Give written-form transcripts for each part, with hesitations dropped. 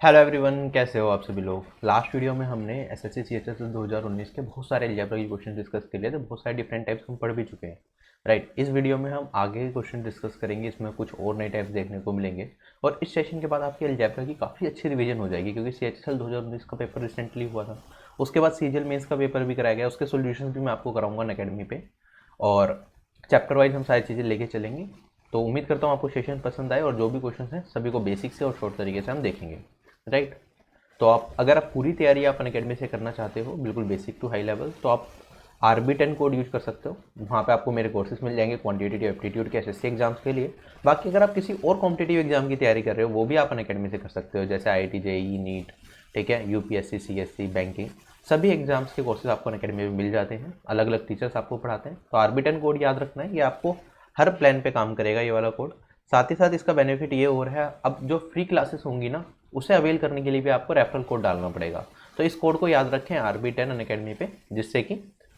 Hello everyone, कैसे हो आप सभी लोग। लास्ट वीडियो में हमने एसएससी सीएचएस 2019 के बहुत सारे अलजेब्रा के क्वेश्चन डिस्कस कर लिए थे। बहुत सारे डिफरेंट टाइप्स हम पढ़ भी चुके हैं। राइट, इस वीडियो में हम आगे क्वेश्चन डिस्कस करेंगे। इसमें कुछ और नए टाइप्स देखने को मिलेंगे और इस सेशन के बाद आपकी अलजेब्रा की काफ़ी अच्छी रिवीजन हो जाएगी, क्योंकि सीएचएसएल 2019 का पेपर रिसेंटली हुआ था। उसके बाद सीजीएल मेंस का पेपर भी कराया गया, उसके सोल्यूशन भी मैं आपको कराऊंगा अनअकैडमी पे, और चैप्टर वाइज हम सारी चीज़ें लेके चलेंगे। तो उम्मीद करता हूँ आपको सेशन पसंद आए और जो भी क्वेश्चन हैं सभी को बेसिक से और शॉर्ट तरीके से हम देखेंगे। राइट, तो आप अगर आप पूरी तैयारी आप अनअकैडमी से करना चाहते हो, बिल्कुल बेसिक टू हाई लेवल, तो आप RB10 कोड यूज कर सकते हो। वहाँ पे आपको मेरे कोर्सेज मिल जाएंगे क्वांटिटेटिव एप्टीट्यूड के एसएससी एग्जाम्स के लिए। बाकी अगर आप किसी और कॉम्पिटेटिव एग्जाम की तैयारी कर रहे हो, वो भी आप अनअकैडमी से कर सकते हो, जैसे IIT JEE नीट, ठीक है, UPSC CSC बैंकिंग, सभी एग्जाम्स के कोर्सेज आपको अनअकैडमी में मिल जाते हैं। अलग अलग टीचर्स आपको पढ़ाते हैं। तो RB10 कोड याद रखना है, ये आपको हर प्लान पे काम करेगा, ये वाला कोड। साथ ही साथ इसका बेनिफिट ये और है, अब जो फ्री क्लासेस होंगी ना, उसे अवेल करने के लिए भी आपको रेफरल कोड डालना पड़ेगा। तो इस कोड को याद रखें RB10 अनअकैडमी पे, जिससे कि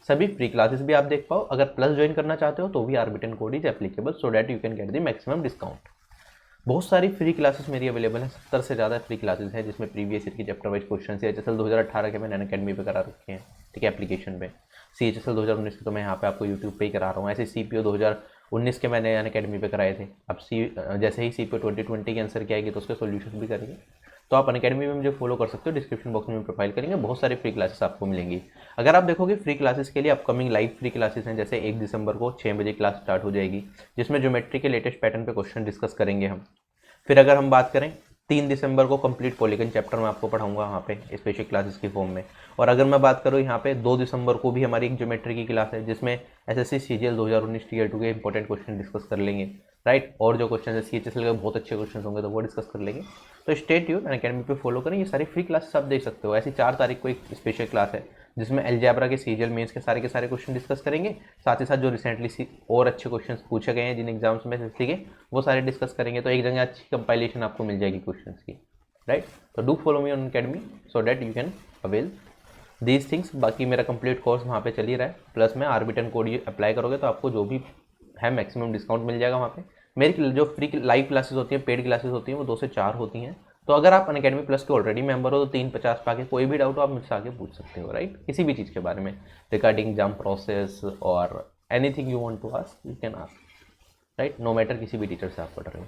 सभी फ्री क्लासेस भी आप देख पाओ। अगर प्लस ज्वाइन करना चाहते हो तो भी RB10 code is applicable, so that you can get the maximum discount. बहुत सारी फ्री क्लासेस मेरी अवेलेबल हैं, 70 से ज़्यादा फ्री क्लासेस हैं, जिसमें प्रीवियस ईयर की चैप्टर वाइज क्वेश्चन CHSL 2018 के मैंने अनअकैडमी पे करा रखे हैं, ठीक है, एप्लीकेशन पे। CHSL 2019 के तो मैं यहाँ पे आपको यूट्यूब पे ही करा रहा हूँ। ऐसे CPO 2019 के मैंने अनअकैडमी पे कराए थे। अब जैसे ही CPO 2020 के आंसर की आएगी तो उसके सोल्यूशन भी करेंगे। तो आप अनअकैडमी में मुझे फॉलो कर सकते हो, डिस्क्रिप्शन बॉक्स में प्रोफाइल करेंगे, बहुत सारी फ्री क्लासेस आपको मिलेंगी। अगर आप देखोगे फ्री क्लासेस के लिए अपकमिंग लाइव फ्री क्लासेस हैं, जैसे 1 दिसंबर को 6 बजे क्लास स्टार्ट हो जाएगी, जिसमें ज्योमेट्री के लेटेस्ट पैटर्न पे क्वेश्चन डिस्कस करेंगे हम। फिर अगर हम बात करें, 3 दिसंबर को कंप्लीट पॉलीगन चैप्टर मैं आपको पढ़ाऊंगा वहाँ पे स्पेशल क्लासेस की फॉर्म में। और अगर मैं बात करूँ यहाँ पे 2 दिसंबर को भी हमारी एक ज्योमेट्री की क्लास है, जिसमें एसएससी सीजीएल 2019 टीयर 2 के इंपॉर्टेंट क्वेश्चन डिस्कस कर लेंगे। राइट, और जो क्वेश्चन है CHSL के बहुत अच्छे क्वेश्चन होंगे तो वो डिस्कस कर लेंगे। तो स्टे ट्यून्ड, अनअकैडमी पे फॉलो करें, ये सारी फ्री क्लासेस आप देख सकते हो। ऐसी 4 तारीख को एक स्पेशल क्लास है, जिसमें अलजेब्रा के सीजीएल मेंस के सारे क्वेश्चन डिस्कस करेंगे। साथ ही साथ जो रिसेंटली और अच्छे क्वेश्चन पूछे गए हैं जिन एग्जाम्स में एसएससी के, वो सारे डिस्कस करेंगे। तो एक जगह अच्छी कंपाइलेशन आपको मिल जाएगी क्वेश्चन की। राइट, तो do follow me on academy so that you can avail these things. बाकी मेरा कंप्लीट कोर्स वहाँ पे चल ही रहा है, प्लस में RB10 कोड अप्लाई करोगे तो आपको जो भी है मैक्सिमम डिस्काउंट मिल जाएगा वहाँ पे। मेरी जो फ्री लाइव क्लासेस होती हैं, पेड क्लासेस होती हैं, वो 2 से 4 होती हैं। तो अगर आप अनअकैडमी प्लस के ऑलरेडी मेंबर हो तो 350 पाके कोई भी डाउट हो आप मुझसे आगे पूछ सकते हो। राइट, किसी भी चीज़ के बारे में, रिगार्डिंग एग्जाम प्रोसेस और anything you want to ask you can ask. Right, no matter किसी भी टीचर से आप पढ़ रहे हो।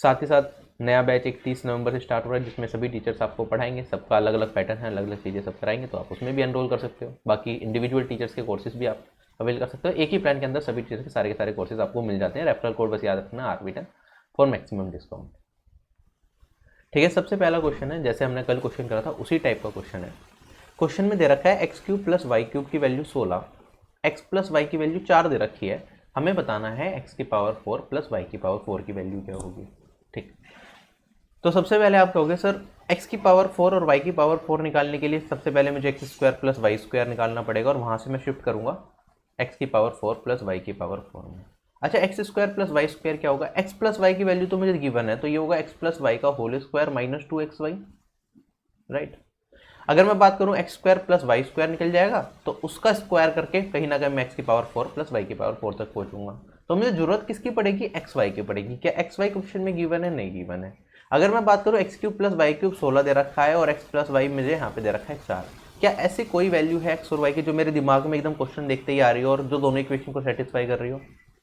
साथ ही साथ नया बैच 31 नवंबर से स्टार्ट हो रहा है, जिसमें सभी टीचर्स आपको पढ़ाएंगे। सबका अलग अलग पैटर्न है, अलग अलग चीज़ें सब कराएंगे, तो आप उसमें भी एनरोल कर सकते हो। बाकी इंडिविजुअल टीचर्स के कोर्सेज भी आप अवेल कर सकते हो। एक ही प्लान के अंदर सभी टीचर्स के सारे कोर्सेज आपको मिल जाते हैं। रेफरल कोड बस याद रखना RB10 फॉर मैक्सिमम डिस्काउंट। ठीक है, सबसे पहला क्वेश्चन है, जैसे हमने कल क्वेश्चन करा था उसी टाइप का क्वेश्चन है। क्वेश्चन में दे रखा है x³ + y³ की वैल्यू 16, x + y की वैल्यू 4 दे रखी है। हमें बताना है x⁴ + y⁴ की वैल्यू क्या होगी। ठीक, तो सबसे पहले आप कहोगे सर x⁴ और y⁴ निकालने के लिए सबसे पहले मुझे x² + y² निकालना पड़ेगा, और वहाँ से मैं शिफ्ट करूँगा x⁴ + y⁴ में। अच्छा, x² + y² क्या होगा? x + y की वैल्यू तो मुझे गिवन है, तो ये होगा x + y का whole square minus 2xy। Right, अगर मैं बात करूँ x² + y² निकल जाएगा, तो उसका स्क्वायर करके कहीं ना कहीं मैं x⁴ + y⁴ तक पहुँचूंगा। तो मुझे जरूरत किसकी पड़ेगी? xy की पड़ेगी। क्या xy क्वेश्चन में गिवन है? नहीं गिवन है। अगर मैं बात करूँ x³ + y³ 16 दे रखा है और x + y मुझे यहाँ पे दे रखा है 4। क्या ऐसी कोई वैल्यू है x और y की जो मेरे दिमाग में एकदम क्वेश्चन देखते ही आ रही हो और जो दोनों इक्वेशन को सेटिस्फाई कर रही हो?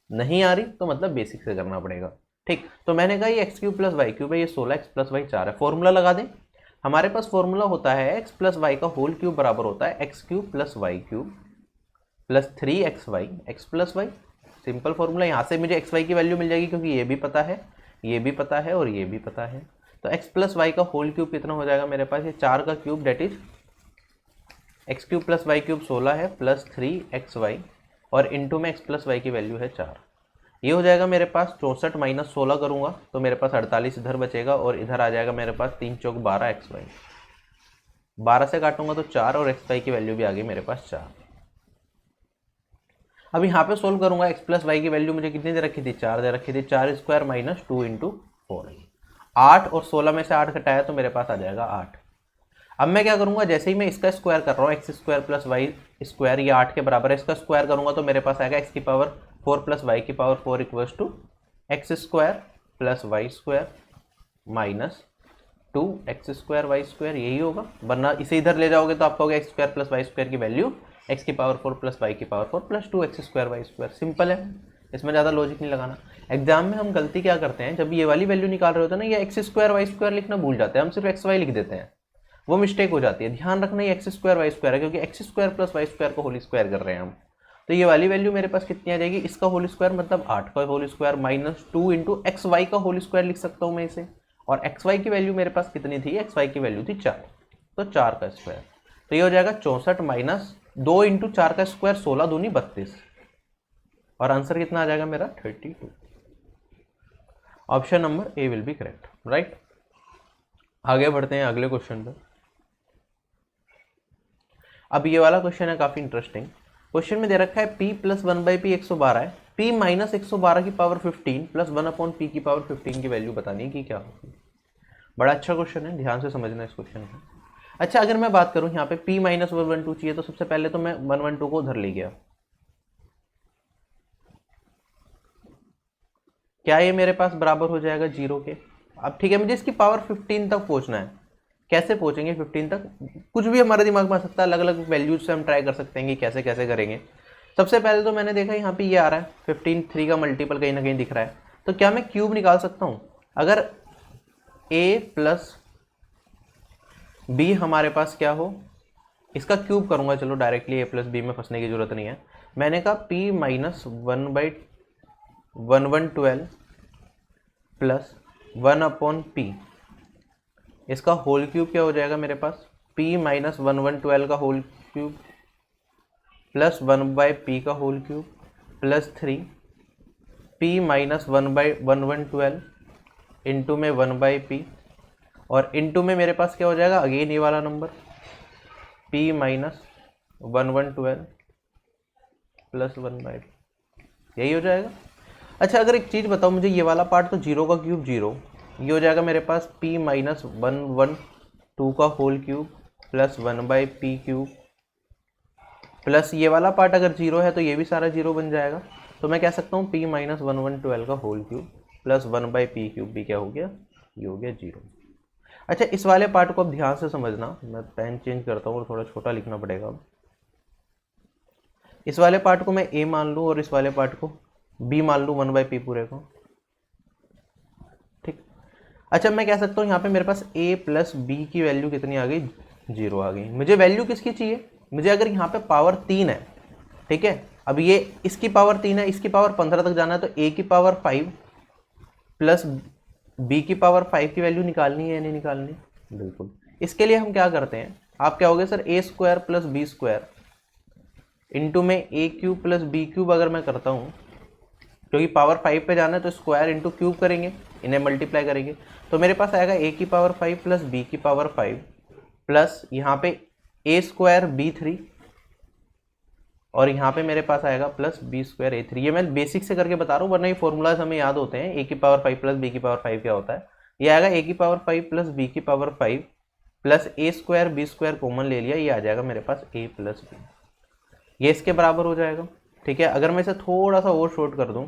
नहीं आ रही, तो मतलब बेसिक से करना पड़ेगा। ठीक, तो मैंने कहा ये x³ + y³ है, ये 16, x + y 4 है। फॉर्मूला लगा दें। हमारे पास फॉर्मूला होता है x + y का होल क्यूब बराबर होता है x³ + y³ + 3xy x + y। Simple formula. यहाँ से मुझे xy की वैल्यू मिल जाएगी, क्योंकि ये भी पता है, ये भी पता है और ये भी पता है। तो x + y का होल क्यूब कितना हो जाएगा मेरे पास? ये 4 का cube, date is x³ + y³ 16 है प्लस 3xy, और इंटू में x + y की वैल्यू है 4। ये हो जाएगा मेरे पास 64 - 16 करूँगा तो मेरे पास 48 इधर बचेगा, और इधर आ जाएगा मेरे पास 3 चौक 12 xy। 12 से काटूंगा तो 4, और xy की वैल्यू भी आ गई मेरे पास 4। अब यहाँ पे सोल्व करूंगा, x + y की वैल्यू मुझे कितनी दे रखी थी? 4 दे रखी थी। 4² - 2 × 4, 8, और 16 में से 8 घटाया तो मेरे पास आ जाएगा 8। अब मैं क्या करूंगा, जैसे ही मैं इसका स्क्वायर कर रहा हूँ, x² + y², ये 8 के बराबर है, इसका स्क्वायर करूंगा तो मेरे पास आएगा x⁴ + y⁴ = x² + y² - 2x² यही होगा, वरना इसे इधर ले जाओगे तो आपका होगा x² + y² की value x⁴ + y⁴ + 2x²y²। Simple है, इसमें ज़्यादा लॉजिक नहीं लगाना। एग्जाम में हम गलती क्या करते हैं, जब ये वाली वैल्यू निकाल रहे होते हैं ना, ये x² y² लिखना भूल जाते हैं, हम सिर्फ xy लिख देते हैं, वो मिस्टेक हो जाती है। ध्यान रखना ये x² y² है, क्योंकि x² + y² को होल स्क्वायर कर रहे हैं हम। तो ये वाली वैल्यू मेरे पास कितनी आ जाएगी, इसका होल स्क्वायर मतलब 8 का होल स्क्वायर माइनस 2 × xy का होल स्क्वायर लिख सकता हूँ मैं इसे। और xy की वैल्यू मेरे पास कितनी थी, xy की वैल्यू थी 4, तो 4 का स्क्वायर, तो ये हो जाएगा 64 माइनस 2 × 4 का स्क्वायर 16 दूनी 32, और आंसर कितना आ जाएगा मेरा 32। Option number A will be correct, right. आगे बढ़ते हैं अगले क्वेश्चन पे। अब ये वाला क्वेश्चन है काफी इंटरेस्टिंग। क्वेश्चन में दे रखा है p + 1/p 112 है, p - 112 की पावर 15 + 1/p की पावर 15 की वैल्यू बतानी है कि क्या होगी। बड़ा अच्छा क्वेश्चन है, ध्यान से समझना इस क्वेश्चन को। अच्छा, अगर मैं बात करूं यहाँ पे p - 112 चाहिए, तो सबसे पहले तो मैं 112 को उधर ले गया। क्या ये मेरे पास बराबर हो जाएगा 0 के। अब ठीक है, मुझे इसकी पावर 15 तक पहुंचना है। कैसे पहुंचेंगे 15 तक, कुछ भी हमारे दिमाग में आ सकता है, अलग अलग वैल्यूज से हम ट्राई कर सकते हैं कि कैसे कैसे करेंगे। सबसे पहले तो मैंने देखा यहाँ पे ये आ रहा है 15, 3 का मल्टीपल कहीं ना कहीं दिख रहा है, तो क्या मैं क्यूब निकाल सकता हूँ। अगर a + b हमारे पास क्या हो, इसका क्यूब करूंगा, चलो डायरेक्टली a + b में फंसने की जरूरत नहीं है। मैंने कहा p - 1/1112 + 1/p, इसका होल क्यूब क्या हो जाएगा मेरे पास, p - 1/1112 का होल क्यूब प्लस 1/p का whole cube plus 3 p - 1/1112 into में 1/p, और इंटू में मेरे पास क्या हो जाएगा, अगेन ये वाला नंबर p - 1/1112 प्लस 1/p, यही हो जाएगा। अच्छा, अगर एक चीज़ बताओ मुझे, ये वाला पार्ट तो 0 का क्यूब 0, ये हो जाएगा मेरे पास p - 112 का whole cube plus 1/p cube, plus ये वाला पार्ट अगर 0 है तो ये भी सारा 0 बन जाएगा। तो मैं कह सकता हूँ p - 112 का whole cube plus 1/p cube भी क्या हो गया, ये हो गया 0। अच्छा, इस वाले पार्ट को अब ध्यान से समझना, मैं पेन चेंज करता हूँ और थोड़ा छोटा लिखना पड़ेगा। अब इस वाले पार्ट को मैं a मान लूँ और इस वाले पार्ट को b मान लूँ, 1/p पूरे को, ठीक। अच्छा, मैं कह सकता हूँ यहाँ पे मेरे पास a + b की वैल्यू कितनी आ गई, 0 आ गई। मुझे वैल्यू किसकी चाहिए, मुझे अगर यहाँ पे पावर 3 है, ठीक है, अब ये इसकी पावर 3 है, इसकी पावर 15 तक जाना है, तो a की पावर 5 प्लस b की पावर 5 की वैल्यू निकालनी है या नहीं निकालनी, बिल्कुल। इसके लिए हम क्या करते हैं, आप क्या होगे सर, a² + b² इंटू में a³ + b³ अगर मैं करता हूँ, क्योंकि पावर 5 पे जाना है तो स्क्वायर इंटू क्यूब करेंगे, इन्हें मल्टीप्लाई करेंगे, तो मेरे पास आएगा a की पावर 5 प्लस b की पावर 5 प्लस यहाँ पे a² b3, और यहाँ पे मेरे पास आएगा प्लस b² a3। ये मैं बेसिक से करके बता रहा हूँ, वरना ये फॉर्मूलाज हमें याद होते हैं। a की पावर 5 प्लस b की पावर 5 क्या होता है, ये आएगा a की पावर 5 प्लस b की power 5 plus a² b² common ले लिया, ये आ जाएगा मेरे पास a प्लस b, ये इसके बराबर हो जाएगा, ठीक है। अगर मैं इसे थोड़ा सा और शॉर्ट कर दूं,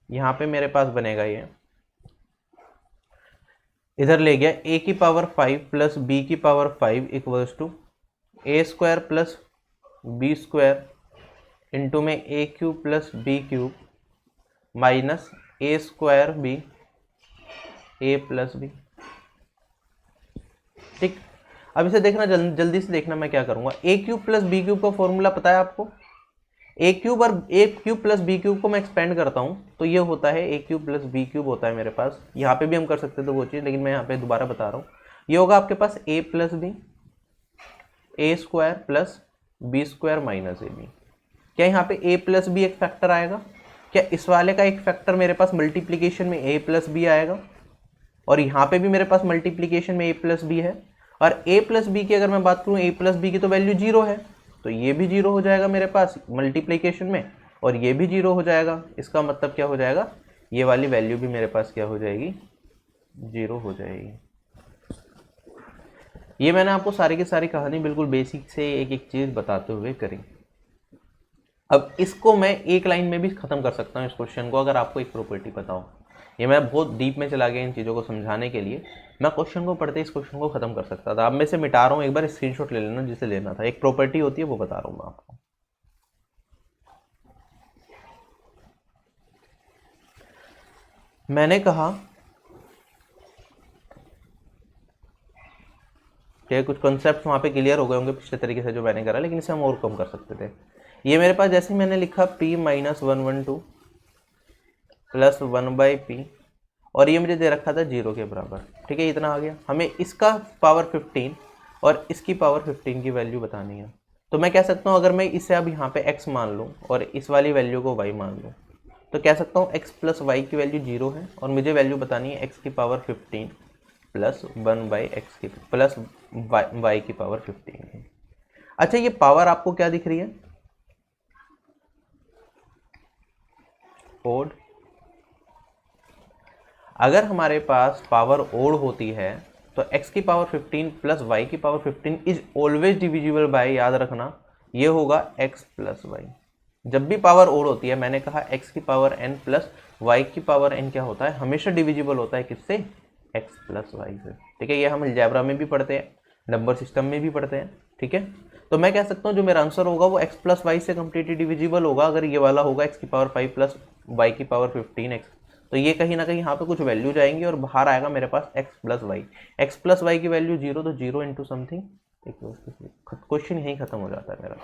यहाँ पे मेरे पास बनेगा ये, इधर ले गया a की पावर 5 प्लस b की power 5 equals to a² plus b² into में a³ plus b³ minus a² b a plus b, ठीक। अब इसे देखना, जल्दी से देखना मैं क्या करूंगा। a³ प्लस b³ का फॉर्मूला पता है आपको, a³ और a³ प्लस b³ को मैं एक्सपेंड करता हूं तो ये होता है a³ प्लस b³ होता है मेरे पास। यहाँ पे भी हम कर सकते थे वो चीज़, लेकिन मैं यहाँ पे दोबारा बता रहा हूँ। ये होगा आपके पास a plus b a² plus b² minus ab। क्या यहाँ पे a प्लस b एक फैक्टर आएगा, क्या इस वाले का एक फैक्टर मेरे पास मल्टीप्लीकेशन में a प्लस b आएगा, और यहाँ पे भी मेरे पास मल्टीप्लीकेशन में a प्लस b है, और a प्लस b की अगर मैं बात करूँ, a प्लस b की तो वैल्यू 0 है, तो ये भी 0 हो जाएगा मेरे पास मल्टीप्लीकेशन में, और ये भी 0 हो जाएगा। इसका मतलब क्या हो जाएगा, ये वाली वैल्यू भी मेरे पास क्या हो जाएगी, 0 हो जाएगी। ये मैंने आपको सारी की सारी कहानी बिल्कुल बेसिक से एक एक चीज़ बताते हुए करी। अब इसको मैं एक लाइन में भी ख़त्म कर सकता हूँ इस क्वेश्चन को, अगर आपको एक प्रॉपर्टी पता हो। ये मैं बहुत डीप में चला गया इन चीज़ों को समझाने के लिए। मैं क्वेश्चन को पढ़ते इस क्वेश्चन को खत्म कर सकता था। अब मैं से मिटा रहा हूँ, एक बार स्क्रीनशॉट ले लेना जिसे लेना था। एक प्रॉपर्टी होती है वो बता रहा हूँ मैं आपको। मैंने कहा कि कुछ कॉन्सेप्ट वहाँ पे क्लियर हो गए होंगे पिछले तरीके से जो मैंने करा, लेकिन इसे हम और कम कर सकते थे। ये मेरे पास जैसे मैंने लिखा p माइनस 112 प्लस 1/p, और ये मुझे दे रखा था 0 के बराबर। ठीक है, इतना आ गया। हमें इसका पावर 15 और इसकी पावर 15 की वैल्यू बतानी है। तो मैं कह सकता हूँ, अगर मैं इसे अब यहाँ पे x मान लूँ और इस वाली वैल्यू को y मान लूँ, तो कह सकता हूँ x प्लस वाई की वैल्यू 0 है और मुझे वैल्यू बतानी है x की पावर 15 प्लस 1/x की प्लस y की पावर 15 है। अच्छा, ये पावर आपको क्या दिख रही है? ओड। अगर हमारे पास पावर ओड होती है तो x की पावर 15 प्लस y की power 15 is always divisible by, याद रखना ये होगा x प्लस वाई। जब भी पावर ओड होती है, मैंने कहा x की पावर n प्लस y की पावर n क्या होता है? हमेशा डिविजिबल होता है किससे? x प्लस वाई से। ठीक है, ये हम अलजेब्रा में भी पढ़ते हैं, नंबर सिस्टम में भी पढ़ते हैं। ठीक है, तो मैं कह सकता हूँ जो मेरा आंसर होगा वो x प्लस वाई से कम्प्लीटली डिविजिबल होगा। अगर ये वाला होगा x की पावर 5 प्लस y की पावर 15x, तो ये कहीं ना कहीं यहाँ पे कुछ वैल्यू जाएंगी और बाहर आएगा मेरे पास x plus y. X plus y की वैल्यू 0, तो 0 इंटू समथिंग। क्वेश्चन यहीं खत्म हो जाता है मेरा।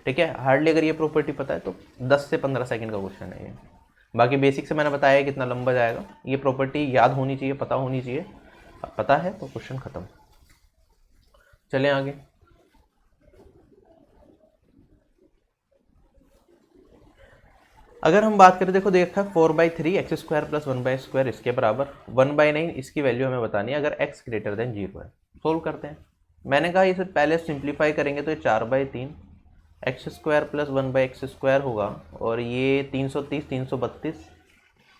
ठीक है, हार्डली अगर ये प्रॉपर्टी पता है तो 10 से 15 सेकंड का क्वेश्चन है ये। बाकी बेसिक से मैंने बताया है कितना लंबा जाएगा। ये प्रॉपर्टी याद होनी चाहिए, पता होनी चाहिए। पता है तो क्वेश्चन खत्म। चलें आगे। अगर हम बात करें, देखा 4/3 एक्स स्क्वायर प्लस 1/स्क्वायर इसके बराबर 1/9, इसकी वैल्यू हमें बतानी है अगर x ग्रेटर देन 0 है। सोल्व करते हैं। मैंने कहा इसे पहले सिंप्लीफाई करेंगे तो ये 4/3 x square plus 1/x square होगा, और ये 330 332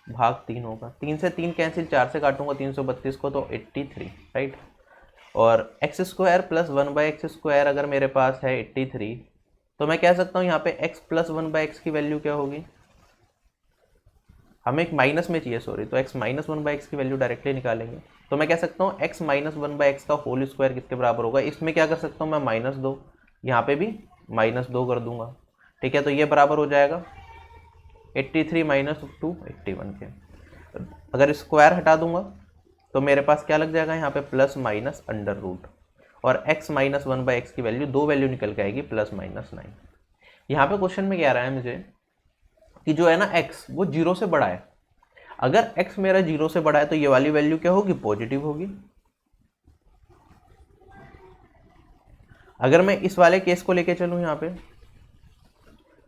भाग 3 होगा। 3 से 3 कैंसिल, 4 से काटूंगा 332 को तो 83, राइट। और x square plus 1/x square अगर मेरे पास है 83, तो मैं कह सकता हूँ यहाँ पे x प्लस 1/x की वैल्यू क्या होगी? हमें एक माइनस में चाहिए, सॉरी, तो x माइनस 1/x की वैल्यू डायरेक्टली निकालेंगे। तो मैं कह सकता हूँ x माइनस 1/x का होल स्क्वायर किसके बराबर होगा? इसमें क्या कर सकता हूँ मैं? -2, यहाँ पे भी -2 कर दूंगा। ठीक है, तो ये बराबर हो जाएगा 83 माइनस 2 81 के। अगर स्क्वायर हटा दूंगा तो मेरे पास क्या लग जाएगा यहाँ पे? प्लस माइनस अंडर रूट, और x माइनस 1/x की वैल्यू, दो वैल्यू निकल के आएगी प्लस माइनस 9। यहाँ पे क्वेश्चन में क्या रहा है मुझे कि जो है ना x वो 0 से बड़ा है। अगर x मेरा 0 से बड़ा है तो ये वाली वैल्यू क्या होगी? पॉजिटिव होगी। अगर मैं इस वाले केस को लेके चलूं, यहाँ पे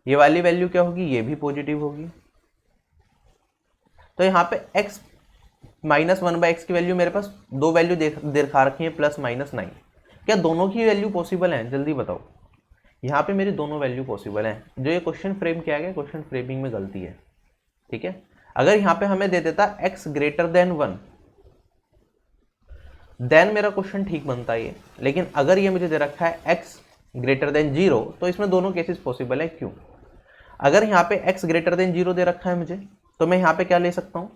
ये वाली वैल्यू क्या होगी? ये भी पॉजिटिव होगी। तो यहाँ पे x माइनस 1/x की वैल्यू, मेरे पास दो वैल्यू दिखा रखी है प्लस माइनस 9। क्या दोनों की वैल्यू पॉसिबल है? जल्दी बताओ। यहाँ पे मेरी दोनों वैल्यू पॉसिबल है। जो ये क्वेश्चन फ्रेम किया गया, क्वेश्चन फ्रेमिंग में गलती है। ठीक है, अगर यहाँ पे हमें दे देता x ग्रेटर देन 1, देन मेरा क्वेश्चन ठीक बनता है ये। लेकिन अगर ये मुझे दे रखा है x ग्रेटर देन 0, तो इसमें दोनों केसेस पॉसिबल है। क्यों? अगर यहाँ पे x ग्रेटर देन 0 दे रखा है मुझे, तो मैं यहाँ पे क्या ले सकता हूँ?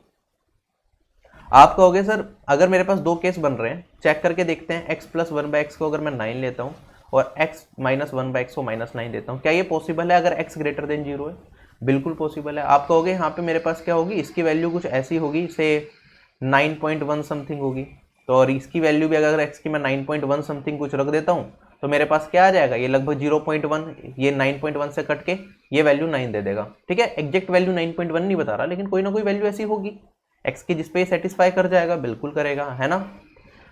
आप कहोगे सर अगर मेरे पास दो केस बन रहे हैं, चेक करके देखते हैं। x प्लस 1/x को अगर मैं 9 लेता हूँ और x माइनस 1/x को -9 देता हूँ, क्या ये पॉसिबल है अगर x ग्रेटर देन 0 है? बिल्कुल पॉसिबल है। आप कहोगे यहाँ पे मेरे पास क्या होगी? इसकी वैल्यू कुछ ऐसी होगी, से 9.1 समथिंग होगी। तो और इसकी वैल्यू भी अगर x की मैं 9.1 समथिंग कुछ रख देता हूँ, तो मेरे पास क्या आ जाएगा? ये लगभग 0.1, ये 9.1 से कट के ये वैल्यू 9 दे देगा। ठीक है, एग्जैक्ट वैल्यू 9.1 नहीं बता रहा, लेकिन कोई ना कोई वैल्यू ऐसी होगी x की जिसपे सेटिस्फाई कर जाएगा। बिल्कुल करेगा, है ना।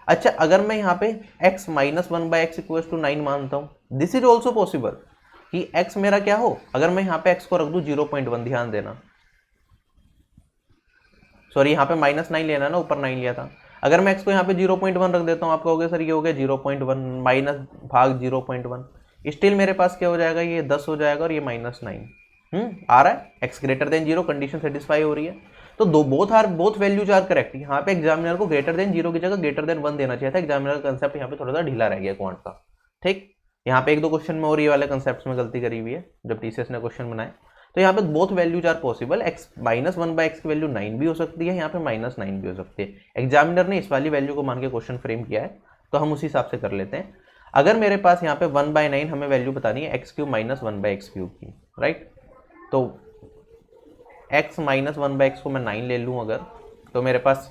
अच्छा, अगर मैं यहाँ पे x minus 1/x equal to 9 मानता हूँ, दिस इज ऑल्सो पॉसिबल कि x मेरा क्या हो। अगर मैं यहाँ पे x को रख दूँ 0.1, ध्यान देना, सॉरी यहाँ पे -9 लेना ना, ऊपर 9 लिया था। अगर मैं x को यहाँ पे 0.1 रख देता हूँ, आप कहोगे सर ये हो गया 0.1 माइनस भाग 0.1, स्टिल मेरे पास क्या हो जाएगा? ये 10 हो जाएगा और ये -9 आ रहा है। x greater than 0 condition satisfy हो रही है। तो बोथ वैल्यूज आर करेक्ट। यहाँ पे एग्जामिनर को ग्रेटर देन 0 की जगह ग्रेटर देन 1 देना चाहिए था। एग्जामिनर का कंसेप्ट यहाँ पे थोड़ा सा ढीला रह गया क्वांट का। ठीक, यहाँ पे एक दो क्वेश्चन में और ये वाले कंसेप्ट में गलती करी हुई है जब टीसीएस ने क्वेश्चन बनाए। तो यहाँ पे both values are possible, x minus 1/x की वैल्यू 9 भी हो सकती है, यहाँ पे -9 भी हो सकती है। एग्जामिनर ने इस वाली वैल्यू को मान के क्वेश्चन फ्रेम किया है, तो हम उसी हिसाब से कर लेते हैं। अगर मेरे पास यहाँ पे 1/9 हमें वैल्यू बतानी है x³ माइनस 1/x³ की, राइट, तो x माइनस 1/x को मैं 9 ले लूँ अगर, तो मेरे पास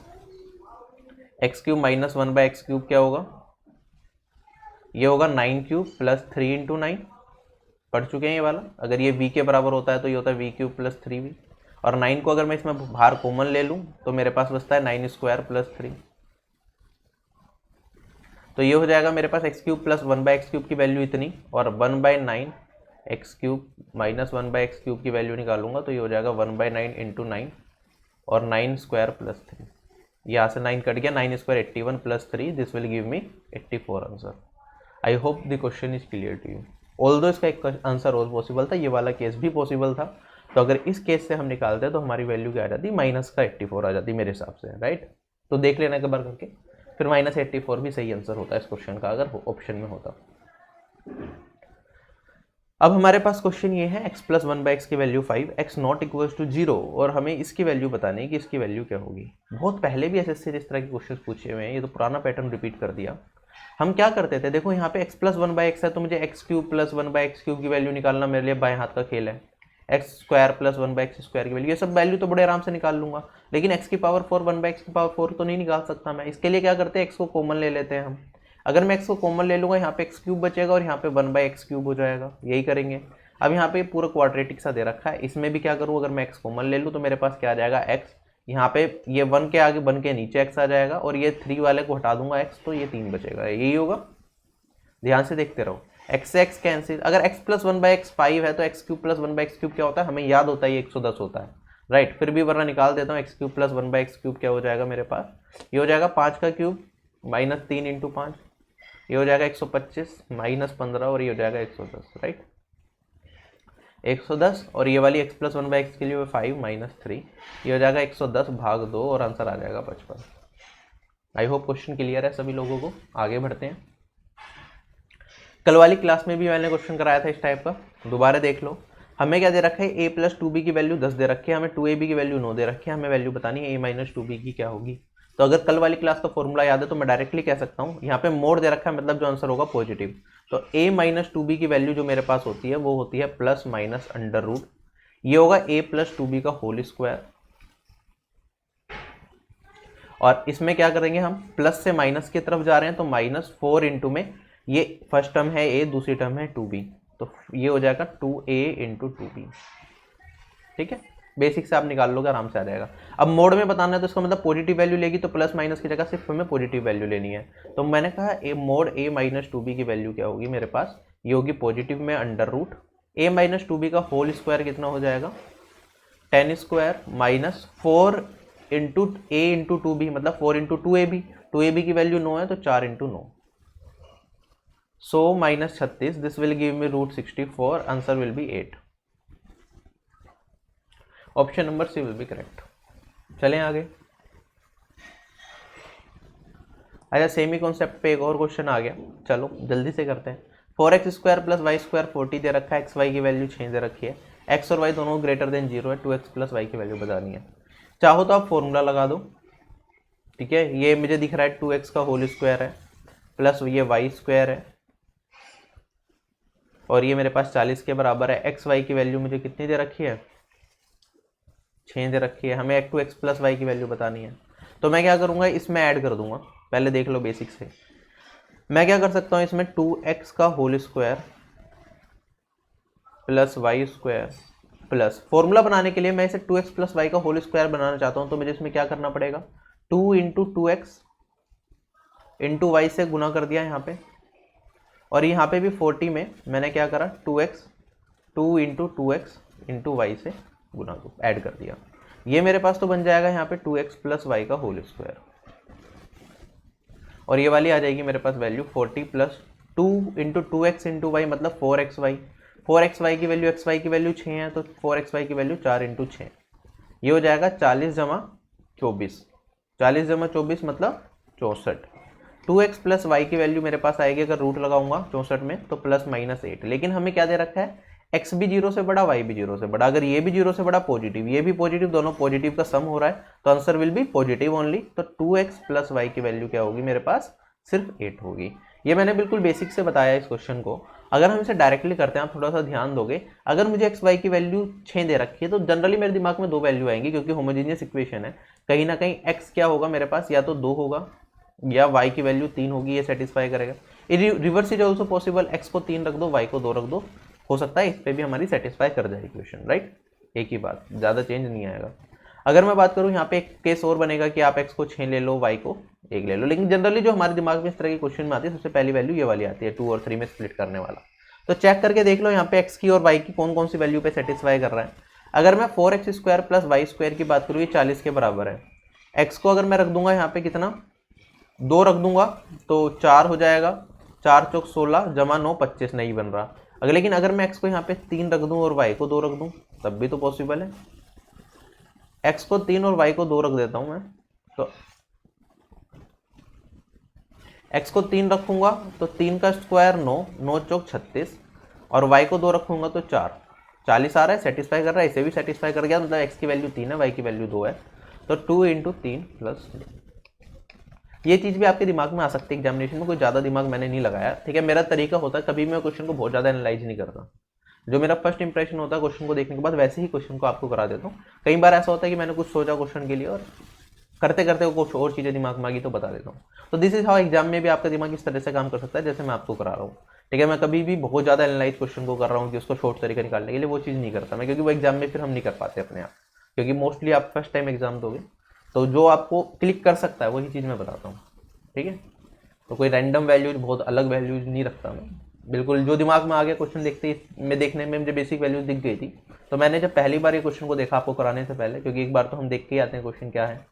x³ माइनस 1/x³ क्या होगा, ये होगा 9³ प्लस 3 × 9, पढ़ चुके हैं ये वाला। अगर ये v के बराबर होता है तो ये होता है v³ प्लस 3v, और 9 को अगर मैं इसमें बाहर कॉमन ले लूँ तो मेरे पास बचता है 9² प्लस 3, तो ये हो जाएगा मेरे पास x³ प्लस 1/x³ की वैल्यू इतनी, और 1/9 x³ माइनस 1/x³ की वैल्यू निकालूंगा तो ये हो जाएगा 1/9 × 9 और 9² प्लस 3, यहाँ से 9 कट गया, 9² 81 plus 3, this will give me 84 answer. I hope the question is clear to you. Although इसका एक आंसर और पॉसिबल था, ये वाला केस भी पॉसिबल था, तो अगर इस केस से हम निकालते तो हमारी वैल्यू क्या आ जाती, माइनस का 84 आ जाती मेरे हिसाब से, राइट। तो देख लेना एक बार करके, फिर -84 भी सही आंसर होता है इस क्वेश्चन का अगर ऑप्शन में होता। अब हमारे पास क्वेश्चन ये है x प्लस 1/x की value 5, x not equals to 0, और हमें इसकी वैल्यू बतानी है कि इसकी वैल्यू क्या होगी। बहुत पहले भी एसएससी इस तरह के क्वेश्चन पूछे हुए हैं, ये तो पुराना पैटर्न रिपीट कर दिया। हम क्या करते थे, देखो यहाँ पे x प्लस 1/x है, तो मुझे x³ प्लस 1/x³ की वैल्यू निकालना मेरे लिए बाएं हाथ का खेल है। x² प्लस 1/x² की वैल्यू, ये सब वैल्यू तो बड़े आराम से निकाल लूंगा, लेकिन x की पावर 4 1/x की पावर 4 तो नहीं निकाल सकता मैं। इसके लिए क्या करते हैं, x को कॉमन ले लेते हैं हम। अगर मैं x को कॉमन ले लूंगा, यहाँ पे x³ बचेगा और यहाँ पे 1/x³ हो जाएगा, यही करेंगे। अब यहाँ पे पूरा क्वाड्रेटिक सा दे रखा है, इसमें भी क्या करूँ, अगर मैं x कॉमन ले लूँ तो मेरे पास क्या आ जाएगा, x, यहाँ पे ये 1 के आगे 1 के नीचे x आ जाएगा, और ये 3 वाले को हटा दूंगा x, तो ये 3 बचेगा, यही होगा। ध्यान से देखते रहो, x से x कैंसिल, अगर x प्लस 1/x 5 है तो x³ प्लस 1/x³ क्या होता है, हमें याद होता है ये 110 होता है, राइट। फिर भी वरना निकाल देता हूँ, x³ प्लस 1/x³ क्या हो जाएगा मेरे पास, ये हो जाएगा 5 का क्यूब माइनस 3 × 5, ये हो जाएगा 125 माइनस 15, और ये हो जाएगा 110, राइट, 110, और ये वाली x प्लस 1/x के लिए 5 माइनस 3, ये हो जाएगा 110 भाग 2, और आंसर आ जाएगा 55। आई होप क्वेश्चन क्लियर है सभी लोगों को। आगे बढ़ते हैं। कल वाली क्लास में भी मैंने क्वेश्चन कराया था इस टाइप का, दोबारा देख लो। हमें क्या दे रखा है, a प्लस 2b की वैल्यू 10 दे रखी है, हमें 2ab की वैल्यू 9 दे रखी है, हमें वैल्यू बतानी है a माइनस 2b की क्या होगी। तो अगर कल वाली क्लास का फॉर्मूला याद है तो मैं डायरेक्टली कह सकता हूँ, यहाँ पे मोड दे रखा है, मतलब जो आंसर होगा पॉजिटिव, तो a माइनस 2b की वैल्यू जो मेरे पास होती है वो होती है प्लस माइनस अंडर रूट, ये होगा a प्लस 2b का होल स्क्वायर, और इसमें क्या करेंगे हम, प्लस से माइनस की तरफ जा रहे हैं तो -4 इंटू में, ये फर्स्ट टर्म है a, दूसरी टर्म है 2b, तो ये हो जाएगा 2a × 2b, ठीक है। बेसिक से आप निकाल लोगे, आराम से आ जाएगा। अब मोड में बताना है तो इसका मतलब पॉजिटिव वैल्यू लेगी, तो प्लस माइनस की जगह सिर्फ हमें पॉजिटिव वैल्यू लेनी है। तो मैंने कहा मोड a माइनस 2b की वैल्यू क्या होगी मेरे पास, ये होगी पॉजिटिव में under root a minus 2b का होल स्क्वायर कितना हो जाएगा, 10² minus 4 into a into 2b, मतलब 4 इंटू 2ab, 2ab की वैल्यू 9 है तो 4 × 9, so -36, this will give me √64, answer will be 8, option number C will be correct. चलें आगे। अच्छा, सेमी कॉन्सेप्ट पे एक और क्वेश्चन आ गया, चलो जल्दी से करते हैं। 4x² प्लस y² 40 दे रखा है, xy की वैल्यू 6 दे रखी है, x और y दोनों ग्रेटर देन 0 है, 2x प्लस y की वैल्यू बतानी है। चाहो तो आप फॉर्मूला लगा दो, ठीक है। ये मुझे दिख रहा है 2x का होल स्क्वायर है, प्लस ये y² है, और ये मेरे पास 40 के बराबर है। एक्स वाई की वैल्यू मुझे कितनी दे रखी है, 6 दे रखी है, हमें 2x प्लस वाई की वैल्यू बतानी है। तो मैं क्या करूँगा, इसमें ऐड कर दूंगा, पहले देख लो बेसिक से। मैं क्या कर सकता हूँ, इसमें 2x का whole square plus y² plus, formula बनाने के लिए मैं इसे 2x प्लस वाई का होल स्क्वायर बनाना चाहता हूँ, तो मुझे इसमें क्या करना पड़ेगा, 2 × 2x इंटू वाई से गुना कर दिया यहाँ पे, और यहाँ पे भी 40 में मैंने क्या करा, 2 × 2x इंटू वाई से गुना को ऐड कर दिया। ये मेरे पास तो बन जाएगा यहाँ पे 2x प्लस वाई का होल स्क्वायर, और ये वाली आ जाएगी मेरे पास value 40 plus 2 × 2x into y, मतलब 4xy। 4xy की वैल्यू xy की वैल्यू 6 है, तो 4xy की वैल्यू 4 × 6, ये हो जाएगा 40 जमा 24, 40 जमा 24 मतलब 64। 2x प्लस वाई की वैल्यू मेरे पास आएगी, अगर रूट लगाऊंगा 64 में तो प्लस -8, लेकिन हमें क्या दे रखा है, एक्स भी 0 से बड़ा, वाई भी 0 से बड़ा, अगर ये भी 0 से बड़ा पॉजिटिव, ये भी पॉजिटिव, दोनों पॉजिटिव का सम हो रहा है, तो answer will be positive only. तो 2x प्लस वाई की वैल्यू क्या होगी मेरे पास, सिर्फ 8 होगी। ये मैंने बिल्कुल बेसिक से बताया इस क्वेश्चन को। अगर हम इसे डायरेक्टली करते हैं, आप थोड़ा सा ध्यान दोगे, अगर मुझे एक्स वाई की वैल्यू 6 दे रखी है तो जनरली मेरे दिमाग में 2 वैल्यू आएंगी, क्योंकि होमोजीनियस इक्वेशन है। कहीं ना कहीं एक्स क्या होगा मेरे पास, या तो 2 होगा या वाई की वैल्यू 3 होगी, ये सेटिस्फाई करेगा। Reverse is also possible, x को 3 रख दो, वाई को 2 रख दो, हो सकता है इस पे भी हमारी सेटिस्फाई कर जाए इक्वेशन, राइट। एक ही बात, ज़्यादा चेंज नहीं आएगा। अगर मैं बात करूँ यहाँ पे एक केस और बनेगा कि आप एक्स को 6 ले लो, वाई को 1 ले लो, लेकिन जनरली जो हमारे दिमाग में इस तरह के क्वेश्चन में आती है, सबसे पहली वैल्यू ये वाली आती है, 2 और 3 में स्प्लिट करने वाला। तो चेक करके देख लो यहाँ पे एक्स की और वाई की कौन कौन सी वैल्यू पे सेटिस्फाई कर रहा है। अगर मैं 4x² प्लस वाई स्क्वायर की बात करूँ, ये 40 के बराबर है। एक्स को अगर मैं रख दूंगा यहाँ पे कितना, 2 रख दूंगा तो 4 हो जाएगा, 4 चौक 16 जमा 9 25 नहीं बन रहा। अगर लेकिन अगर मैं एक्स को यहाँ पे 3 रख दूं और वाई को 2 रख दूं, तब भी तो पॉसिबल है। एक्स को 3 और वाई को 2 रख देता हूं मैं, तो एक्स को 3 रखूंगा तो 3 का स्क्वायर 9, 9 चौक 36, और वाई को 2 रखूंगा तो 4, 40 आ रहा है, सेटिस्फाई कर रहा है, इसे भी सेटिस्फाई कर गया, मतलब एक्स की वैल्यू 3 है, वाई की वैल्यू 2 है, तो 2 × 3 प्लस। ये चीज़ भी आपके दिमाग में आ सकती है एग्जामिनेशन में, कोई ज़्यादा दिमाग मैंने नहीं लगाया, ठीक है। मेरा तरीका होता है, कभी मैं क्वेश्चन को बहुत ज़्यादा एनालाइज नहीं करता, जो मेरा फर्स्ट इंप्रेशन होता है क्वेश्चन को देखने के बाद, वैसे ही क्वेश्चन को आपको करा देता हूँ। कई बार ऐसा होता है कि मैंने कुछ सोचा क्वेश्चन के लिए और करते करते वो कुछ और चीज़ें दिमाग में आ गई तो बता देता हूँ। तो दिस इज हाउ एग्जाम में भी आपका दिमाग इस तरह से काम कर सकता है जैसे मैं आपको करा रहा हूँ, ठीक है। मैं कभी भी बहुत ज़्यादा एनालाइज क्वेश्चन को कर रहा हूँ कि उसको शॉर्ट तरीका निकालने के लिए, वो चीज़ नहीं करता मैं, क्योंकि वो एग्जाम में फिर हम नहीं कर पाते अपने आप, क्योंकि मोस्टली आप फर्स्ट टाइम एग्जाम दोगे, तो जो आपको क्लिक कर सकता है वही चीज़ मैं बताता हूँ, ठीक है। तो कोई रैंडम वैल्यूज, बहुत अलग वैल्यूज नहीं रखता मैं, बिल्कुल जो दिमाग में आ गया क्वेश्चन देखने में मुझे बेसिक वैल्यूज दिख गई थी, तो मैंने जब पहली बार ये क्वेश्चन को देखा आपको कराने से पहले, क्योंकि एक बार तो हम देख के ही आते हैं क्वेश्चन क्या है,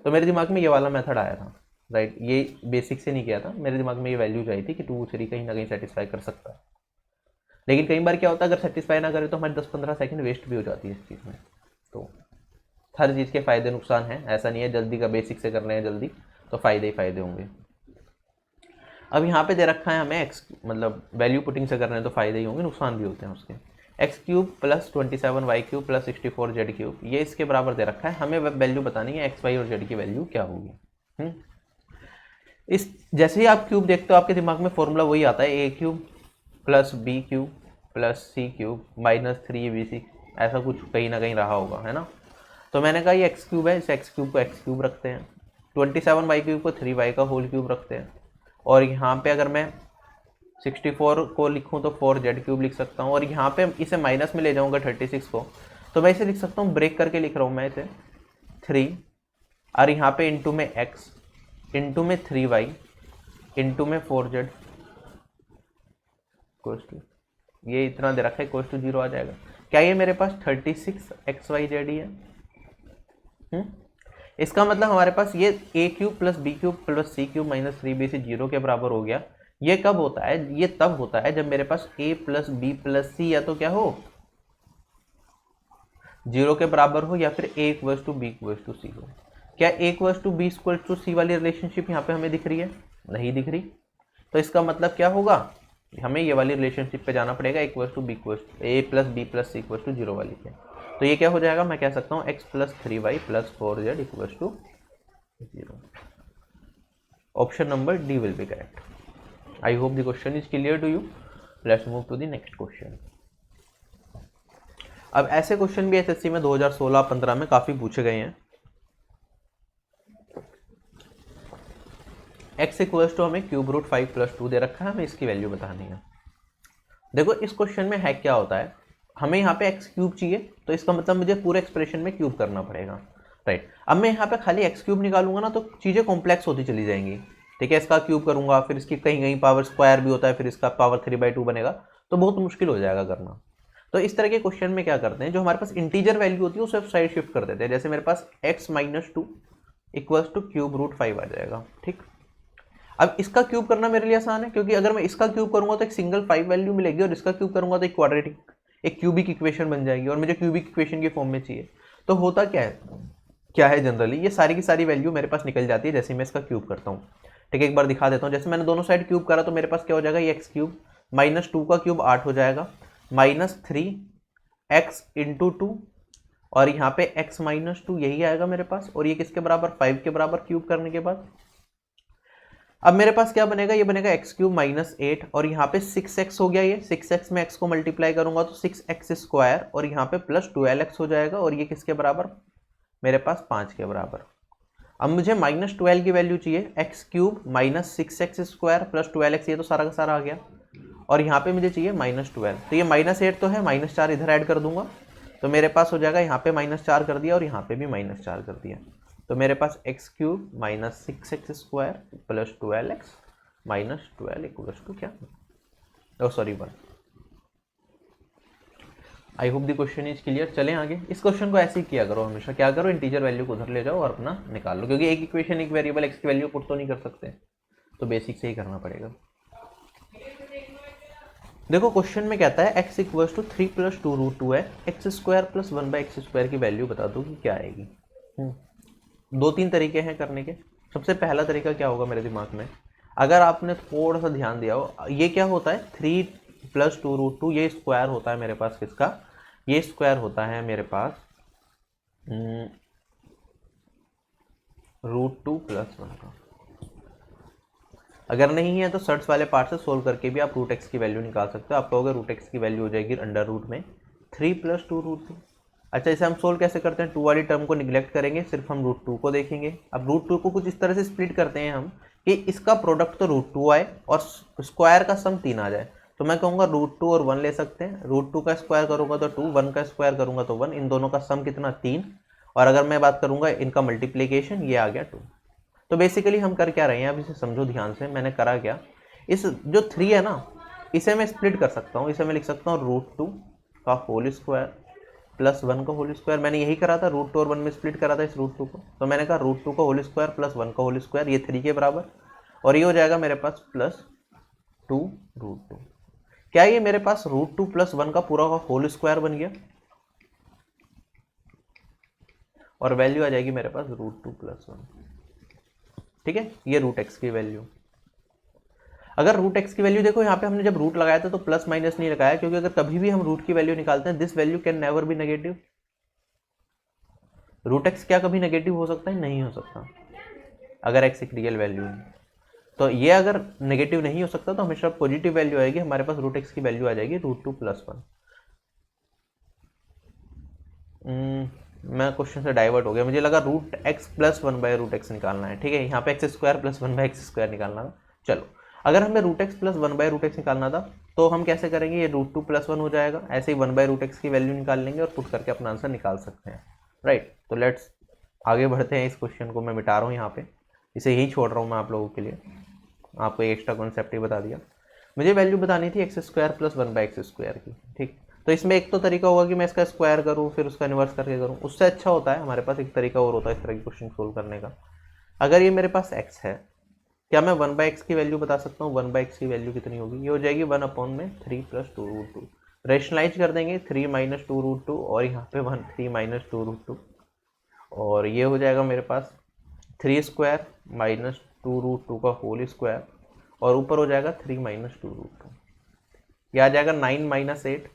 तो मेरे दिमाग में ये वाला मेथड आया था, राइट। ये बेसिक से नहीं किया था, मेरे दिमाग में ये वैल्यूज आई थी कि 2 3 कहीं ना कहीं सेटिस्फाई कर सकता है। लेकिन कई बार क्या होता है, अगर सेटिस्फाई ना करे तो हमारे 10-15 सेकंड वेस्ट भी हो जाती है इस चीज़ में। तो हर चीज़ के फ़ायदे नुकसान हैं, ऐसा नहीं है जल्दी का बेसिक से कर रहे हैं जल्दी तो फ़ायदे ही फ़ायदे होंगे। अब यहाँ पे दे रखा है हमें एक्स, मतलब वैल्यू पुटिंग से कर रहे हैं तो फ़ायदे ही होंगे, नुकसान भी होते हैं उसके। x³ plus 27y³ plus 64z³, ये इसके बराबर दे रखा है, हमें वैल्यू बतानी है एक्स वाई और जेड की वैल्यू क्या होगी। इस जैसे ही आप क्यूब देखते हो आपके दिमाग में फॉर्मूला वही आता है, a³ plus b³ plus c³ minus 3bc, ऐसा कुछ कहीं ना कहीं रहा होगा, है ना। तो मैंने कहा ये x³ है, इस x³ को x³ रखते हैं, 27y³ को 3y का होल क्यूब रखते हैं, और यहाँ पे अगर मैं 64 को लिखूँ तो 4z³ लिख सकता हूँ, और यहाँ पे इसे माइनस में ले जाऊँगा 36 को, तो मैं इसे लिख सकता हूँ, ब्रेक करके लिख रहा हूँ मैं इसे 3, और यहाँ पे इंटू में x, इंटू में 3y, इंटू में 4z, कोस टू, ये इतना दे रखा है, कोस टू 0 आ जाएगा। क्या ये मेरे पास 36xyz ही है? इसका मतलब हमारे पास ये a³ plus b³ plus c³ minus 3bc 0 के बराबर हो गया। ये कब होता है? ये तब होता है जब मेरे पास a plus b plus c या तो क्या हो 0 के बराबर हो, या फिर a equals to b equals to c हो। क्या a equals to b equals to c वाली रिलेशनशिप यहाँ पे हमें दिख रही है? नहीं दिख रही। तो इसका मतलब क्या होगा, हमें ये वाली रिलेशनशिप पे जाना पड़ेगा, equals to b equals to a plus b plus c equals to 0 वाली पे। तो ये क्या हो जाएगा, मैं कह सकता हूँ x plus 3y plus 4z equals to 0। Option number D will be correct. I hope the question is clear to you. Let's move to the next question. अब ऐसे क्वेश्चन भी एसएससी में 2016-15 में काफी पूछे गए हैं। x इक्वल्स टू हमें क्यूब रूट 5 प्लस 2 दे रखा है, हमें इसकी वैल्यू बतानी है। देखो इस क्वेश्चन में है क्या होता है, हमें यहाँ पे एक्स क्यूब चाहिए, तो इसका मतलब मुझे पूरे एक्सप्रेशन में क्यूब करना पड़ेगा, राइट। अब मैं यहाँ पे खाली एक्स क्यूब निकालूंगा ना तो चीज़ें कॉम्प्लेक्स होती चली जाएंगी, ठीक है। इसका क्यूब करूंगा, फिर इसकी कहीं कहीं पावर स्क्वायर भी होता है, फिर इसका पावर 3/2 बनेगा, तो बहुत मुश्किल हो जाएगा करना। तो इस तरह के क्वेश्चन में क्या करते हैं, जो हमारे पास इंटीजर वैल्यू होती है उसे साइड शिफ्ट कर देते हैं। जैसे मेरे पास x minus 2 equals to cube root 5 आ जाएगा, ठीक। अब इसका क्यूब करना मेरे लिए आसान है, क्योंकि अगर मैं इसका क्यूब करूंगा तो एक सिंगल 5 वैल्यू मिलेगी, और इसका क्यूब करूंगा तो एक क्वाड्रेटिक, एक क्यूबिक इक्वेशन बन जाएगी, और मुझे क्यूबिक इक्वेशन की फॉर्म में चाहिए। तो होता क्या है जनरली ये सारी की सारी वैल्यू मेरे पास निकल जाती है जैसे मैं इसका क्यूब करता हूँ, ठीक है। एक बार दिखा देता हूँ, जैसे मैंने दोनों साइड क्यूब करा तो मेरे पास क्या हो जाएगा, ये x³ माइनस 2 का क्यूब 8 हो जाएगा, -3x इंटू 2 और यहाँ पे x -2 यही आएगा मेरे पास, और ये किसके बराबर 5 के बराबर क्यूब करने के बाद। अब मेरे पास क्या बनेगा, ये बनेगा x³ -8 और यहाँ पे 6x हो गया, ये 6x में x को मल्टीप्लाई करूंगा तो 6x² और यहाँ पे प्लस 12x हो जाएगा, और ये किसके बराबर मेरे पास 5 के बराबर। अब मुझे -12 की वैल्यू चाहिए, x³ -6x² प्लस 12x, ये तो सारा का सारा आ गया, और यहाँ पे मुझे चाहिए -12, तो ये -8 तो है, -4 इधर ऐड कर दूंगा तो मेरे पास हो जाएगा, यहाँ पे -4 कर दिया और यहाँ पे भी -4 कर दिया, तो मेरे पास x³ -6x² plus 12x -12 equals to क्या, oh sorry 1। I hope the question is clear. चलें आगे। इस क्वेश्चन को ऐसे ही किया करो, हमेशा क्या करो, इंटीजर वैल्यू को उधर ले जाओ और अपना निकाल लो, क्योंकि एक इक्वेशन एक वेरिएबल x की वैल्यू पुट तो नहीं कर सकते, तो बेसिक से ही करना पड़ेगा। देखो क्वेश्चन में कहता है x इक्वल्स टू 3 + 2√2 है, x² + 1/x² की वैल्यू बता दो कि क्या आएगी। 2-3 तरीके हैं करने के। सबसे पहला तरीका क्या होगा मेरे दिमाग में, अगर आपने थोड़ा सा ध्यान दिया हो, ये क्या होता है 3 + 2√2, ये स्क्वायर होता है मेरे पास किसका, ये स्क्वायर होता है मेरे पास √2 + 1 का। अगर नहीं है तो सर्च वाले पार्ट से सोल्व करके भी आप √x की वैल्यू निकाल सकते हो। आप कहोगे √x की वैल्यू हो जाएगी √ में 3 + 2√2। अच्छा, इसे हम सोल्व कैसे करते हैं, 2 वाली टर्म को निगलेक्ट करेंगे, सिर्फ हम √2 को देखेंगे। अब √2 को कुछ इस तरह से स्प्लिट करते हैं हम कि इसका प्रोडक्ट तो √2 आए और स्क्वायर का सम 3 आ जाए, तो मैं कहूँगा √2 और 1 ले सकते हैं। √2 का स्क्वायर करूँगा तो 2, 1 का स्क्वायर करूँगा तो 1, इन दोनों का सम कितना 3, और अगर मैं बात करूँगा इनका मल्टीप्लीकेशन, ये आ गया 2। तो बेसिकली हम कर क्या रहे हैं, अब इसे समझो ध्यान से, मैंने करा क्या, इस जो 3 है ना, इसे मैं स्प्लिट कर सकता हूँ, इसे मैं लिख सकता हूँ √2 का होल स्क्वायर प्लस 1 का होल स्क्वायर। मैंने यही करा था, √2 और 1 में स्प्लिट करा था इस √2 को, तो मैंने कहा √2 का होल स्क्वायर प्लस 1 का होल स्क्वायर, ये 3 के बराबर, और ये हो जाएगा मेरे पास +2 √2। क्या ये मेरे पास √2 + 1 का पूरा का होल स्क्वायर बन गया, और वैल्यू आ जाएगी मेरे पास √2 + 1। ठीक है, ये √x की वैल्यू। अगर √x की वैल्यू देखो, यहाँ पे हमने जब रूट लगाया था तो प्लस माइनस नहीं लगाया, क्योंकि अगर कभी भी हम रूट की वैल्यू निकालते हैं, this value can never be negative. √x क्या कभी नेगेटिव हो सकता है, नहीं हो सकता, अगर x एक रियल वैल्यू है। तो ये अगर नेगेटिव नहीं हो सकता तो हमेशा पॉजिटिव वैल्यू आएगी, हमारे पास √x की वैल्यू आ जाएगी √2 + 1। मैं क्वेश्चन से डाइवर्ट हो गया, मुझे लगा √x + 1/√x निकालना है। ठीक है, यहाँ पे x² + 1/x² निकालना था। चलो, अगर हमें √x + 1/√x निकालना था तो हम कैसे करेंगे, ये √2 + 1 हो जाएगा, ऐसे ही 1/√x की वैल्यू निकाल लेंगे और पुट करके अपना आंसर निकाल सकते हैं। राइट, तो लेट्स आगे बढ़ते हैं। इस क्वेश्चन को मैं मिटा रहा हूँ यहाँ पे, इसे यही छोड़ रहा हूँ मैं आप लोगों के लिए, आपको एक एक्स्ट्रा कॉन्सेप्ट ही बता दिया। मुझे वैल्यू बतानी थी x² + 1/x² की। ठीक, तो इसमें एक तो तरीका होगा कि मैं इसका स्क्वायर करूँ फिर उसका इन्वर्स करके करूँ, उससे अच्छा होता है हमारे पास एक तरीका और होता है इस तरह की क्वेश्चन सोल्व करने का। अगर ये मेरे पास x है, क्या मैं 1/x की वैल्यू बता सकता हूँ, 1/x की वैल्यू कितनी होगी, ये हो जाएगी 1/3 + 2√2। रेशनलाइज कर देंगे 3 - 2√2 और यहाँ पे 3 - 2√2, और ये हो जाएगा मेरे पास 3² - 2√2 का होल स्क्वायर, और ऊपर हो जाएगा 3 - 2√2, ये आ जाएगा 9 - 8,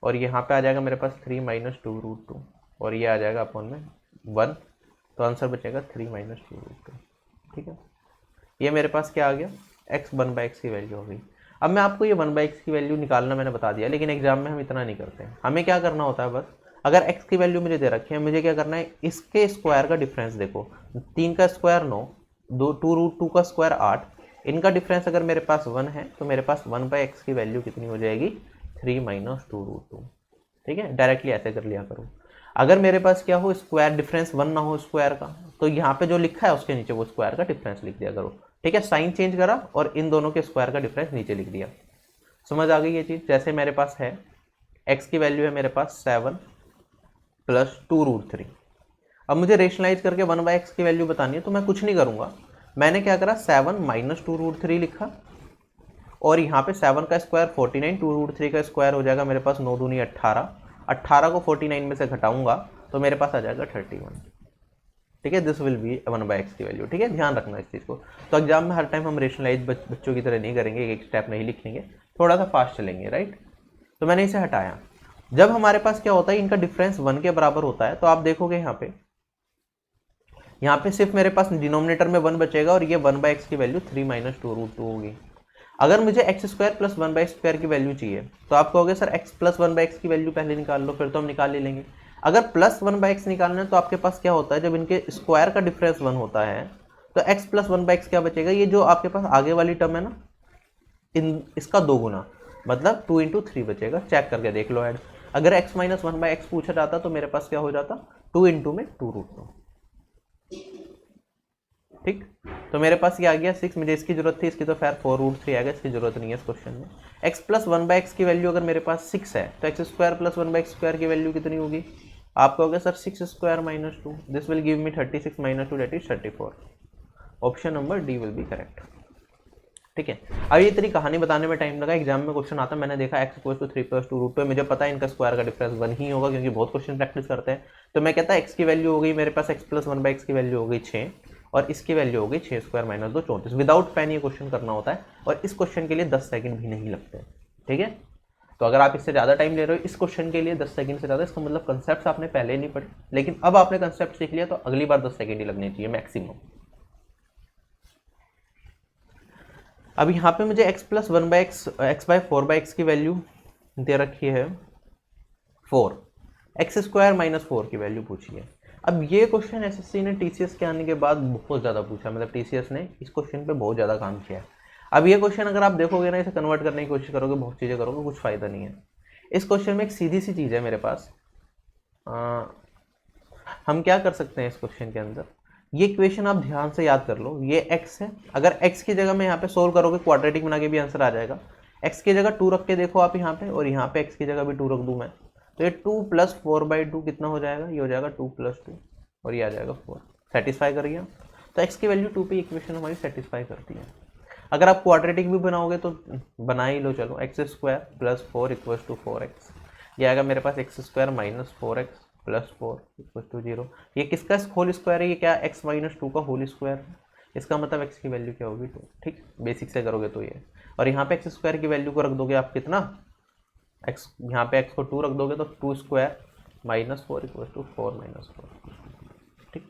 और यहाँ पे आ जाएगा मेरे पास 3 - 2√2, और ये आ जाएगा अपॉन में 1, तो आंसर बचेगा 3 - 2√2। ठीक है, ये मेरे पास क्या आ गया, x 1/x की वैल्यू हो गई। अब मैं आपको ये 1/x की वैल्यू निकालना मैंने बता दिया, लेकिन एग्जाम में हम इतना नहीं करते हैं। हमें क्या करना होता है, बस अगर x की वैल्यू मुझे दे रखी है, मुझे क्या करना है, इसके स्क्वायर का डिफरेंस देखो, 3 का स्क्वायर 9, 2√2 का स्क्वायर 8, इनका डिफरेंस अगर मेरे पास 1 है तो मेरे पास 1/x की वैल्यू कितनी हो जाएगी, 3 - 2√2। ठीक है, डायरेक्टली ऐसे कर लिया करो। अगर मेरे पास क्या हो, स्क्वायर डिफरेंस 1 ना हो स्क्वायर का, तो यहाँ पे जो लिखा है उसके नीचे वो स्क्वायर का डिफरेंस लिख दिया करो। ठीक है, साइन चेंज करा और इन दोनों के स्क्वायर का डिफरेंस नीचे लिख दिया। समझ आ गई ये चीज़। जैसे मेरे पास है x की वैल्यू है मेरे पास 7 + 2√3। अब मुझे रेशनलाइज करके 1/x की वैल्यू बतानी है, तो मैं कुछ नहीं करूँगा, मैंने क्या करा, 7 - 2√3 लिखा, और यहाँ पे 7 का स्क्वायर 49, 2√3 का स्क्वायर हो जाएगा मेरे पास 9 दूनी 18, 18 को 49 में से घटाऊंगा तो मेरे पास आ जाएगा 31। ठीक है, दिस विल बी 1/x की वैल्यू। ठीक है, ध्यान रखना इस चीज़ को। तो एग्जाम में हर टाइम हम रेशनलाइज बच्चों की तरह नहीं करेंगे, एक स्टेप नहीं लिखेंगे, थोड़ा सा फास्ट चलेंगे। राइट, तो मैंने इसे हटाया। जब हमारे पास क्या होता है, इनका डिफरेंस 1 के बराबर होता है, तो आप देखोगे यहाँ पे सिर्फ मेरे पास डिनोमिनेटर में 1 बचेगा और ये 1/x की वैल्यू 3 - 2√2 होगी। अगर मुझे x² + 1/x² की वैल्यू चाहिए तो आप कहोगे सर x + 1/x की वैल्यू पहले निकाल लो, फिर तो हम निकाल ही लेंगे। अगर +1/x निकालना है तो आपके पास क्या होता है, जब इनके स्क्वायर का डिफरेंस 1 होता है तो x + 1/x क्या बचेगा, ये जो आपके पास आगे वाली टर्म है ना, इसका 2 गुना, मतलब 2 × 3 बचेगा। चेक करके देख लो ऐड। अगर x - 1/x पूछा जाता तो मेरे पास क्या हो जाता, 2 × में 2√2। ठीक, तो मेरे पास ये आ गया 6। मुझे इसकी जरूरत थी, इसकी तो खैर 4√3 आएगा, इसकी जरूरत नहीं है इस क्वेश्चन में। x + 1/x की वैल्यू अगर मेरे पास 6 है तो x² + 1/x² की वैल्यू कितनी होगी, आप कहोगे sir 6² - 2, this will give me 36 - 2 that is 34। Option number D will be correct. ठीक है, अब ये इतनी कहानी बताने में टाइम लगा, एग्जाम में क्वेश्चन आता मैंने देखा x = 3 + 2√2, मुझे पता है इनका स्क्वायर का डिफरेंस 1 ही होगा क्योंकि बहुत क्वेश्चन प्रैक्टिस करते हैं। तो मैं कहता x की वैल्यू हो गई मेरे पास, x + 1/x की वैल्यू हो गई 6 और इसकी वैल्यू हो गई 6² - 2 34। विदाउट पेन ये क्वेश्चन करना होता है और इस क्वेश्चन के लिए 10 सेकंड भी नहीं लगते। ठीक है, तो अगर आप इससे ज़्यादा टाइम ले रहे हो इस क्वेश्चन के लिए 10 सेकंड से ज़्यादा, इसका मतलब कंसेप्ट आपने पहले नहीं पढ़े, लेकिन अब आपने कंसेप्ट सीख लिया तो अगली बार 10 सेकंड ही लगने चाहिए मैक्सिमम। अब यहाँ पे मुझे x + 1/x x/4/x की वैल्यू दे रखी है 4, x² - 4 की वैल्यू पूछी है। अब ये क्वेश्चन एसएससी ने टीसीएस के आने के बाद बहुत ज़्यादा पूछा, मतलब टीसीएस ने इस क्वेश्चन पे बहुत ज़्यादा काम किया है। अब ये क्वेश्चन अगर आप देखोगे ना, इसे कन्वर्ट करने की कोशिश करोगे, बहुत चीज़ें करोगे, कुछ फ़ायदा नहीं है। इस क्वेश्चन में एक सीधी सी चीज़ है मेरे पास, हम क्या कर सकते हैं इस क्वेश्चन के अंदर, ये इक्वेशन आप ध्यान से याद कर लो, ये x है, अगर x की जगह मैं यहाँ पे सोल्व करोगे क्वाड्रेटिक बना के भी आंसर आ जाएगा। x की जगह 2 रख के देखो आप यहाँ पे, और यहाँ पे x की जगह भी 2 रख दूँ मैं, तो ये 2 + 4/2 कितना हो जाएगा, ये हो जाएगा 2 + 2 और ये आ जाएगा 4। सेटिस्फाई कर गया, तो x की वैल्यू 2 पे इक्वेशन हमारी सेटिस्फाई करती है। अगर आप क्वाड्रेटिक भी बनाओगे तो बना ही लो, चलो x² + 4 = 4x, ये आएगा मेरे पास x² - 4x + 4 = 0। ये किसका होल स्क्वायर है, ये क्या x - 2 का होल स्क्वायर, इसका मतलब x की वैल्यू क्या होगी 2। ठीक, बेसिक से करोगे तो ये, और यहाँ पे x² की वैल्यू को रख दोगे आप कितना, x, यहाँ पे x को 2 रख दोगे तो 2² - 4 = 4 - 4। ठीक,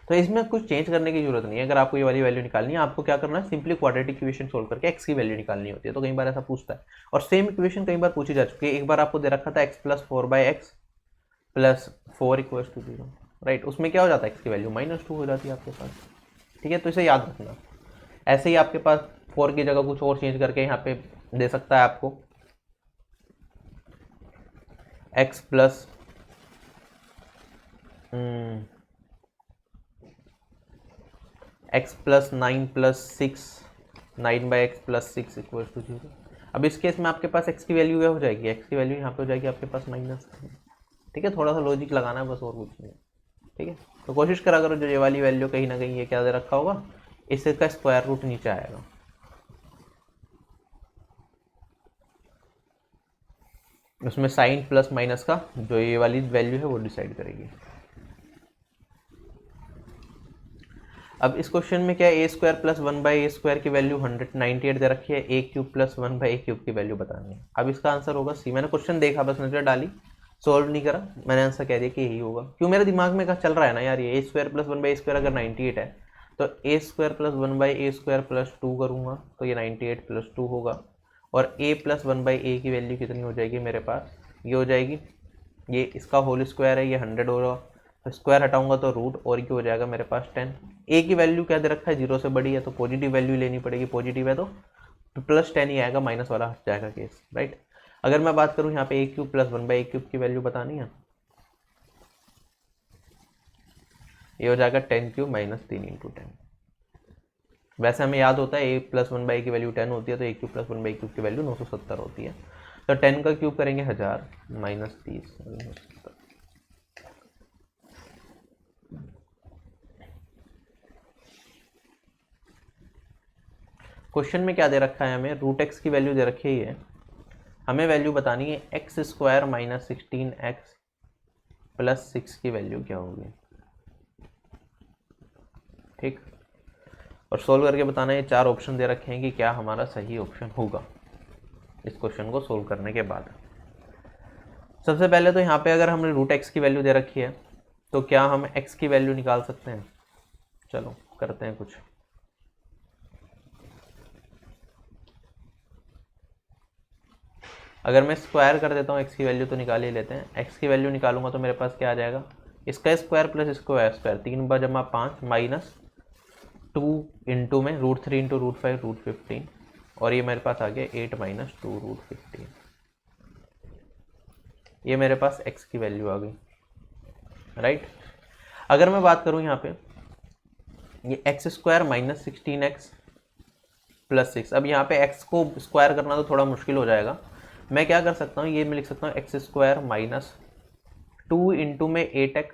तो इसमें कुछ चेंज करने की जरूरत नहीं है। अगर आपको ये वाली वैल्यू निकालनी है, आपको क्या करना है, सिंपली क्वाड्रेटिक इक्वेशन सोल्व करके x की वैल्यू निकालनी होती है। तो कई बार ऐसा पूछता है, और सेम इक्वेशन कई बार पूछी जा चुकी है। एक बार आपको दे रखा था x + 4/x + 4 = 0, राइट, उसमें क्या हो जाता है, x की वैल्यू -2 हो जाती है आपके पास। ठीक है, तो इसे याद रखना। ऐसे ही आपके पास 4 की जगह कुछ और चेंज करके यहाँ पे दे सकता है आपको x + x + 9 + 6 9/x + 6 = 0। अब इस केस में आपके पास x की वैल्यू क्या हो जाएगी, x की वैल्यू यहाँ पे हो जाएगी आपके पास -। ठीक है, थोड़ा सा लॉजिक लगाना है बस, और कुछ नहीं। ठीक है, तो कोशिश करा करो जो ये वाली वैल्यू कहीं ना कहीं ये क्या दे रखा होगा, इससे का स्क्वायर रूट नीचे आएगा। उसमें साइन प्लस माइनस का जो ये वाली वैल्यू है वो डिसाइड करेगी। अब इस क्वेश्चन में क्या है, a² + 1/a² की वैल्यू 198 दे रखी है, a³ + 1/a³ की वैल्यू बतानी है। अब इसका आंसर होगा सी। मैंने क्वेश्चन देखा, बस नजर डाली, सोल्व नहीं करा, मैंने आंसर कह दिया कि यही होगा। क्यों, मेरे दिमाग में चल रहा है ना यार, ये a² + 1/a² अगर 98 है तो a² + 1/a² + 2 करूँगा तो ये 98 + 2 होगा, और a + 1/a की वैल्यू कितनी हो जाएगी मेरे पास, ये हो जाएगी, ये इसका होल स्क्वायर है, ये 100 होगा, तो स्क्वायर हटाऊंगा तो रूट, और ये हो जाएगा मेरे पास 10। ए की वैल्यू क्या दे रखा है, 0 से बड़ी है तो पॉजिटिव वैल्यू लेनी पड़ेगी, पॉजिटिव है तो +10 ही आएगा, माइनस वाला हट जाएगा केस, राइट। अगर मैं बात करूं यहाँ पे a³ + 1/a³ की वैल्यू बतानी है, ये हो जाएगा 10³ - 3 × 10। वैसे हमें याद होता है a + 1/a की वैल्यू 10 होती है, तो a³ + 1/a³ की वैल्यू 970 होती है। तो 10 का क्यूब करेंगे 1000 - 30 970। क्वेश्चन में क्या दे रखा है हमें, √x की वैल्यू दे रखी है, हमें वैल्यू बतानी है x² - 16x + 6 की वैल्यू क्या होगी। ठीक, और सोल्व करके बताना है, 4 ऑप्शन दे रखे हैं कि क्या हमारा सही ऑप्शन होगा। इस क्वेश्चन को सोल्व करने के बाद। सबसे पहले तो यहाँ पे अगर हमने रूट एक्स की वैल्यू दे रखी है तो क्या हम एक्स की वैल्यू निकाल सकते हैं? चलो करते हैं कुछ। अगर मैं स्क्वायर कर देता हूँ एक्स की वैल्यू तो निकाल ही लेते हैं। एक्स की वैल्यू निकालूंगा तो मेरे पास क्या आ जाएगा, इसका स्क्वायर प्लस इसका स्क्वायर, 3 बार जमा 5 माइनस 2 इंटू में √3 इंटू √5 √15, और ये मेरे पास आ गया 8 माइनस 2 √15। ये मेरे पास x की वैल्यू आ गई, राइट। अगर मैं बात करूं यहाँ पे ये x² माइनस 16x प्लस 6, अब यहाँ पे x को स्क्वायर करना तो थोड़ा मुश्किल हो जाएगा। मैं क्या कर सकता हूँ, ये मैं लिख सकता हूँ x² माइनस 2 इंटू में 8x,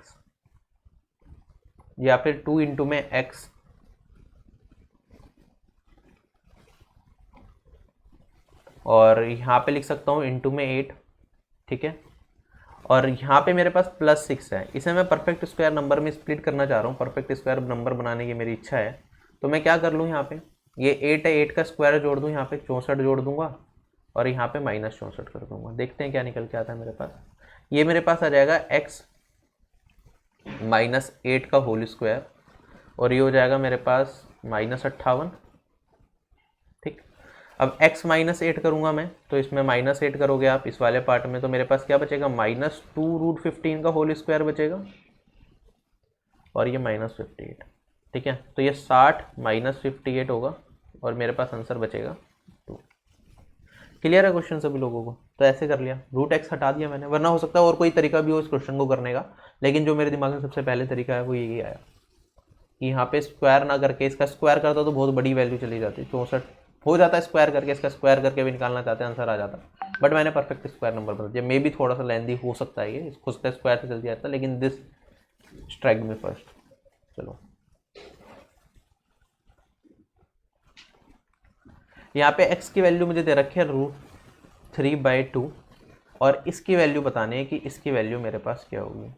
या फिर 2 इंटू में x और यहाँ पे लिख सकता हूँ इंटू में 8, ठीक है। और यहाँ पे मेरे पास प्लस 6 है, इसे मैं परफेक्ट स्क्वायर नंबर में स्प्लिट करना चाह रहा हूँ, परफेक्ट स्क्वायर नंबर बनाने की मेरी इच्छा है। तो मैं क्या कर लूँ, यहाँ पे ये 8 है, 8 का स्क्वायर जोड़ दूँ, यहाँ पे 64 जोड़ दूंगा और यहाँ पे माइनस 64 कर दूंगा। देखते हैं क्या निकल के आता है मेरे पास। ये मेरे पास आ जाएगा x माइनस 8 का होल स्क्वायर, और ये हो जाएगा मेरे पास माइनस 58, ठीक। अब x माइनस 8 करूंगा मैं, तो इसमें माइनस 8 करोगे आप इस वाले पार्ट में, तो मेरे पास क्या बचेगा, माइनस 2 √15 का होल स्क्वायर बचेगा, और ये माइनस 58, ठीक है। तो ये 60 माइनस 58 होगा और मेरे पास आंसर बचेगा 2। क्लियर है क्वेश्चन सभी लोगों को? तो ऐसे कर लिया, √x हटा दिया मैंने, वरना हो सकता है और कोई तरीका भी हो इस क्वेश्चन को करने का, लेकिन जो मेरे दिमाग में सबसे पहले तरीका है वो यही आया कि यहाँ पे स्क्वायर ना करके इसका स्क्वायर करता तो बहुत बड़ी वैल्यू चली जाती, 64 हो जाता है स्क्वायर करके, इसका स्क्वायर करके भी निकालना चाहते हैं आंसर आ जाता, बट मैंने परफेक्ट स्क्वायर नंबर बता दिया। मे भी थोड़ा सा लेंदी हो सकता है ये, इसको उसका स्क्वायर से चल जाता, लेकिन दिस स्ट्राइक में फर्स्ट। चलो यहाँ पे x की वैल्यू मुझे दे रखी है √3/2, और इसकी वैल्यू बताने है कि इसकी वैल्यू मेरे पास क्या होगी,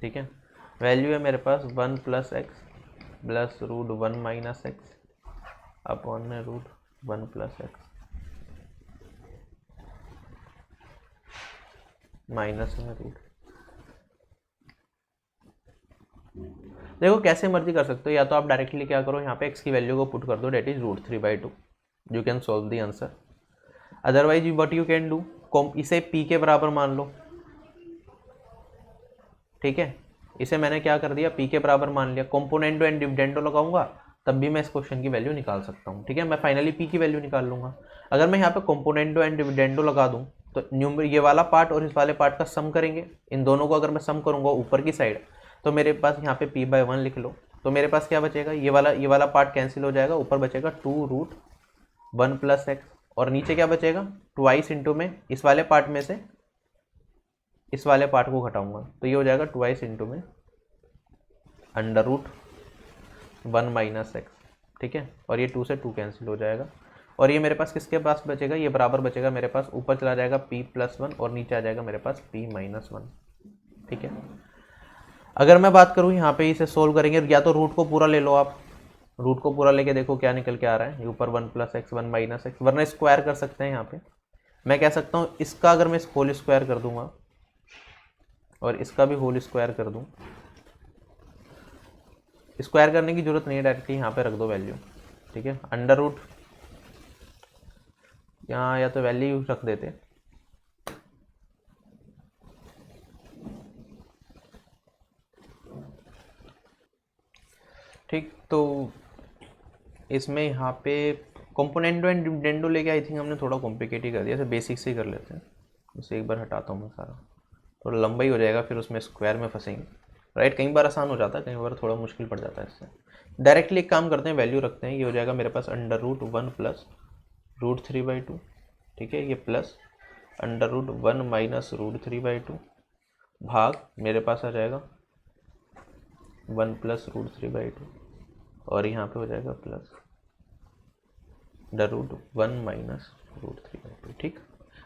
ठीक है। वैल्यू है मेरे पास 1 + x प्लस √1 - x अपॉन में √1 + x माइनस में रूट। देखो कैसे मर्जी कर सकते हो, या तो आप डायरेक्टली क्या करो, यहाँ पे x की वैल्यू को पुट कर दो, that is √3/2, you can solve the answer. Otherwise what you can do, इसे p के बराबर मान लो, ठीक है। इसे मैंने क्या कर दिया, p के बराबर मान लिया, कंपोनेंडो एंड डिविडेंडो लगाऊंगा तब भी मैं इस क्वेश्चन की वैल्यू निकाल सकता हूँ, ठीक है। मैं फाइनली p की वैल्यू निकाल लूंगा। अगर मैं यहाँ पे कंपोनेंडो एंड डिविडेंडो लगा दूँ तो न्यूमर ये वाला पार्ट और इस वाले पार्ट का सम करेंगे, इन दोनों को अगर मैं सम करूंगा ऊपर की साइड, तो मेरे पास यहाँ पे p/1 लिख लो, तो मेरे पास क्या बचेगा, ये वाला पार्ट कैंसिल हो जाएगा, ऊपर बचेगा 2√1 + x, और नीचे क्या बचेगा, ट्वाइस इंटू में इस वाले पार्ट में से इस वाले पार्ट को घटाऊंगा, तो ये हो जाएगा ट्वाइस इंटू में √1 - x, ठीक है। और ये 2 से 2 कैंसिल हो जाएगा, और ये मेरे पास किसके पास बचेगा, ये बराबर बचेगा मेरे पास, ऊपर चला जाएगा p+1 और नीचे आ जाएगा मेरे पास p-1, ठीक है। अगर मैं बात करूँ यहाँ पे इसे सोल्व करेंगे, या तो रूट को पूरा ले लो आप, रूट को पूरा लेके देखो क्या निकल के आ रहा है, ऊपर 1 + x 1 - x, वरना स्क्वायर कर सकते हैं। यहाँ पे मैं कह सकता हूँ इसका अगर मैं होल स्क्वायर कर दूंगा और इसका भी होल स्क्वायर कर दूं, स्क्वायर करने की जरूरत नहीं है, डायरेक्टली यहाँ पे रख दो वैल्यू, ठीक है। अंडर रूट यहाँ या तो वैल्यू रख देते, ठीक। तो इसमें यहाँ पे कंपोनेंडो एंड डिविडेंडो लेके आई थिंक हमने थोड़ा कॉम्प्लिकेट ही कर दिया, बेसिक से ही कर लेते हैं। उसे एक बार हटाता हूँ मैं सारा, थोड़ा लंबा ही हो जाएगा, फिर उसमें स्क्वायर में फंसेंगे, राइट। कई बार आसान हो जाता है, कई बार थोड़ा मुश्किल पड़ जाता है। इससे डायरेक्टली एक काम करते हैं, वैल्यू रखते हैं, ये हो जाएगा मेरे पास √1 + √3/2, ठीक है। ये प्लस √1 - √3/2 भाग मेरे पास आ जाएगा 1 + √3/2, और यहाँ पे हो जाएगा प्लस √1 - √3/2, ठीक।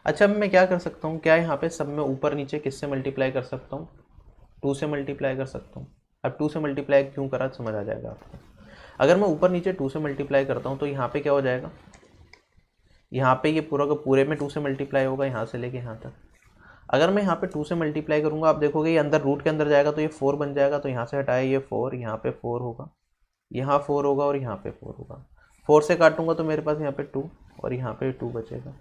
अच्छा, अब मैं क्या कर सकता हूँ, क्या यहाँ पे सब में ऊपर नीचे किससे मल्टीप्लाई कर सकता हूँ, 2 से मल्टीप्लाई कर सकता हूँ। अब 2 से मल्टीप्लाई क्यों करा समझ आ जाएगा आपको। अगर मैं ऊपर नीचे 2 से मल्टीप्लाई करता हूँ तो यहाँ पे क्या हो जाएगा, यहाँ पे ये पूरा का पूरे में 2 से मल्टीप्लाई होगा यहाँ से लेके यहाँ तक। अगर मैं यहाँ पे 2 से मल्टीप्लाई करूँगा, आप देखोगे ये अंदर रूट के अंदर जाएगा तो ये 4 बन जाएगा, तो यहाँ से हटाया ये 4, यहाँ पे 4 होगा, यहाँ 4 होगा और यहाँ पे 4 होगा। 4 से काटूंगा तो मेरे पास यहाँ पे 2 और यहाँ पे 2 बचेगा।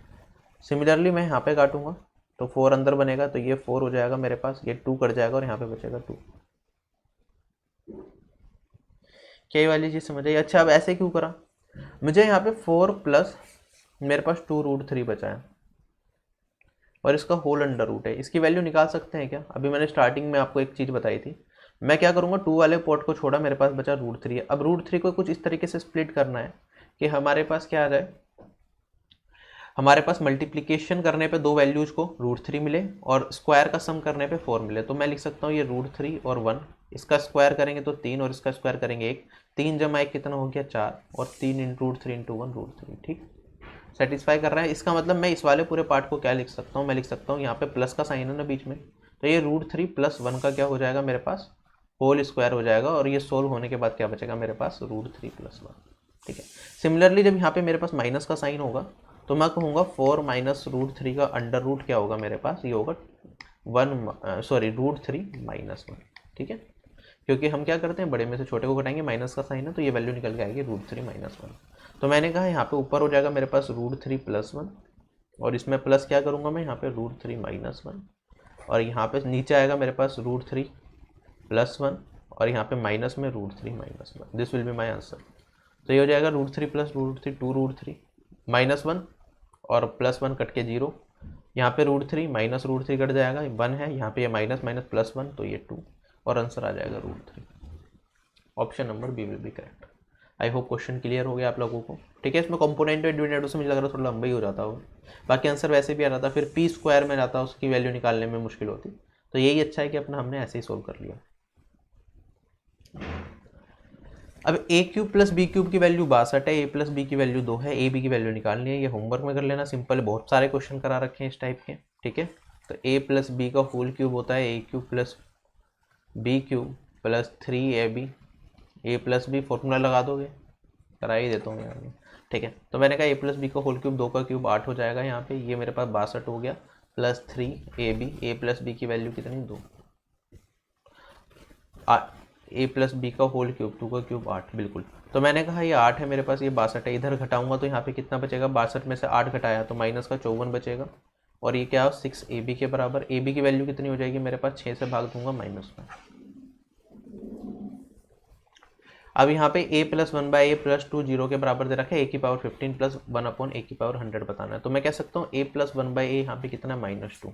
सिमिलरली मैं यहाँ पे काटूंगा तो 4 अंदर बनेगा, तो ये 4 हो जाएगा मेरे पास, ये 2 कट जाएगा और यहाँ पे बचेगा 2। क्या ये वाली चीज़ समझ आई? अच्छा, अब ऐसे क्यों करा? मुझे यहाँ पे 4 प्लस मेरे पास 2√3 बचा है और इसका होल अंडर रूट है। इसकी वैल्यू निकाल सकते हैं क्या? अभी मैंने स्टार्टिंग में आपको एक चीज़ बताई थी। मैं क्या करूँगा, 2 वाले पोर्ट को छोड़ा, मेरे पास बचा √3 है। अब √3 को कुछ इस तरीके से स्प्लिट करना है कि हमारे पास क्या आ जाए, हमारे पास मल्टीप्लिकेशन करने पे 2 वैल्यूज को √3 मिले और स्क्वायर का सम करने पे 4 मिले। तो मैं लिख सकता हूँ ये √3 और 1, इसका स्क्वायर करेंगे तो 3 और इसका स्क्वायर करेंगे 1, 3 जमा 1 कितना हो गया 4 और 3 इंटू √3 इंटू 1 √3। ठीक, सेटिस्फाई कर रहा है। इसका मतलब मैं इस वाले पूरे पार्ट को क्या लिख सकता हूँ, मैं लिख सकता हूँ यहाँ पे प्लस का साइन है ना बीच में, तो ये √3 + 1 का क्या हो जाएगा मेरे पास, होल स्क्वायर हो जाएगा और ये सोल्व होने के बाद क्या बचेगा मेरे पास, √3 + 1। ठीक है। सिमिलरली जब यहाँ पे मेरे पास माइनस का साइन होगा तो मैं कहूँगा 4 - √3 का अंडर रूट क्या होगा मेरे पास, ये होगा √3 - 1। ठीक है, क्योंकि हम क्या करते हैं, बड़े में से छोटे को घटाएंगे, माइनस का साइन है तो ये वैल्यू निकल के आएगी √3 - 1। तो मैंने कहा यहाँ पे ऊपर हो जाएगा मेरे पास √3 + 1 और इसमें प्लस क्या करूँगा मैं यहाँ पे √3 - 1 और यहाँ पे नीचे आएगा मेरे पास √3 + 1 और यहाँ पे माइनस में √3 - 1। This will be my answer. तो ये हो जाएगा √3 + √3 2√3 -1 और +1 कट के 0, यहाँ पे √3 - √3 कट जाएगा 1 है, यहाँ पे ये माइनस +1 तो ये 2 और आंसर आ जाएगा √3। Option number B will be correct. I hope question clear हो गया आप लोगों को। ठीक है, इसमें कंपोनेंट डिनोमिनेटर से मुझे लग रहा है थोड़ा लंबा ही हो जाता होगा, बाकी आंसर वैसे भी आ रहा था, फिर p² में जाता उसकी वैल्यू निकालने में मुश्किल होती, तो यही अच्छा है कि अपना हमने ऐसे ही सोल्व कर लिया। अब a³ + b³ की वैल्यू 62 है, a + b की वैल्यू 2 है, a b की वैल्यू निकालनी है। ये होमवर्क में कर लेना, सिंपल है, बहुत सारे क्वेश्चन करा रखे हैं इस टाइप के। ठीक है, तो a + b का होल क्यूब होता है a³ + b³ + 3ab। a + b formula लगा दोगे, करा ही देता हूँ मैं आगे। ठीक है, तो मैंने कहा a + b का होल क्यूब 2 का क्यूब 8 हो जाएगा यहाँ पे, ये मेरे पास 62 हो गया + 3ab। a + b की वैल्यू कितनी, 2। a + b का होल क्यूब 2 का क्यूब 8, बिल्कुल। तो मैंने कहा ये 8 है मेरे पास, ये 62 है, इधर घटाऊंगा तो यहाँ पे कितना बचेगा, 62 में से 8 घटाया तो माइनस का 54 बचेगा और ये क्या 6ab के बराबर। ab की वैल्यू कितनी हो जाएगी मेरे पास, 6 से भाग दूंगा माइनस में। अब यहाँ पे a + 1/a + 2 0 के बराबर दे रखा है, a⁻15 + 1/a⁻100 बताना है। तो मैं कह सकता हूँ a + 1/a यहाँ पे कितना, -2।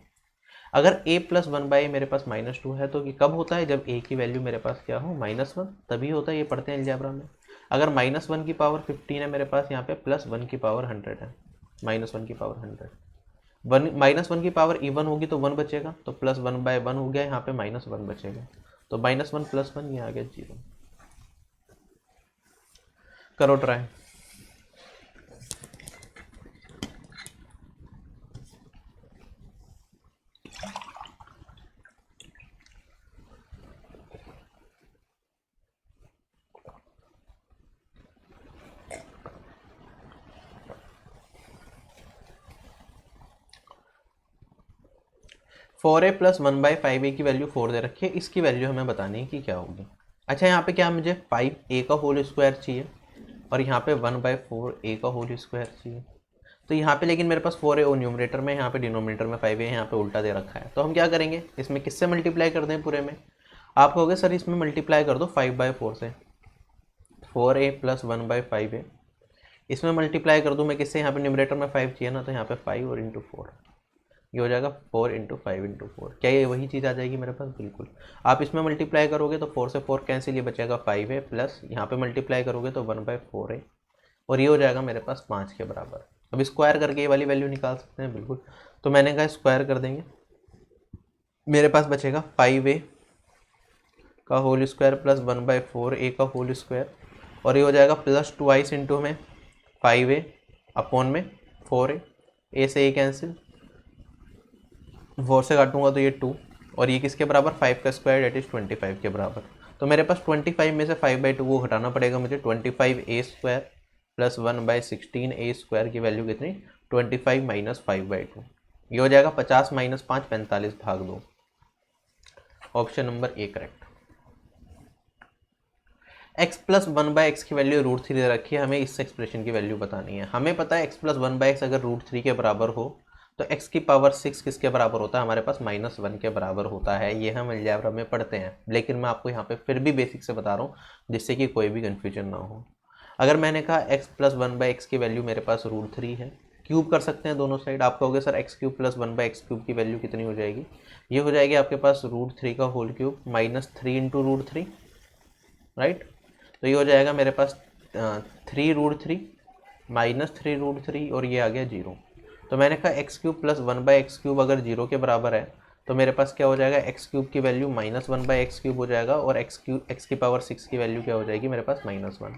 अगर a + 1/a मेरे पास -2 है तो ये कब होता है, जब a की वैल्यू मेरे पास क्या हो, -1, तभी होता है। ये पढ़ते हैं अलजेब्रा में। अगर -1 की पावर 15 है मेरे पास यहाँ पे, +1 की पावर 100 है, -1 की पावर 100, -1 की पावर इवन होगी तो 1 बचेगा, तो +1/1 हो गया, यहाँ पे -1 बचेगा, तो -1 + 1 ये आ गया 0। करो ट्राई। फोर ए + 1/5a की वैल्यू 4 दे रखी है, इसकी वैल्यू हमें बतानी है कि क्या होगी। अच्छा, यहाँ पे क्या मुझे 5a का होल स्क्वायर चाहिए और यहाँ पे 1/4a का होल स्क्वायर चाहिए। तो यहाँ पे लेकिन मेरे पास 4a न्यूमरेटर में, यहाँ पे डिनोमिनेटर में 5a, यहाँ पे उल्टा दे रखा है। तो हम क्या करेंगे, इसमें किससे मल्टीप्लाई कर दें पूरे में, आप कहोगे सर इसमें मल्टीप्लाई कर दो 5/4 से, 4a + 1/5a, इसमें मल्टीप्लाई कर दूँ मैं किससे, यहाँ पे न्यूमरेटर में 5 चाहिए ना, तो यहाँ पे 5 और इंटू 4, ये हो जाएगा 4 × 5 × 4। क्या ये वही चीज़ आ जाएगी मेरे पास, बिल्कुल। आप इसमें मल्टीप्लाई करोगे तो 4 से 4 कैंसिल, ये बचेगा 5 है, प्लस यहाँ पे मल्टीप्लाई करोगे तो 1/4 है और ये हो जाएगा मेरे पास 5 के बराबर। अब स्क्वायर करके ये वाली वैल्यू निकाल सकते हैं, बिल्कुल। तो मैंने कहा स्क्वायर कर देंगे, मेरे पास बचेगा 5a का होल स्क्वायर प्लस 1/4a का होल स्क्वायर और ये हो जाएगा प्लस 2i इंटू में 5a अपॉन में 4a, a से a कैंसिल, 4 से काटूंगा तो ये 2 और ये किसके बराबर, 5 का स्क्वायर डेट इज 25 के बराबर। तो मेरे पास 25 में से 5/2 को घटाना पड़ेगा मुझे, 25a² + 1/16a² की वैल्यू कितनी, 25 माइनस 5/2, ये हो जाएगा 50 माइनस 5 45 भाग 2। Option number A correct. x plus 1/x की वैल्यू √3 दे रखी है, हमें इस एक्सप्रेशन की वैल्यू बतानी है। हमें पता है x प्लस 1/x अगर √3 के बराबर हो तो x की पावर 6 किसके बराबर होता है, हमारे पास -1 के बराबर होता है। ये हम अलजेब्रा में पढ़ते हैं, लेकिन मैं आपको यहाँ पे फिर भी बेसिक से बता रहा हूँ जिससे कि कोई भी कन्फ्यूजन ना हो। अगर मैंने कहा x प्लस 1/x की वैल्यू मेरे पास √3 है, क्यूब कर सकते हैं दोनों साइड। आप कहोगे सर x³ प्लस 1/x³ की वैल्यू कितनी हो जाएगी, ये हो जाएगी आपके पास √3 का होल क्यूब -3 इंटू √3, राइट। तो ये हो जाएगा मेरे पास 3√3 -3√3 और ये आ गया 0। तो मैंने कहा x³ प्लस 1/x³ अगर 0 के बराबर है तो मेरे पास क्या हो जाएगा, x³ की वैल्यू -1/x³ हो जाएगा और x की पावर 6 की वैल्यू क्या हो जाएगी मेरे पास -1।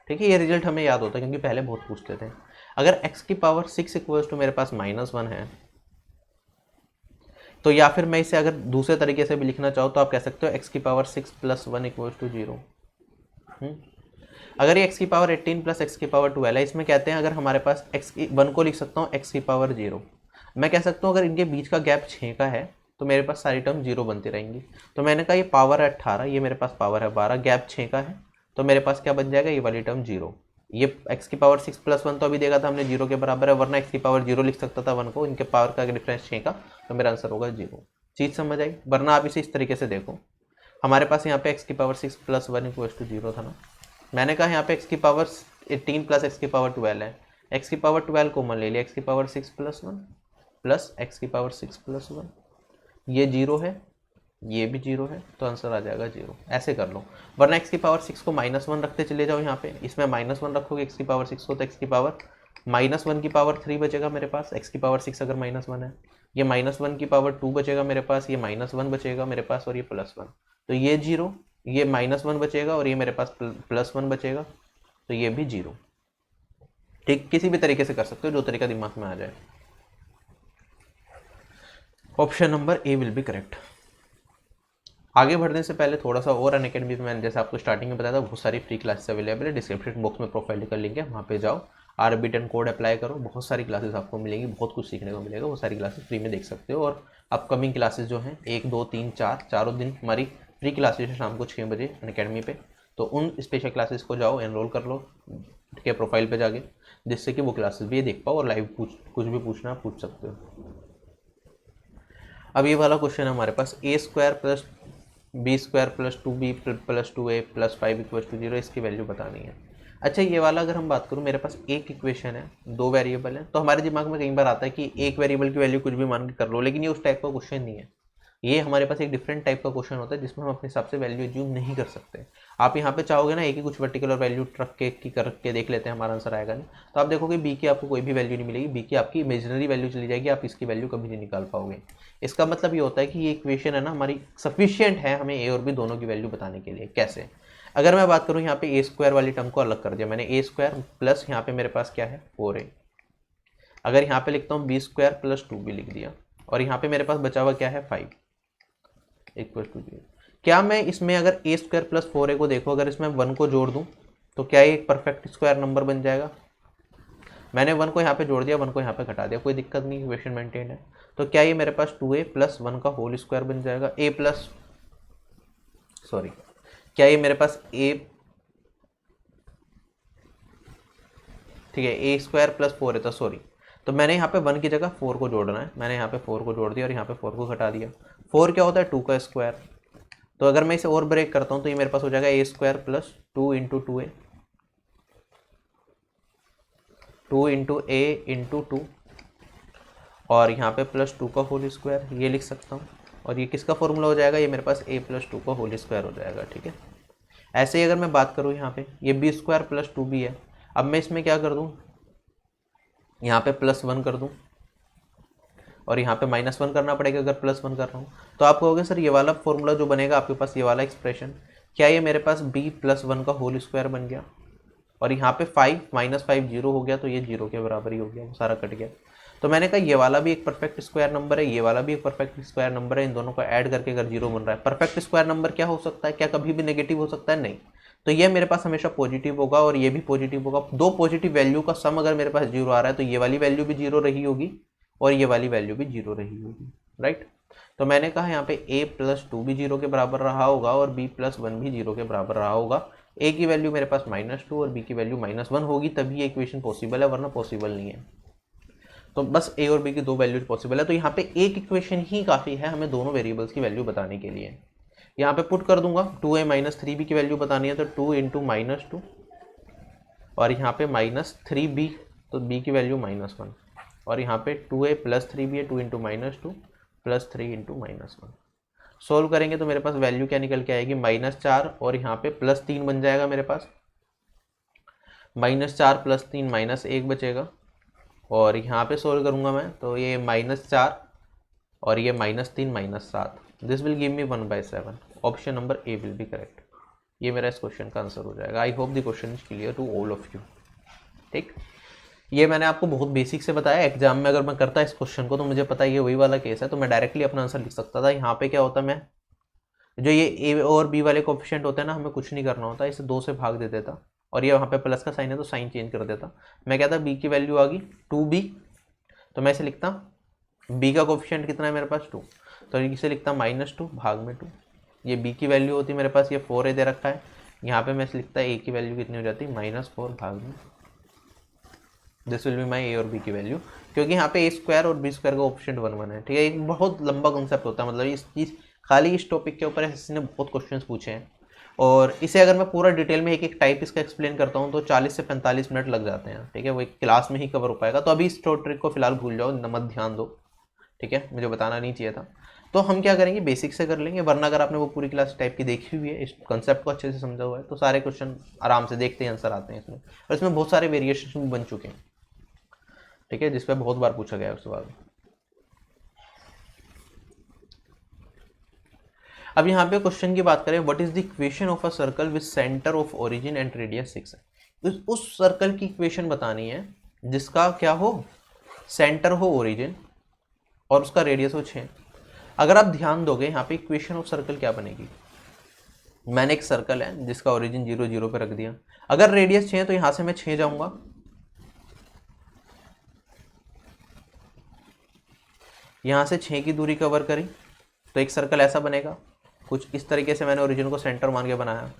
ठीक है, ये रिजल्ट हमें याद होता है क्योंकि पहले बहुत पूछते थे। अगर x की पावर 6 इक्वल्स टू मेरे पास -1 है, तो या फिर मैं इसे अगर दूसरे तरीके से भी लिखना चाहूँ तो आप कह सकते हो x की पावर 6 प्लस 1 इक्वल्स टू 0। अगर ये x की पावर 18 प्लस x की पावर 12 है, इसमें कहते हैं अगर हमारे पास x की 1 को लिख सकता हूँ x की पावर 0। मैं कह सकता हूँ अगर इनके बीच का गैप 6 का है तो मेरे पास सारी टर्म 0 बनती रहेंगी। तो मैंने कहा ये पावर है 18, ये मेरे पास पावर है 12, गैप 6 का है, तो मेरे पास क्या बन जाएगा, ये वाली टर्म 0। ये x की पावर 6 प्लस 1 तो अभी देखा था हमने 0 के बराबर है, वरना x की पावर 0 लिख सकता था 1 को, इनके पावर का डिफरेंस 6 का, तो मेरा आंसर होगा 0। चीज़ समझ आई। वरना आप इसे इस तरीके से देखो, हमारे पास यहाँ पे x की पावर 6 प्लस 1 इक्वल्स टू 0 था ना। मैंने कहा यहाँ पे x की पावर 18 प्लस x की पावर 12 है, x की पावर 12 कॉमन ले लिया, x की पावर 6 प्लस 1 प्लस x की पावर 6 प्लस 1, ये 0 है, ये भी 0 है, तो आंसर आ जाएगा 0। ऐसे कर लो, वरना x की पावर 6 को -1 रखते चले जाओ यहाँ पे, इसमें -1 रखोगे x की पावर 6 को तो x की पावर -1 की पावर 3 बचेगा मेरे पास, x की पावर 6 अगर -1 है, ये -1 की पावर 2 बचेगा मेरे पास, ये -1 बचेगा मेरे पास और ये +1, तो ये 0, ये -1 बचेगा और ये मेरे पास +1 बचेगा, तो ये भी 0। ठीक, किसी भी तरीके से कर सकते हो, जो तरीका दिमाग में आ जाए। Option number A will be correct. आगे बढ़ने से पहले थोड़ा सा और अनअकैडमी में मैंने जैसे आपको स्टार्टिंग में बताया था बहुत सारी फ्री क्लासेस अवेलेबल है, डिस्क्रिप्शन बॉक्स में प्रोफाइल का लिंक है, वहाँ पे जाओ, RB10 कोड अप्लाई करो, बहुत सारी क्लासेस आपको मिलेंगी, बहुत कुछ सीखने को मिलेगा, वो सारी क्लासेस फ्री में देख सकते हो। और अपकमिंग क्लासेस जो हैं 1 2 3 4 चारों दिन हमारी फ्री क्लासेस है शाम को 6 बजे अनअकैडमी पे, तो उन स्पेशल क्लासेस को जाओ एनरोल कर लो के प्रोफाइल पे जाके, जिससे कि वो क्लासेस भी देख पाओ और लाइव कुछ भी पूछना पूछ सकते हो। अब ये वाला क्वेश्चन है हमारे पास, a² plus b² plus 2b plus 2a plus 5 equal to 0, इसकी वैल्यू बतानी है। अच्छा, ये वाला अगर हम बात करूँ, मेरे पास एक इक्वेशन है, 2 वेरिएबल है, तो हमारे दिमाग में कई बार आता है कि एक वेरिएबल की वैल्यू कुछ भी मान के कर लो, लेकिन ये उस टाइप का क्वेश्चन नहीं है। ये हमारे पास एक डिफरेंट टाइप का क्वेश्चन होता है जिसमें हम अपने हिसाब से वैल्यू एज्यूम नहीं कर सकते। आप यहाँ पे चाहोगे ना एक ही कुछ पर्टिकुलर वैल्यू रख के कर के देख लेते हैं, हमारा आंसर आएगा नहीं, तो आप देखोगे बी की आपको कोई भी वैल्यू नहीं मिलेगी, बी की आपकी इमेजिनरी वैल्यू चली जाएगी, आप इसकी वैल्यू कभी नहीं निकाल पाओगे। इसका मतलब ये होता है कि ये इक्वेशन है ना हमारी सफिशियंट है हमें ए और बी दोनों की वैल्यू बताने के लिए। कैसे? अगर मैं बात करूँ यहाँ पे a² वाली टर्म को अलग कर दिया मैंने, a² प्लस यहाँ पे मेरे पास क्या है 4a, अगर यहाँ पे लिखता हूँ b² प्लस 2b लिख दिया, और यहाँ पे मेरे पास बचा हुआ क्या है 5 इक्वल टू 0। क्या मैं इसमें अगर a² प्लस 4a को देखो, अगर इसमें 1 को जोड़ दूं तो क्या ये एक परफेक्ट स्क्वायर नंबर बन जाएगा? मैंने 1 को यहाँ पे जोड़ दिया, 1 को यहाँ पे घटा दिया, कोई दिक्कत नहीं, इक्वेशन मेंटेन है। तो क्या ये मेरे पास 2a प्लस 1 का होल स्क्वायर बन जाएगा, क्या ये मेरे पास ठीक है a² प्लस 4a था, सॉरी, तो मैंने यहाँ पे 1 की जगह 4 को जोड़ना है, मैंने यहाँ पे 4 को जोड़ दिया और यहाँ पे 4 को घटा दिया। 4 क्या होता है 2 का स्क्वायर, तो अगर मैं इसे और ब्रेक करता हूँ तो ये मेरे पास हो जाएगा a² plus 2 into 2a, 2 into a into 2, और यहाँ पे प्लस 2 का होल स्क्वायर, ये लिख सकता हूँ, और ये किसका फॉर्मूला हो जाएगा, ये मेरे पास a प्लस 2 का होल स्क्वायर हो जाएगा। ठीक है, ऐसे ही अगर मैं बात करूँ यहाँ पे ये b² प्लस 2b है, अब मैं इसमें क्या कर दूँ, यहाँ पे +1 कर दूँ और यहाँ पे -1 करना पड़ेगा अगर +1 कर रहा हूँ। तो आप कहोगे सर ये वाला फॉर्मूला जो बनेगा आपके पास, ये वाला एक्सप्रेशन, क्या ये मेरे पास b प्लस 1 का होल स्क्वायर बन गया, और यहाँ पे 5 -5 0 हो गया, तो ये 0 के बराबर ही हो गया, वो सारा कट गया। तो मैंने कहा ये वाला भी एक परफेक्ट स्क्वायर नंबर है, ये वाला भी एक परफेक्ट स्क्वायर नंबर है, इन दोनों को ऐड करके अगर 0 बन रहा है। परफेक्ट स्क्वायर नंबर क्या हो सकता है, क्या कभी भी नेगेटिव हो सकता है? नहीं। तो ये मेरे पास हमेशा पॉजिटिव होगा और ये भी पॉजिटिव होगा। दो पॉजिटिव वैल्यू का सम अगर मेरे पास जीरो आ रहा है तो ये वाली वैल्यू भी जीरो रही होगी और ये वाली वैल्यू भी जीरो रही होगी, राइट। तो मैंने कहा यहाँ पे a+2 भी जीरो के बराबर रहा होगा और b+1 भी जीरो के बराबर रहा होगा। a की वैल्यू मेरे पास -2 और b की वैल्यू -1 होगी, तभी ये इक्वेशन पॉसिबल है, वरना पॉसिबल नहीं है। तो बस a और b की दो वैल्यूज पॉसिबल है, तो यहाँ पे एक इक्वेशन ही काफ़ी है हमें दोनों वेरिएबल्स की वैल्यू बताने के लिए। यहाँ पे पुट कर दूंगा, 2a - 3b की वैल्यू बतानी है तो 2 × -2 और यहाँ पे -3b, तो b की वैल्यू -1 और यहाँ पे 2a + 3b है, 2 × -2 + 3 × -1। सोल्व करेंगे तो मेरे पास वैल्यू क्या निकल के आएगी, -4 और यहाँ पे +3 बन जाएगा मेरे पास, -4 + 3 -1 बचेगा और यहाँ पे सोल्व करूँगा मैं तो ये -4 और ये -3 -7, this will give me 1/7। Option number A will be correct. ये मेरा इस क्वेश्चन का आंसर हो जाएगा। I hope the question is clear to all of you. ठीक, ये मैंने आपको बहुत बेसिक से बताया। एग्जाम में अगर मैं करता इस क्वेश्चन को तो मुझे पता है ये वही वाला केस है, तो मैं डायरेक्टली अपना आंसर लिख सकता था। यहाँ पे क्या होता, मैं जो ये ए और बी वाले कोएफिशिएंट होते हैं ना, हमें कुछ नहीं करना होता, इसे 2 से भाग दे देता और ये वहाँ पे प्लस का साइन है तो साइन चेंज कर देता। मैं कहता बी की वैल्यू आ गई 2b, तो मैं इसे लिखता b का कोएफिशिएंट कितना है मेरे पास 2, तो इसे लिखता -2 भाग में 2। ये b की वैल्यू होती है मेरे पास, ये 4a दे रखा है, यहाँ पे मैं इसे लिखता a की वैल्यू कितनी हो जाती है -4 भाग में। This will be my a और b की वैल्यू, क्योंकि यहाँ पे a² और b² का कोएफिशिएंट 1 1 है। ठीक है, एक बहुत लंबा कंसेप्ट होता है, मतलब इस चीज़ खाली इस टॉपिक के ऊपर इसने बहुत क्वेश्चंस पूछे हैं और इसे अगर मैं पूरा डिटेल में एक एक टाइप इसका एक्सप्लेन करता हूँ तो 40 से 45 मिनट लग जाते हैं। ठीक है, वो एक क्लास में ही कवर हो पाएगा, तो अभी इस ट्रिक को फिलहाल भूल जाओ, मत ध्यान दो। ठीक है, मुझे बताना नहीं चाहिए था। तो हम क्या करेंगे, बेसिक से कर लेंगे, वरना अगर आपने वो पूरी क्लास टाइप की देखी हुई है, इस कंसेप्ट को अच्छे से समझा हुआ है, तो सारे क्वेश्चन आराम से देखते ही आंसर आते हैं इसमें। और इसमें बहुत सारे वेरिएशन भी बन चुके हैं। ठीक है, जिसपे बहुत बार पूछा गया है उस सवाल। अब यहाँ पे क्वेश्चन की बात करें, what is the equation of a circle with centre of origin and radius 6 है। उस सर्कल की इक्वेशन बतानी है जिसका क्या हो, सेंटर हो ओरिजिन और उसका रेडियस हो 6। अगर आप ध्यान दोगे यहाँ पे इक्वेशन ऑफ सर्कल क्या बनेगी, मैंने एक सर्कल है जिसका ओरिजिन 0 0 पे रख दिया, अगर रेडियस 6 है तो यहाँ से मैं 6 जाऊंगा, यहाँ से 6 की दूरी कवर करी तो एक सर्कल ऐसा बनेगा कुछ इस तरीके से। मैंने ओरिजिन को सेंटर मान के बनाया,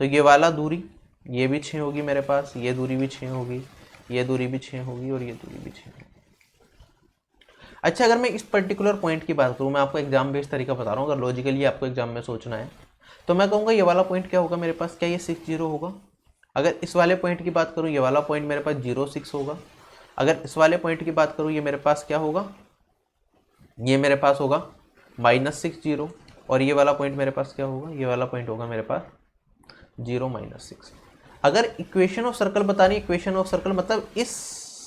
तो ये वाला दूरी ये भी 6 होगी मेरे पास, ये दूरी भी 6 होगी, ये दूरी भी 6 होगी और ये दूरी भी 6 होगी। अच्छा, अगर मैं इस पर्टिकुलर पॉइंट की बात करूँ, मैं आपको एग्जाम बेस्ड तरीका बता रहा हूँ, अगर लॉजिकली आपको एग्जाम में सोचना है तो मैं कहूँगा ये वाला पॉइंट क्या होगा मेरे पास, क्या ये 6 0 होगा। अगर इस वाले पॉइंट की बात करूँ, ये वाला पॉइंट मेरे पास 0 6 होगा। अगर इस वाले पॉइंट की बात करूँ, ये मेरे पास क्या होगा, ये मेरे पास होगा -6 0 और ये वाला पॉइंट मेरे पास क्या होगा, ये वाला पॉइंट होगा मेरे पास 0 -6। अगर इक्वेशन ऑफ सर्कल बतानी, इक्वेशन ऑफ सर्कल मतलब इस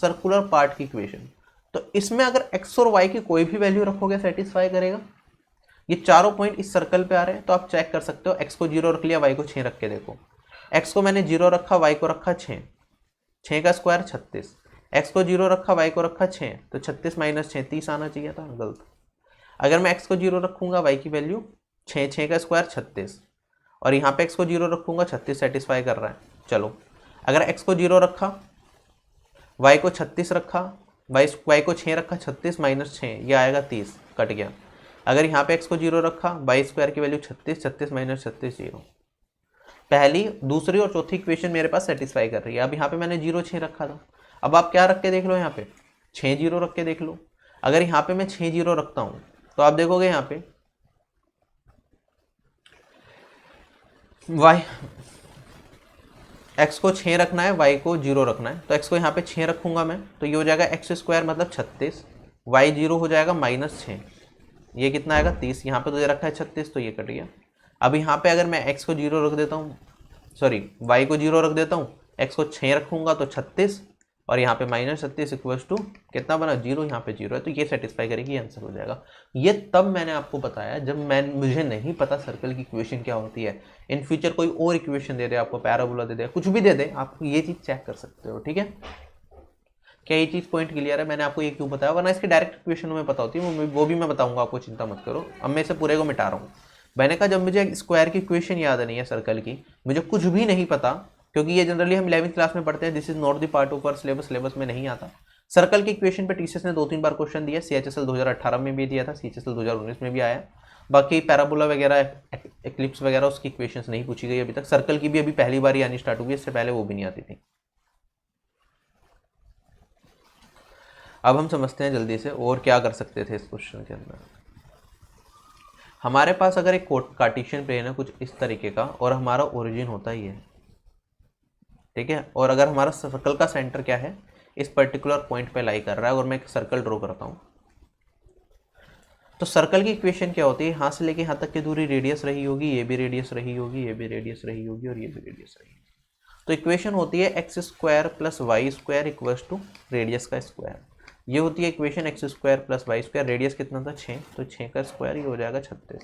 सर्कुलर पार्ट की इक्वेशन, तो इसमें अगर x और y की कोई भी वैल्यू रखोगे सेटिस्फाई करेगा। ये चारों पॉइंट इस सर्कल पे आ रहे हैं, तो आप चेक कर सकते हो, x को 0 रख लिया, y को 6 रख के देखो। x को मैंने 0 रखा, y को रखा 6, 6 का स्क्वायर 36, x को 0 रखा, y को रखा 6, तो 36 - 6 30 आना चाहिए था, गलत। अगर मैं x को 0 रखूंगा, y की वैल्यू 6, 6 का स्क्वायर 36 और यहाँ पे x को 0 रखूंगा, 36 सेटिस्फाई कर रहा है। चलो, अगर x को 0 रखा, y को 36 रखा, y को 6 रखा, 36 - 6 ये आएगा 30, कट गया। अगर यहाँ पे x को 0 रखा, y² की वैल्यू 36, 36 - 36 0। पहली, दूसरी और चौथी इक्वेशन मेरे पास सेटिस्फाई कर रही है। अब यहाँ पे मैंने 0 6 रखा था, अब आप क्या रख के देख लो, यहाँ पे 6 0 रख के देख लो। अगर यहाँ पे मैं 6 0 रखता हूँ तो आप देखोगे यहाँ पे y x को 6 रखना है, y को 0 रखना है, तो x को यहाँ पे 6 रखूंगा मैं, तो ये हो जाएगा x² मतलब 36, y 0 हो जाएगा -6, ये कितना आएगा 30, यहाँ पे तो दे रखा है 36 तो ये कट गया। अब यहाँ पे अगर मैं x को 0 रख देता हूँ, सॉरी y को 0 रख देता हूँ, x को 6 रखूंगा तो 36 और यहाँ पे -36 इक्वल्स टू कितना बना 0, यहाँ पे 0 है, तो ये सेटिस्फाई करेगी, आंसर हो जाएगा। ये तब मैंने आपको बताया जब मुझे नहीं पता सर्कल की इक्वेशन क्या होती है। इन फ्यूचर कोई और इक्वेशन दे दे आपको, पैराबोला दे दे, कुछ भी दे दे, आप ये चीज़ चेक कर सकते हो। ठीक है, क्या ये चीज़ पॉइंट क्लियर है? मैंने आपको ये क्यों बताया, वरना इसकी डायरेक्ट इक्वेशन में पता होती है, वो भी मैं बताऊंगा आपको, चिंता मत करो। अब मैं इसे पूरे को मिटा रहा हूँ, मैंने कहा जब मुझे स्क्वायर की इक्वेशन याद नहीं है सर्कल की, मुझे कुछ भी नहीं पता, क्योंकि ये जनरली हम 11वीं क्लास में पढ़ते हैं, this is not the part of our syllabus, syllabus में नहीं आता। सर्कल की इक्वेशन पे टीसीएस ने 2-3 बार क्वेश्चन दिया, CHSL 2018 में भी दिया था, CHSL 2019 में भी आया। बाकी पैराबोला वगैरह, एक्लिप्स वगैरह उसकी इक्वेशंस नहीं पूछी गई अभी तक। सर्कल की भी अभी पहली बार ही आनी स्टार्ट हुई, इससे पहले वो भी नहीं आती थी। अब हम समझते हैं जल्दी से और क्या कर सकते थे इस क्वेश्चन के अंदर। हमारे पास अगर एक कार्टेशियन प्लेन है कुछ इस तरीके का, और हमारा ओरिजिन होता ही है, ठीक है, और अगर हमारा सर्कल का सेंटर क्या है, इस पर्टिकुलर पॉइंट पे लाई कर रहा है, और मैं एक सर्कल ड्रॉ करता हूँ, तो सर्कल की इक्वेशन क्या होती है, यहाँ से लेके यहाँ तक की दूरी रेडियस रही होगी, ये भी रेडियस रही होगी, ये भी रेडियस रही होगी, और ये भी रेडियस रही होगी। तो इक्वेशन होती है x square plus y square equals to radius का स्क्वायर। ये होती है equation x square plus y square. Radius कितना था 6, तो 6 का स्क्वायर ये हो जाएगा 36।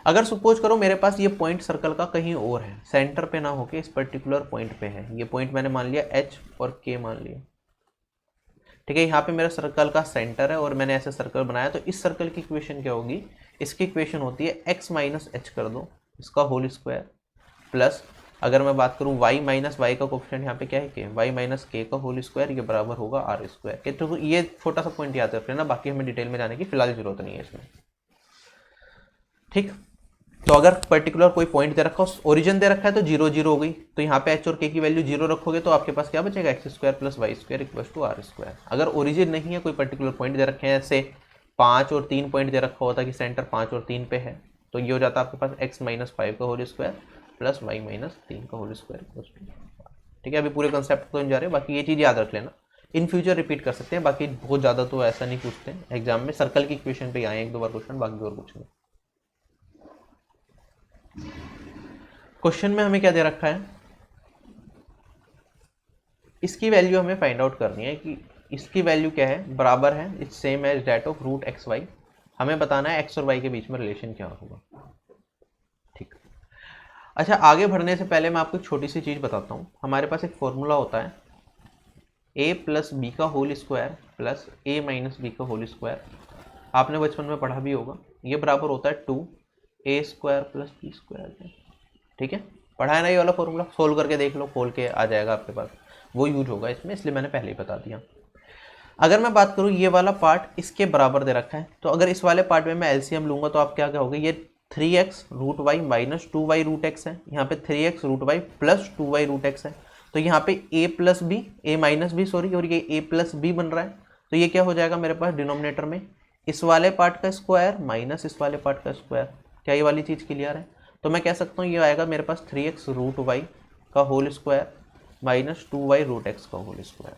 अगर सपोज करो मेरे पास ये पॉइंट सर्कल का कहीं और है, सेंटर पे ना होके इस पर्टिकुलर पॉइंट पे है, ये पॉइंट मैंने मान लिया H और K मान लिया, ठीक है, यहाँ पे मेरा सर्कल का सेंटर है और मैंने ऐसे सर्कल बनाया, तो इस सर्कल की इक्वेशन क्या होगी, इसकी इक्वेशन होती है x माइनस एच कर दो इसका होल स्क्वायर, प्लस अगर मैं बात करूँ y माइनस वाई का कोफिशिएंट यहाँ पे क्या है k, y माइनस के का होल स्क्वायर, ये बराबर होगा r स्क्वायर के। तो ये छोटा सा पॉइंट याद रख लेना, बाकी हमें डिटेल में जाने की फिलहाल जरूरत नहीं है इसमें, ठीक। तो अगर पर्टिकुलर कोई पॉइंट दे रखा हो, ओरिजिन दे रखा है तो 0 0 हो गई, तो यहाँ पे h और k की वैल्यू 0 रखोगे तो आपके पास क्या बचेगा, x square plus y square equal to r square. अगर ओरिजिन नहीं है, कोई पर्टिकुलर पॉइंट दे रखे हैं, जैसे 5 और 3 पॉइंट दे रखा होता कि सेंटर 5 और 3 पे है, तो ये हो जाता है आपके पास x माइनस 5 का whole square plus y minus 3 का होल स्क्वायर इक्वल टू, ठीक है। अभी पूरे कंसेप्ट तो जा रहे हैं, बाकी ये चीज़ याद रख लेना, इन फ्यूचर रिपीट कर सकते हैं, बाकी बहुत ज़्यादा तो ऐसा नहीं पूछते हैं एग्जाम में। सर्कल की इक्वेशन पे आए 1-2 बार क्वेश्चन, बाकी और कुछ नहीं। क्वेश्चन में हमें क्या दे रखा है, इसकी वैल्यू हमें फाइंड आउट करनी है कि इसकी वैल्यू क्या है, बराबर है it's same as that of root x y. हमें बताना है एक्स और वाई के बीच में रिलेशन क्या होगा, ठीक। अच्छा, आगे बढ़ने से पहले मैं आपको एक छोटी सी चीज़ बताता हूँ। हमारे पास एक फॉर्मूला होता है a प्लस बी का whole square plus a minus b का होल स्क्वायर, आपने बचपन में पढ़ा भी होगा। ये बराबर होता है 2a square plus b square, ठीक है, पढ़ा है ना ये वाला फॉर्मूला, सोल्व करके देख लो, खोल के आ जाएगा आपके पास, वो यूज होगा इसमें, इसलिए मैंने पहले ही बता दिया। अगर मैं बात करूँ ये वाला पार्ट इसके बराबर दे रखा है, तो अगर इस वाले पार्ट में मैं एलसीएम लूंगा तो आप क्या कहोगे, ये 3x root y minus 2y root x है, यहाँ पे 3x root y plus 2y root x है, तो यहाँ पे a plus b, a minus b sorry, और ये a प्लस बी बन रहा है, तो ये क्या हो जाएगा मेरे पास डिनोमिनेटर में इस वाले पार्ट का स्क्वायर माइनस इस वाले पार्ट का स्क्वायर। क्या ये वाली चीज़ क्लियर है? तो मैं कह सकता हूँ ये आएगा मेरे पास 3x रूट वाई का whole square minus 2y root x का होल स्क्वायर।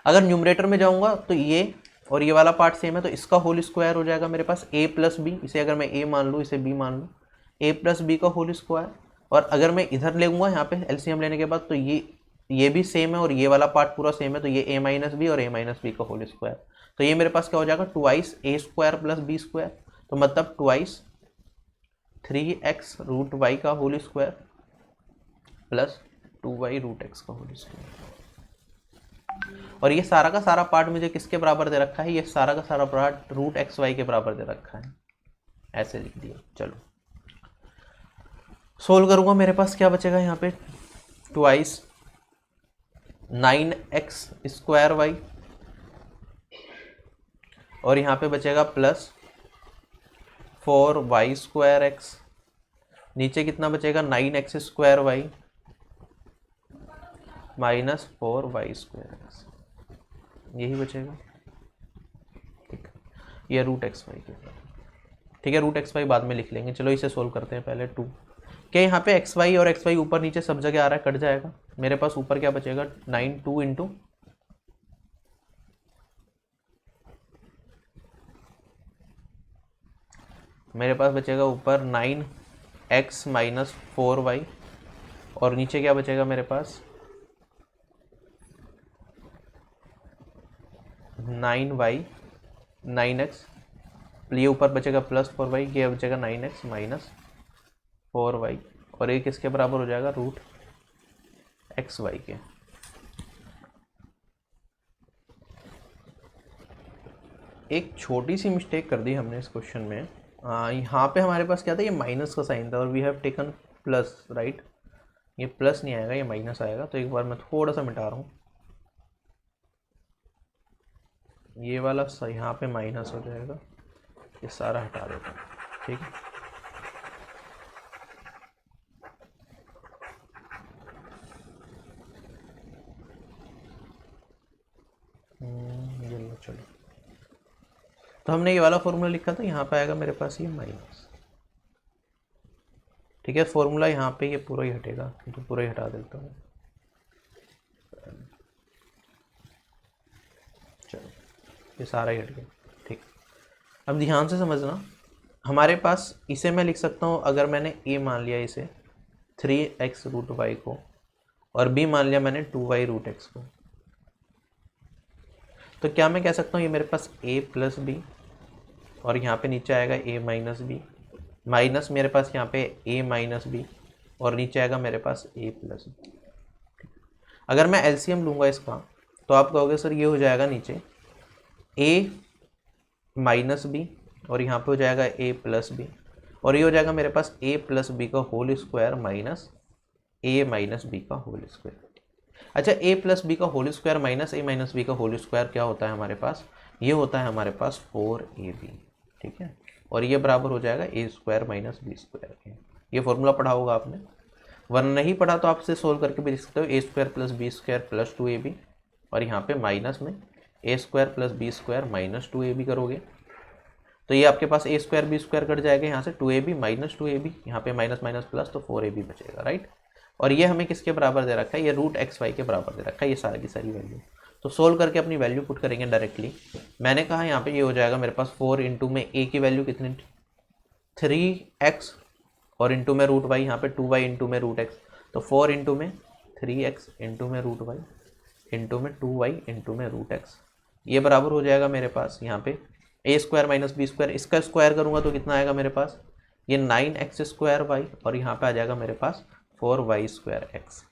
अगर न्यूमरेटर में जाऊंगा तो ये और ये वाला पार्ट सेम है, तो इसका होल स्क्वायर हो जाएगा मेरे पास a प्लस बी, इसे अगर मैं a मान लूँ, इसे b मान लूँ, a प्लस बी का होल स्क्वायर। और अगर मैं इधर लेऊंगा यहाँ पे एलसीएम लेने के बाद, तो ये भी सेम है और ये वाला पार्ट पूरा सेम है, तो ये a माइनस बी और a माइनस बी का होल स्क्वायर। तो ये मेरे पास क्या हो जाएगा, twice a square plus b square, तो मतलब ट्वाइस 3x रूट वाई का whole square plus 2y root x का होल स्क्वायर। और ये सारा का सारा पार्ट मुझे किसके बराबर दे रखा है, ये सारा का सारा पार्ट रूट एक्स वाई के बराबर दे रखा है, ऐसे लिख दिया। चलो सोल्व करूंगा, मेरे पास क्या बचेगा यहाँ पे, ट्वाइस 9x स्क्वायर वाई, और यहाँ पे बचेगा प्लस 4y स्क्वायर एक्स, नीचे कितना बचेगा 9x square y minus 4y square x, यही बचेगा, ठीक। ये रूट एक्स वाई के, ठीक है, रूट एक्स वाई बाद में लिख लेंगे। चलो इसे सोल्व करते हैं पहले। 2 क्या यहाँ पे एक्स वाई और एक्स वाई ऊपर नीचे सब जगह आ रहा है, कट जाएगा। मेरे पास ऊपर क्या बचेगा 9 2 इंटू मेरे पास बचेगा ऊपर 9x माइनस 4y, और नीचे क्या बचेगा मेरे पास 9y 9x, ये ऊपर बचेगा प्लस 4y, ये बचेगा 9x माइनस 4y, और ये किसके बराबर हो जाएगा, रूट एक्स वाई के। एक छोटी सी मिस्टेक कर दी हमने इस क्वेश्चन में। यहाँ पे हमारे पास क्या था, ये माइनस का साइन था और we have taken plus, right. ये प्लस नहीं आएगा, ये माइनस आएगा। तो एक बार मैं थोड़ा सा मिटा रहा हूँ, ये वाला यहाँ पे माइनस हो जाएगा, ये सारा हटा देता हूँ, ठीक है। चलो, तो हमने ये वाला फॉर्मूला लिखा था, यहाँ पे आएगा मेरे पास ये माइनस, ठीक है। फॉर्मूला यहाँ पे ये पूरा ही हटेगा, तो पूरा ही हटा देता हूँ। चलो, ये सारा ही हट गया, ठीक। अब ध्यान से समझना, हमारे पास इसे मैं लिख सकता हूँ, अगर मैंने a मान लिया इसे 3x रूट वाई को, और b मान लिया मैंने 2y रूट x को, तो क्या मैं कह सकता हूँ ये मेरे पास a प्लस बी, और यहाँ पे नीचे आएगा a माइनस बी, माइनस मेरे पास यहाँ पे a माइनस बी, और नीचे आएगा मेरे पास a प्लस बी। अगर मैं एलसीएम लूँगा इसका, तो आप कहोगे सर ये हो जाएगा नीचे a माइनस बी, और यहाँ पे हो जाएगा a प्लस बी, और ये हो जाएगा मेरे पास a प्लस बी का whole square minus a minus b का होल स्क्वायर। अच्छा, a प्लस बी का whole square minus a minus b का होल स्क्वायर क्या होता है हमारे पास, ये होता है हमारे पास 4ab, ठीक है। और ये बराबर हो जाएगा a square minus b square के। ये फॉर्मूला पढ़ा होगा आपने, वरना नहीं पढ़ा तो आपसे सोल्व करके भी लिख सकते हो, a square plus b square plus 2ab, और यहाँ पे माइनस में a square plus b square minus 2ab करोगे, तो ये आपके पास a square b square cut जाएगा, यहाँ से 2ab माइनस 2ab, यहाँ पे माइनस माइनस प्लस, तो 4ab बचेगा, राइट। और ये हमें किसके बराबर दे रखा है, ये रूट एक्स वाई के बराबर दे रखा है, ये सारी की सारी वैल्यू। तो सोल्व करके अपनी वैल्यू पुट करेंगे डायरेक्टली। मैंने कहा यहाँ पे ये हो जाएगा मेरे पास 4 इंटू में a की वैल्यू कितनी 3x, और इंटू में रूट वाई, यहाँ पे 2y इंटू में रूट एक्स, तो 4 इंटू में 3x इंटू में रूट वाई इंटू में 2y इंटू में रूट एक्स, ये बराबर हो जाएगा मेरे पास यहाँ पे a square minus b square, इसका स्क्वायर करूँगा तो कितना आएगा मेरे पास, ये 9x स्क्वायर वाई, और यहाँ पे आ जाएगा मेरे पास 4y स्क्वायर एक्स।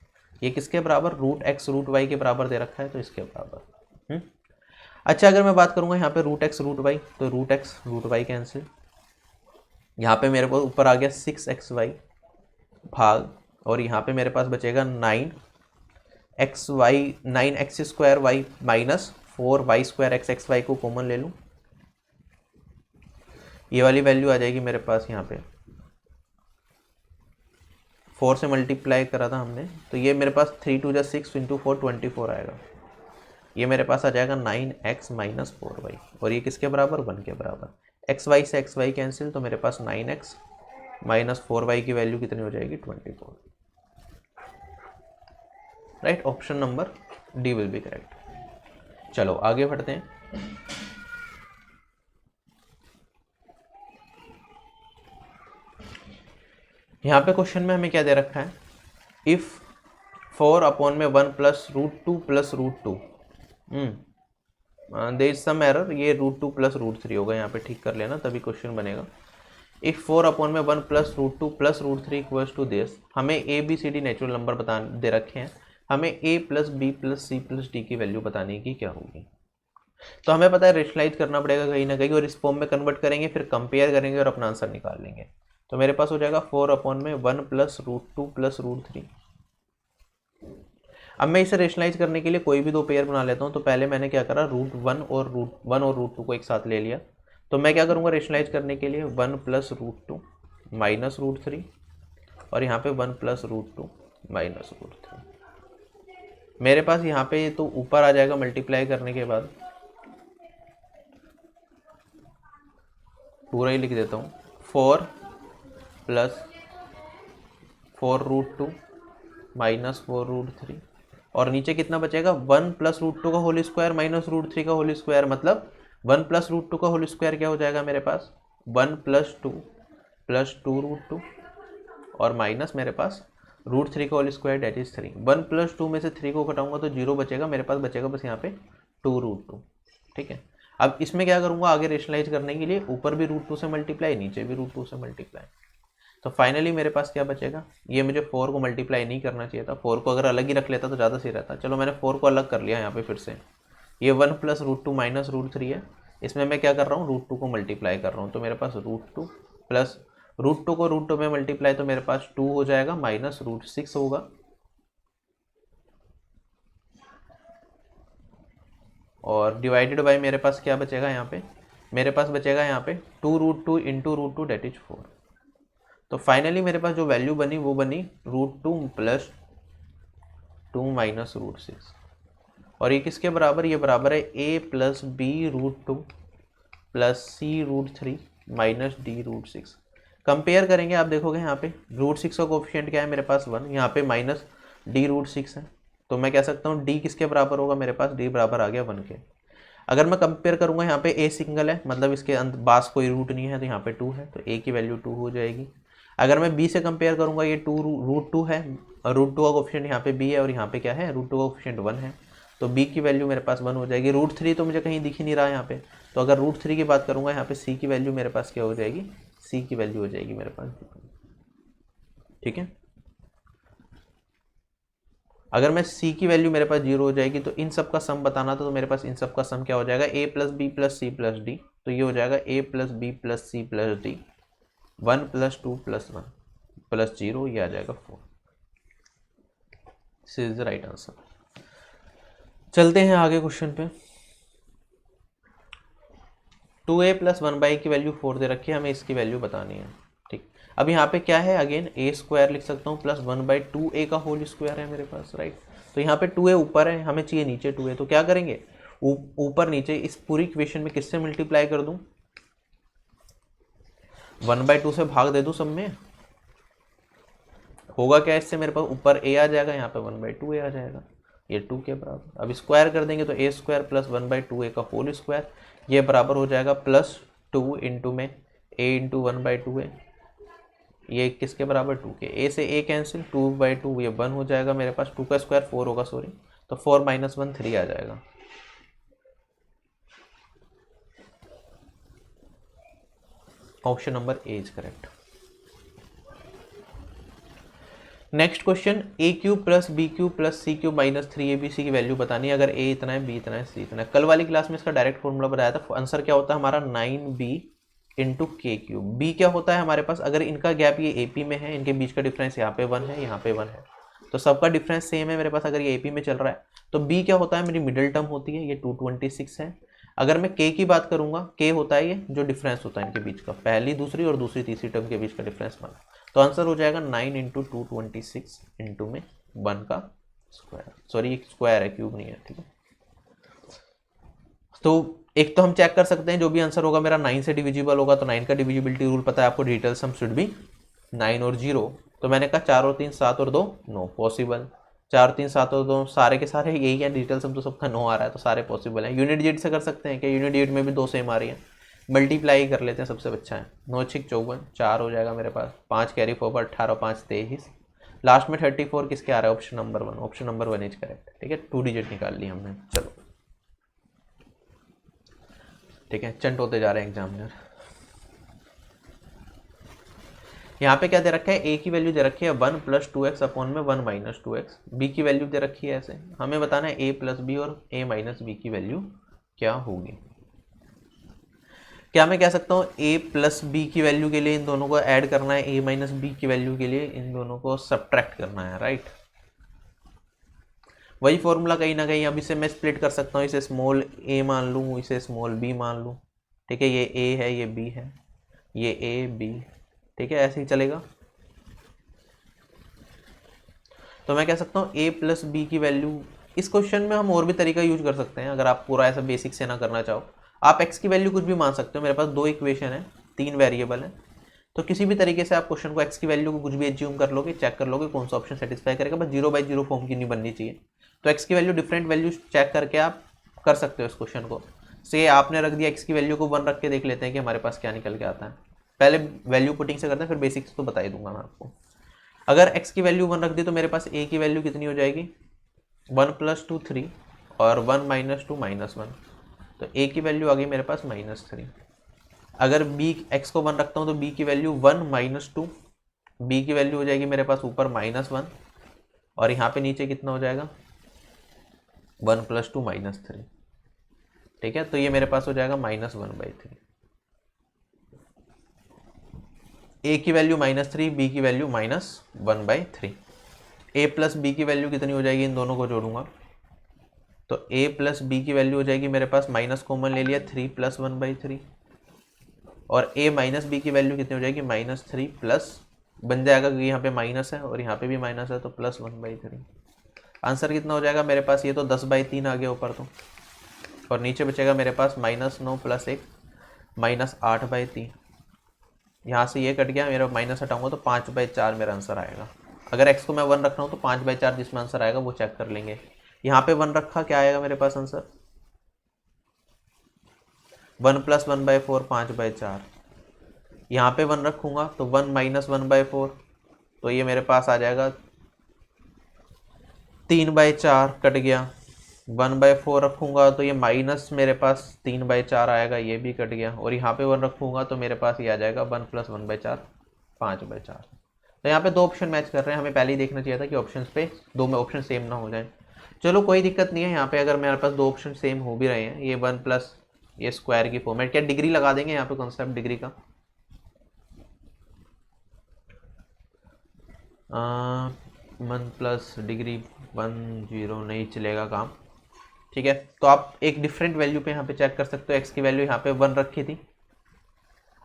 ये किसके बराबर, रूट एक्स रूट वाई के बराबर दे रखा है, तो इसके बराबर। अच्छा, अगर मैं बात करूँगा यहाँ पे रूट एक्स रूट वाई, तो root x root y cancel, यहाँ पे मेरे पास ऊपर आ गया 6xy भाग, और यहाँ पे मेरे पास बचेगा 9x square y minus 4y square x, x y को कॉमन ले लूँ, ये वाली वैल्यू आ जाएगी मेरे पास यहाँ पे 4 से मल्टीप्लाई करा था हमने, तो ये मेरे पास 3 2 6 इंटू 4 24 आएगा। ये मेरे पास आ जाएगा 9x माइनस 4y, और ये किसके बराबर, 1 के बराबर। एक्स वाई से एक्स वाई कैंसिल, तो मेरे पास 9x माइनस 4y की वैल्यू कितनी हो जाएगी, 24, right. Option number D will be correct. चलो आगे बढ़ते हैं। यहाँ पे क्वेश्चन में हमें क्या दे रखा है, इफ 4 अपॉन में 1 plus root 2 plus root 2, there is some error, ये रूट 2 प्लस रूट 3 होगा, यहाँ पे ठीक कर लेना तभी क्वेश्चन बनेगा। इफ 4 अपॉन में 1 plus root 2 plus root 3 equals to this, हमें a b c d natural number बता दे रखे हैं, हमें a plus b plus c plus d की वैल्यू बताने की क्या होगी। तो हमें पता है रेशनलाइज करना पड़ेगा कहीं ना कहीं, और इस फॉर्म में कन्वर्ट करेंगे, फिर कंपेयर करेंगे और अपना आंसर निकाल लेंगे। तो मेरे पास हो जाएगा 4 अपॉन में 1 प्लस रूट 2 प्लस रूट 3। अब मैं इसे रेशनलाइज करने के लिए कोई भी दो पेयर बना लेता हूँ। तो पहले मैंने क्या करा, रूट 1 और रूट 2 को एक साथ ले लिया। तो मैं क्या करूँगा रेशनलाइज करने के लिए, 1 प्लस रूट 2 माइनस रूट 3, और यहाँ पे 1 प्लस रूट 2 माइनस रूट 3। मेरे पास यहाँ पे तो ऊपर आ जाएगा मल्टीप्लाई करने के बाद, पूरा ही लिख देता हूँ, 4 प्लस 4 रूट 2 माइनस 4 रूट 3, और नीचे कितना बचेगा, 1 प्लस रूट 2 का होल स्क्वायर माइनस रूट 3 का होल स्क्वायर, मतलब 1 प्लस रूट 2 का होल स्क्वायर क्या हो जाएगा मेरे पास, 1 प्लस 2 रूट 2, और माइनस मेरे पास रूट 3 का whole square that is 3। 1 plus 2 में से 3 को घटाऊंगा तो 0 बचेगा, मेरे पास बचेगा बस यहाँ पे 2 रूट 2, ठीक है। अब इसमें क्या करूँगा आगे रेशनलाइज करने के लिए, ऊपर भी रूट 2 से मल्टीप्लाई, नीचे भी रूट 2 से मल्टीप्लाई, तो फाइनली मेरे पास क्या बचेगा, ये मुझे 4 को मल्टीप्लाई नहीं करना चाहिए था, 4 को अगर अलग ही रख लेता तो ज़्यादा सही रहता। चलो मैंने 4 को अलग कर लिया यहाँ पे फिर से, ये 1 प्लस रूट 2 माइनस रूट 3 है, इसमें मैं क्या कर रहा हूँ, √2 को मल्टीप्लाई कर रहा हूँ, तो मेरे पास √2 प्लस √2 को √2 में मल्टीप्लाई तो मेरे पास 2 हो जाएगा माइनस √6 होगा, और डिवाइडेड बाय मेरे पास क्या बचेगा यहाँ पे, मेरे पास बचेगा यहाँ पे 2√2 इंटू √2 डेट इज 4। तो फाइनली मेरे पास जो वैल्यू बनी वो बनी √2 प्लस 2 माइनस √6, और ये किसके बराबर, ये बराबर है a plus b √2 plus c√3 minus d√6। Compare करेंगे, आप देखोगे यहाँ पे √6 का कोफिशिएंट क्या है मेरे पास 1, यहाँ पे माइनस d√6 है, तो मैं कह सकता हूँ d किसके बराबर होगा, मेरे पास d बराबर आ गया 1 के। अगर मैं कंपेयर करूँगा, यहाँ पे a सिंगल है, मतलब इसके पास कोई रूट नहीं है, तो यहाँ पे 2 है, तो a की वैल्यू 2 हो जाएगी। अगर मैं b से कंपेयर करूँगा, ये √2 है, √2 का कोफिशिएंट यहाँ पे b है, और यहाँ पे क्या है, √2 का कोफिशिएंट 1 है, तो b की वैल्यू मेरे पास 1 हो जाएगी। √3 तो मुझे कहीं दिख ही नहीं रहा यहाँ पे, तो अगर √3 की बात करूँगा, यहाँ पे c की वैल्यू मेरे पास क्या हो जाएगी, c की वैल्यू हो जाएगी मेरे पास, ठीक है। अगर मैं c की वैल्यू मेरे पास 0 हो जाएगी, तो इन सब का सम बताना था, तो मेरे पास इन सब का सम क्या हो जाएगा, a plus b plus c plus d, तो ये हो जाएगा a plus b plus c plus d, 1 plus 2 plus 1 plus 0, ये आ जाएगा 4। This is the right answer. चलते हैं आगे क्वेश्चन पे। 2a प्लस 1/a की वैल्यू 4 दे रखी है, हमें इसकी वैल्यू बतानी है, ठीक। अब यहाँ पे क्या है, अगेन a स्क्वायर लिख सकता हूँ प्लस 1/2a का होल स्क्वायर है मेरे पास, राइट। तो यहाँ पे 2a ऊपर है, हमें चाहिए नीचे 2a, तो क्या करेंगे, ऊपर नीचे इस पूरी इक्वेशन में किससे मल्टीप्लाई कर दूँ, 1/2 से भाग दे दूँ सब में, होगा क्या इससे, मेरे पास ऊपर a आ जाएगा, यहाँ पे 1/2a आ जाएगा, ये 2 के बराबर। अब स्क्वायर कर देंगे तो a स्क्वायर प्लस 1/2a का होल स्क्वायर, ये बराबर हो जाएगा प्लस 2 इंटू में a इंटू 1/2a, ये किसके बराबर 2 के, a से a कैंसिल, 2/2 ये 1 हो जाएगा मेरे पास, 2 का स्क्वायर 4 होगा, सॉरी, तो 4 माइनस 1 3 आ जाएगा। Option number A is correct. Next question, a cube plus b cube plus c cube minus 3abc की वैल्यू बतानी है, अगर a इतना है, b इतना है, c इतना है। कल वाली क्लास में इसका डायरेक्ट फॉर्मूला बताया था, आंसर क्या होता है हमारा 9b इंटू के क्यूब। b क्या होता है हमारे पास, अगर इनका गैप ये AP में है, इनके बीच का डिफरेंस यहाँ पे 1 है, यहाँ पे 1 है, तो सबका डिफरेंस सेम है मेरे पास, अगर ये AP में चल रहा है, तो b क्या होता है, मेरी मिडिल टर्म होती है, ये 226 है। अगर मैं k की बात करूंगा, k होता है ये जो डिफरेंस होता है इनके बीच का, पहली दूसरी और दूसरी तीसरी टर्म के बीच का डिफरेंस 1, तो आंसर हो जाएगा 9 इंटू 226 इंटू में 1 का स्क्वायर, सॉरी ये स्क्वायर है, क्यूब नहीं है, ठीक है। तो एक तो हम चेक कर सकते हैं, जो भी आंसर होगा मेरा 9 से डिविजिबल होगा, तो 9 का डिविजिबिलिटी रूल पता है आपको, डिटेल सम शुड बी 9 और 0, तो मैंने कहा 4 और 3 7 और 2 9 पॉसिबल, 4 3 7 और 2 सारे के सारे यही है, डिटेल सम तो सबका 9 आ रहा है, तो सारे पॉसिबल है। यूनिट डिजिट से कर सकते हैं क्या, यूनिट डिजिट में भी 2 सेम आ रही है, मल्टीप्लाई कर लेते हैं, सबसे अच्छा है, 9 6 54, 4 हो जाएगा मेरे पास, 5 कैरी फॉरवर्ड, 18 5 23, लास्ट में 34 किसके आ रहा है, option number 1, option number 1 is correct, ठीक है। 2 डिजिट निकाल ली हमने, चलो ठीक है, चंट होते जा रहे हैं एग्जामिनर। यहाँ पे क्या दे रखा है, a की वैल्यू दे रखी है 1 प्लस 2x अपॉन में 1 माइनस 2x, b की वैल्यू दे रखी है ऐसे, हमें बताना है a प्लस बी और a माइनस बी की वैल्यू क्या होगी। क्या मैं कह सकता हूँ a प्लस बी की वैल्यू के लिए इन दोनों को ऐड करना है, a माइनस बी की वैल्यू के लिए इन दोनों को सब्ट्रैक्ट करना है, राइट। वही फॉर्मूला कहीं ना कहीं, अब इसे मैं स्प्लिट कर सकता हूँ, इसे स्मॉल a मान लूँ, इसे स्मॉल b मान लूँ, ठीक है, ये a है, ये b है, ये a b, ठीक है, ऐसे ही चलेगा। तो मैं कह सकता हूँ a प्लस बी की वैल्यू, इस क्वेश्चन में हम और भी तरीका यूज कर सकते हैं, अगर आप पूरा ऐसा बेसिक से ना करना चाहो, आप x की वैल्यू कुछ भी मान सकते हो, मेरे पास 2 इक्वेशन है, 3 वेरिएबल है, तो किसी भी तरीके से आप क्वेश्चन को x की वैल्यू को कुछ भी एज्यूम कर लोगे, चेक कर लोगे कौन सा ऑप्शन सेटिस्फाई करेगा, बस 0/0 फॉर्म की नहीं बननी चाहिए। तो x की वैल्यू डिफरेंट वैल्यू चेक करके आप कर सकते हो इस क्वेश्चन को। से आपने रख दिया x की वैल्यू को 1 रख के देख लेते हैं कि हमारे पास क्या निकल के आता है, पहले वैल्यू पुटिंग से करते हैं, फिर बेसिक्स तो बता ही दूंगा मैं आपको। अगर x की वैल्यू 1 रख दी, तो मेरे पास a की वैल्यू कितनी हो जाएगी, 1 + 2 3 और 1 - 2 -1, तो a की वैल्यू आ गई मेरे पास -3। अगर x को 1 रखता हूँ तो b की वैल्यू 1 - 2, b की वैल्यू हो जाएगी मेरे पास ऊपर -1, और यहाँ पे नीचे कितना हो जाएगा 1 + 2 -3, ठीक है, तो ये मेरे पास हो जाएगा -1/3। ए की वैल्यू -3, बी की वैल्यू -1/3। ए प्लस बी की वैल्यू कितनी हो जाएगी, इन दोनों को जोड़ूंगा तो a प्लस बी की वैल्यू हो जाएगी मेरे पास, माइनस कॉमन ले लिया 3 + 1/3, और a माइनस बी की वैल्यू कितनी हो जाएगी, -3 प्लस बन जाएगा क्योंकि यहाँ पे माइनस है और यहाँ पे भी माइनस है तो +1/3। आंसर कितना हो जाएगा मेरे पास, ये तो 10/3 आ गया ऊपर तो, और नीचे बचेगा मेरे पास -9 + 1 -8/3। यहाँ से ये कट गया, मेरा माइनस हटाऊंगा तो 5/4 मेरा आंसर आएगा। अगर x को मैं 1 रख रहा हूँ तो 5/4 जिसमें आंसर आएगा वो चेक कर लेंगे। यहाँ पे 1 रखा, क्या आएगा मेरे पास आंसर, 1 + 1/4 5/4। यहाँ पे 1 रखूँगा तो 1 - 1/4, तो ये मेरे पास आ जाएगा 3/4 कट गया। 1/4 रखूँगा तो ये माइनस मेरे पास 3/4 आएगा, ये भी कट गया। और यहाँ पे 1 रखूँगा तो मेरे पास ये आ जाएगा 1 + 1/4 5/4। तो यहाँ पे 2 ऑप्शन मैच कर रहे हैं, हमें पहले ही देखना चाहिए था कि ऑप्शन पे 2 में ऑप्शन सेम ना हो जाए। चलो कोई दिक्कत नहीं है, यहाँ पे अगर मेरे पास 2 ऑप्शन सेम हो भी रहे हैं, ये 1 प्लस ये स्क्वायर की फॉर्मेट, क्या डिग्री लगा देंगे यहाँ पे, कॉन्सेप्ट डिग्री का 1 प्लस डिग्री 1 0 नहीं चलेगा काम। ठीक है, तो आप एक डिफरेंट वैल्यू पे यहाँ पे चेक कर सकते हो। एक्स की वैल्यू यहाँ पे 1 रखी थी,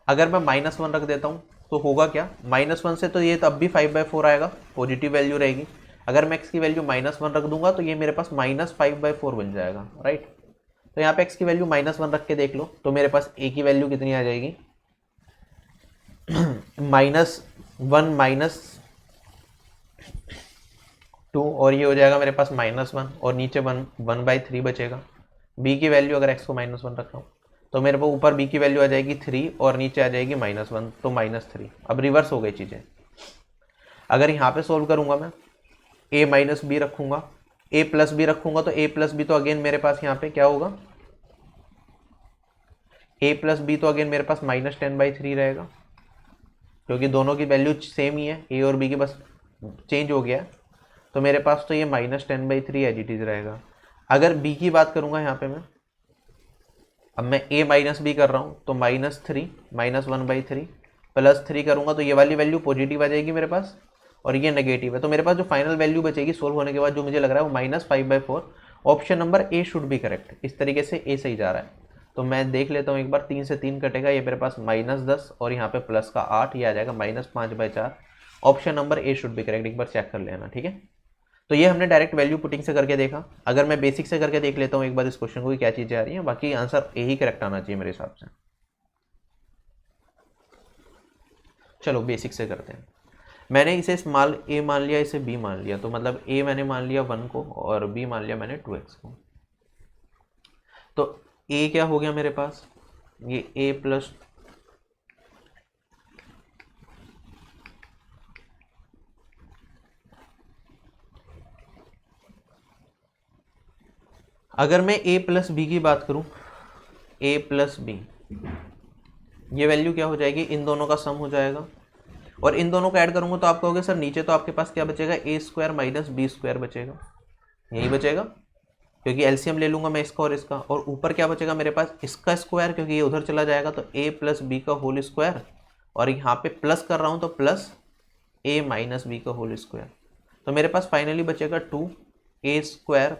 अगर मैं -1 रख देता हूँ तो होगा क्या, -1 से तो ये तब भी 5/4 आएगा, पॉजिटिव वैल्यू रहेगी। अगर मैं x की वैल्यू -1 रख दूंगा तो ये मेरे पास -5/4 बन जाएगा, राइट। तो यहाँ पे x की वैल्यू -1 रख के देख लो तो मेरे पास a की वैल्यू कितनी आ जाएगी, -1 -2, और ये हो जाएगा मेरे पास -1, और नीचे 1/3 बचेगा। b की वैल्यू अगर x को -1 रखा हूँ तो मेरे को ऊपर b की वैल्यू आ जाएगी 3 और नीचे आ जाएगी -1, तो -3। अब रिवर्स हो गई चीज़ें। अगर यहाँ पे सोल्व करूँगा मैं, a - b रखूँगा, a + b रखूँगा तो a + b तो अगेन मेरे पास यहाँ पे क्या होगा, a + b तो अगेन मेरे पास -10/3 रहेगा, क्योंकि दोनों की वैल्यू सेम ही है, a और b की बस चेंज हो गया। तो मेरे पास तो ये -10/3 एज इट इज रहेगा। अगर b की बात करूँगा यहाँ पे मैं, अब मैं a - b कर रहा हूँ तो -3 -1/3 +3 करूँगा तो ये वाली वैल्यू पॉजिटिव आ जाएगी मेरे पास, और ये नेगेटिव है। तो मेरे पास जो फाइनल वैल्यू बचेगी सोल्व होने के बाद, जो मुझे लग रहा है वो -5/4। Option number A should be correct. इस तरीके से ए सही जा रहा है। तो मैं देख लेता हूँ एक बार, 3 से 3 कटेगा, ये मेरे पास -10 और यहाँ पे प्लस का 8, ये आ जाएगा -5/4। Option number A should be correct, एक बार चेक कर लेना, ठीक है। तो ये हमने डायरेक्ट वैल्यू पुटिंग से करके देखा। अगर मैं बेसिक से करके देख लेता हूँ एक बार इस क्वेश्चन को, क्या चीज़ें आ रही हैं, बाकी आंसर ए ही करेक्ट आना चाहिए मेरे हिसाब से। चलो बेसिक से करते हैं। मैंने इसे स्मॉल a मान लिया, इसे b मान लिया, तो मतलब a मैंने मान लिया 1 को और b मान लिया मैंने 2x को। तो a क्या हो गया मेरे पास, ये a प्लस अगर मैं a + b की बात करूं, a + b, ये वैल्यू क्या हो जाएगी, इन दोनों का सम हो जाएगा, और इन दोनों को ऐड करूंगा तो आप कहोगे सर नीचे तो आपके पास क्या बचेगा, a² - b² बचेगा, यही बचेगा क्योंकि एलसीएम ले लूंगा मैं इसका और इसका। और ऊपर क्या बचेगा मेरे पास, इसका स्क्वायर, क्योंकि ये उधर चला जाएगा तो a + b का होल स्क्वायर, और यहाँ पे प्लस कर रहा हूँ तो प्लस a - b का होल स्क्वायर। तो मेरे पास फाइनली बचेगा 2a²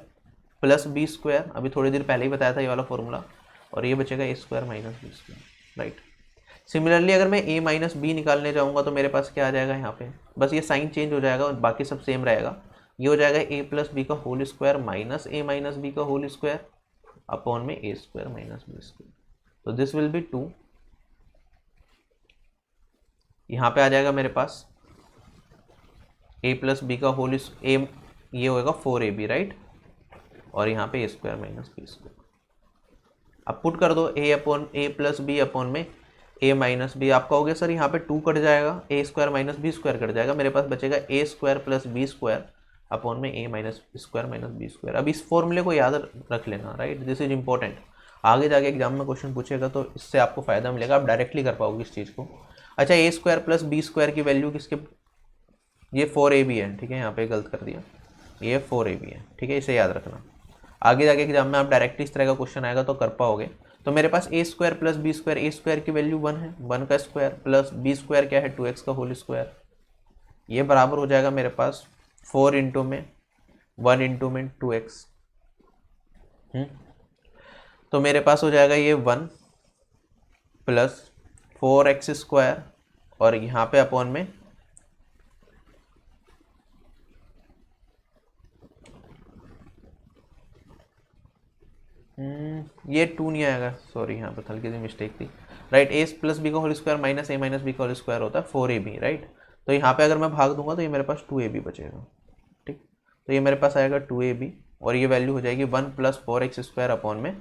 + b², अभी थोड़ी देर पहले ही बताया था ये वाला फॉर्मूला, और ये बचेगा a² - b², राइट। सिमिलरली अगर मैं a - b निकालने जाऊँगा तो मेरे पास क्या आ जाएगा, यहाँ पे बस ये साइन चेंज हो जाएगा और बाकी सब सेम रहेगा। ये हो जाएगा a + b का whole square minus a - b का होल स्क्वायर अपॉन में a² - b²। तो दिस विल बी 2, यहाँ पे आ जाएगा मेरे पास a + b का होल a, ये होगा 4ab, राइट, और यहाँ पे a² - b²। अब पुट कर दो a + b अपॉन में a - b। आप कहोगे सर यहाँ पे 2 कट जाएगा, a² - b² कट जाएगा, मेरे पास बचेगा a² + b² अपॉन में a - b²। अब इस फॉर्मूले को याद रख लेना, राइट, दिस इज इंपॉर्टेंट। आगे जाके एग्जाम में क्वेश्चन पूछेगा तो इससे आपको फायदा मिलेगा, आप डायरेक्टली कर पाओगे इस चीज़ को। अच्छा, a² + b² की वैल्यू किसके, ये 4ab है, ठीक है, यहाँ पे गलत कर दिया, ये 4ab है, ठीक है, इसे याद रखना। आगे जाके एग्जाम में आप डायरेक्टली इस तरह का क्वेश्चन आएगा तो कर पाओगे। तो मेरे पास ए स्क्वायर प्लस बी स्क्वायर, ए स्क्वायर की वैल्यू 1 है, 1 का स्क्वायर, प्लस बी स्क्वायर क्या है 2x का होल स्क्वायर, ये बराबर हो जाएगा मेरे पास 4 इंटू में 1 इंटू में 2x। तो मेरे पास हो जाएगा ये 1 प्लस 4x स्क्वायर और यहाँ पे अपॉन में ये 2 नहीं आएगा, सॉरी यहाँ पे हल्की सी मिस्टेक थी, राइट। ए प्लस बी का होल स्क्वायर माइनस ए माइनस बी का होल स्क्वायर होता है 4ab, राइट। तो यहाँ पे अगर मैं भाग दूंगा तो ये मेरे पास 2ab बचेगा, ठीक। तो ये मेरे पास आएगा 2ab और ये वैल्यू हो जाएगी 1 प्लस 4x स्क्वायर अपॉन में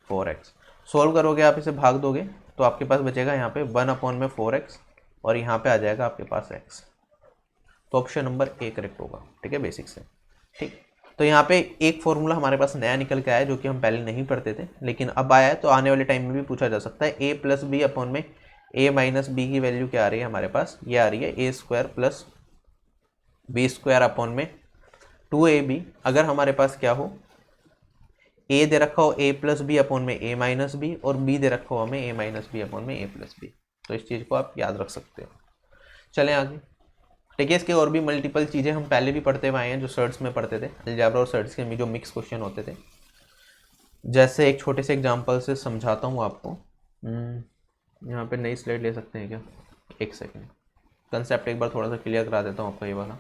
4x। सोल्व करोगे आप इसे, भाग दोगे तो आपके पास बचेगा यहाँ पे 1 अपॉन में 4x और यहाँ पे आ जाएगा आपके पास x। तो ऑप्शन नंबर ए करेक्ट होगा, ठीक है, बेसिक से, ठीक। तो यहाँ पे एक फॉर्मूला हमारे पास नया निकल के आया जो कि हम पहले नहीं पढ़ते थे, लेकिन अब आया है, तो आने वाले टाइम में भी पूछा जा सकता है। ए प्लस बी अपॉन में ए माइनस बी की वैल्यू क्या आ रही है हमारे पास, ये आ रही है a square plus b square upon में 2ab। अगर हमारे पास क्या हो, ए दे रखा हो ए प्लस बी अपॉन में ए माइनस बी और बी दे रखा हो हमें ए माइनस बी अपॉन में ए प्लस बी, तो इस चीज़ को आप याद रख सकते हो। चलें आगे, ठीक है। इसके और भी मल्टीपल चीज़ें हम पहले भी पढ़ते हुए आए हैं, जो सर्ट्स में पढ़ते थे, अलजेब्रा और सर्ट्स के जो मिक्स क्वेश्चन होते थे। जैसे एक छोटे से एग्जांपल से समझाता हूँ आपको। यहाँ पे नई स्लाइड ले सकते हैं क्या, एक सेकेंड, कंसेप्ट एक बार थोड़ा सा क्लियर करा देता हूँ आपका ये वाला।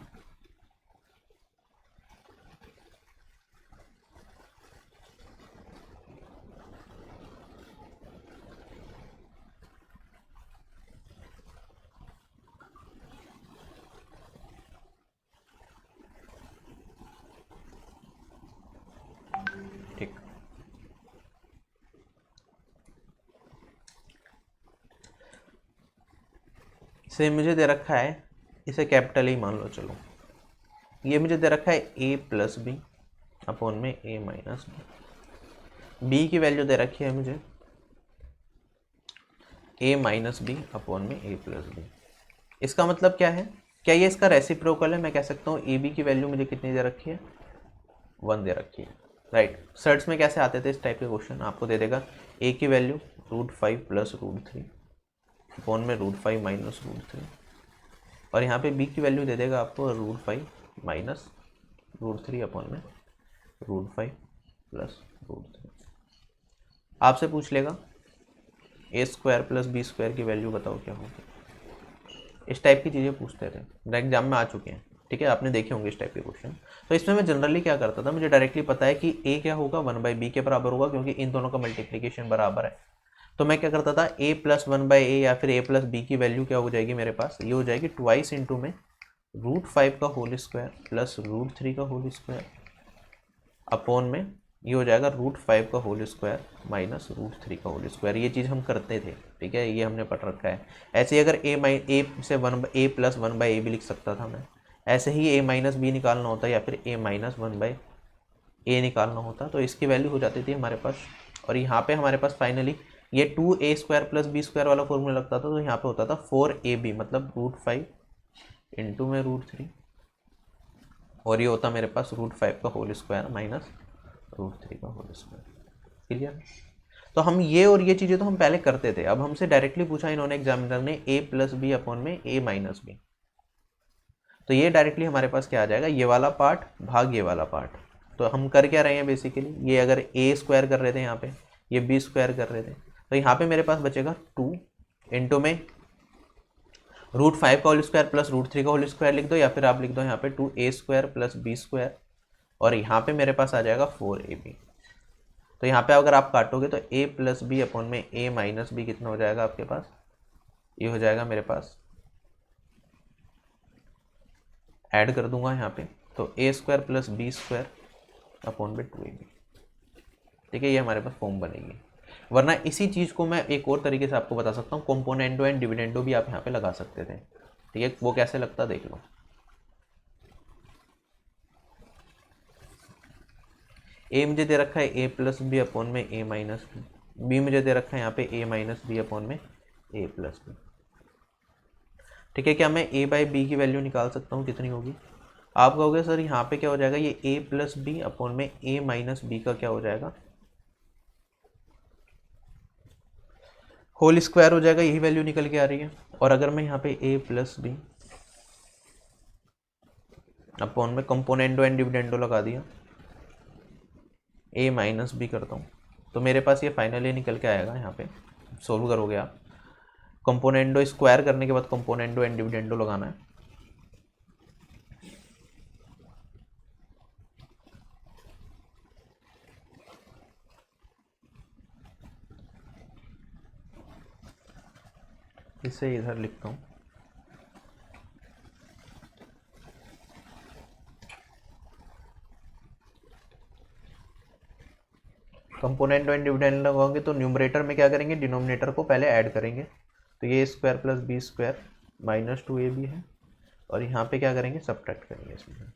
ठीक, से मुझे दे रखा है, इसे कैपिटल ही मान लो, चलो। ये मुझे दे रखा है ए प्लस बी अपॉन में ए माइनस बी की वैल्यू दे रखी है मुझे ए माइनस बी अपॉन में ए प्लस बी। इसका मतलब क्या है, क्या ये इसका रेसिप्रोकल है? मैं कह सकता हूँ ए बी की वैल्यू मुझे कितनी दे रखी है, 1 दे रखी है, राइट। सर्ट्स में कैसे आते थे इस टाइप के क्वेश्चन, आपको दे देगा ए की वैल्यू √5 प्लस √3 अपॉन में √5 माइनस √3 और यहाँ पे बी की वैल्यू दे देगा आपको √5 माइनस √3 अपॉन में √5 प्लस √3। आपसे पूछ लेगा ए स्क्वायर प्लस बी स्क्वायर की वैल्यू बताओ क्या होगी। इस टाइप की चीज़ें पूछते थे, एग्जाम में आ चुके हैं, ठीक है, आपने देखे होंगे इस टाइप के क्वेश्चन। तो इसमें मैं जनरली क्या करता था, मुझे डायरेक्टली पता है कि ए क्या होगा 1/b के बराबर होगा, क्योंकि इन दोनों का मल्टीप्लीकेशन बराबर है। तो मैं क्या करता था, a प्लस 1/a या फिर a प्लस बी की वैल्यू क्या हो जाएगी मेरे पास, ये हो जाएगी 2 इंटू में √5 का होल स्क्वायर प्लस √3 का होल स्क्वायर अपॉन में ये हो जाएगा √5 का होल स्क्वायर माइनस √3 का होल स्क्वायर। ये चीज़ हम करते थे, ठीक है, ये हमने पढ़ रखा है। ऐसे ही अगर a से 1 a प्लस 1/a भी लिख सकता था मैं, ऐसे ही a माइनस बी निकालना होता या फिर a माइनस 1/a निकालना होता, तो इसकी वैल्यू हो जाती थी हमारे पास। और यहाँ पे हमारे पास फाइनली ये 2a square plus b square वाला फॉर्मूला लगता था, तो यहाँ पे होता था 4ab मतलब √5 इंटू में √3 और ये होता मेरे पास √5 का होल स्क्वायर माइनस √3 का होल स्क्वायर। क्लियर? तो हम ये और ये चीज़ें तो हम पहले करते थे, अब हमसे डायरेक्टली पूछा इन्होंने एग्जामिनर ने a प्लस बी अपॉन में a माइनस बी, तो ये डायरेक्टली हमारे पास क्या आ जाएगा, ये वाला पार्ट भाग ये वाला पार्ट। तो हम कर क्या रहे हैं बेसिकली, ये अगर a स्क्वायर कर रहे थे यहाँ पे, ये b स्क्वायर कर रहे थे, तो यहाँ पे मेरे पास बचेगा 2 इंटू में √5 का होल स्क्वायर प्लस √3 का होल स्क्वायर लिख दो, या फिर आप लिख दो यहाँ पे 2a square plus b square और यहाँ पे मेरे पास आ जाएगा 4ab। तो यहाँ पे अगर आप काटोगे तो a प्लस बी अपॉन में a माइनस बी कितना हो जाएगा आपके पास, ये हो जाएगा मेरे पास, ऐड कर दूंगा यहाँ पे, तो a square plus b square upon में 2ab, ठीक है, ये हमारे पास फॉर्म बनेगी। वरना इसी चीज़ को मैं एक और तरीके से आपको बता सकता हूँ, कॉम्पोनेंटो एंड डिविडेंडो भी आप यहाँ पे लगा सकते थे, ठीक है, वो कैसे लगता देख लो। ए मुझे दे रखा है a प्लस बी अपॉन में a माइनस बी मुझे दे रखा है यहाँ पे a माइनस बी अपॉन में a प्लस बी, ठीक है। क्या मैं a बाई बी की वैल्यू निकाल सकता हूँ, कितनी होगी, आप कहोगे सर यहाँ पे क्या हो जाएगा, ये a प्लस बी अपॉन में a माइनस बी का क्या हो जाएगा, होल स्क्वायर हो जाएगा, यही वैल्यू निकल के आ रही है। और अगर मैं यहाँ पे a प्लस बी अपॉन में कंपोनेंडो एंड डिविडेंडो लगा दिया, a माइनस बी करता हूँ, तो मेरे पास ये फाइनली निकल के आएगा। यहाँ पे सोल्व करोगे आप, कंपोनेंडो स्क्वायर करने के बाद कंपोनेंडो एंड डिविडेंडो लगाना है। इसे इधर लिखता हूँ, कंपोनेंट एंड डिविडेंड लगाओगे तो न्यूमरेटर में क्या करेंगे, डिनोमिनेटर को पहले ऐड करेंगे, तो ये square plus b square minus 2ab है, और यहाँ पे क्या करेंगे, सब्ट्रैक्ट करेंगे इसमें।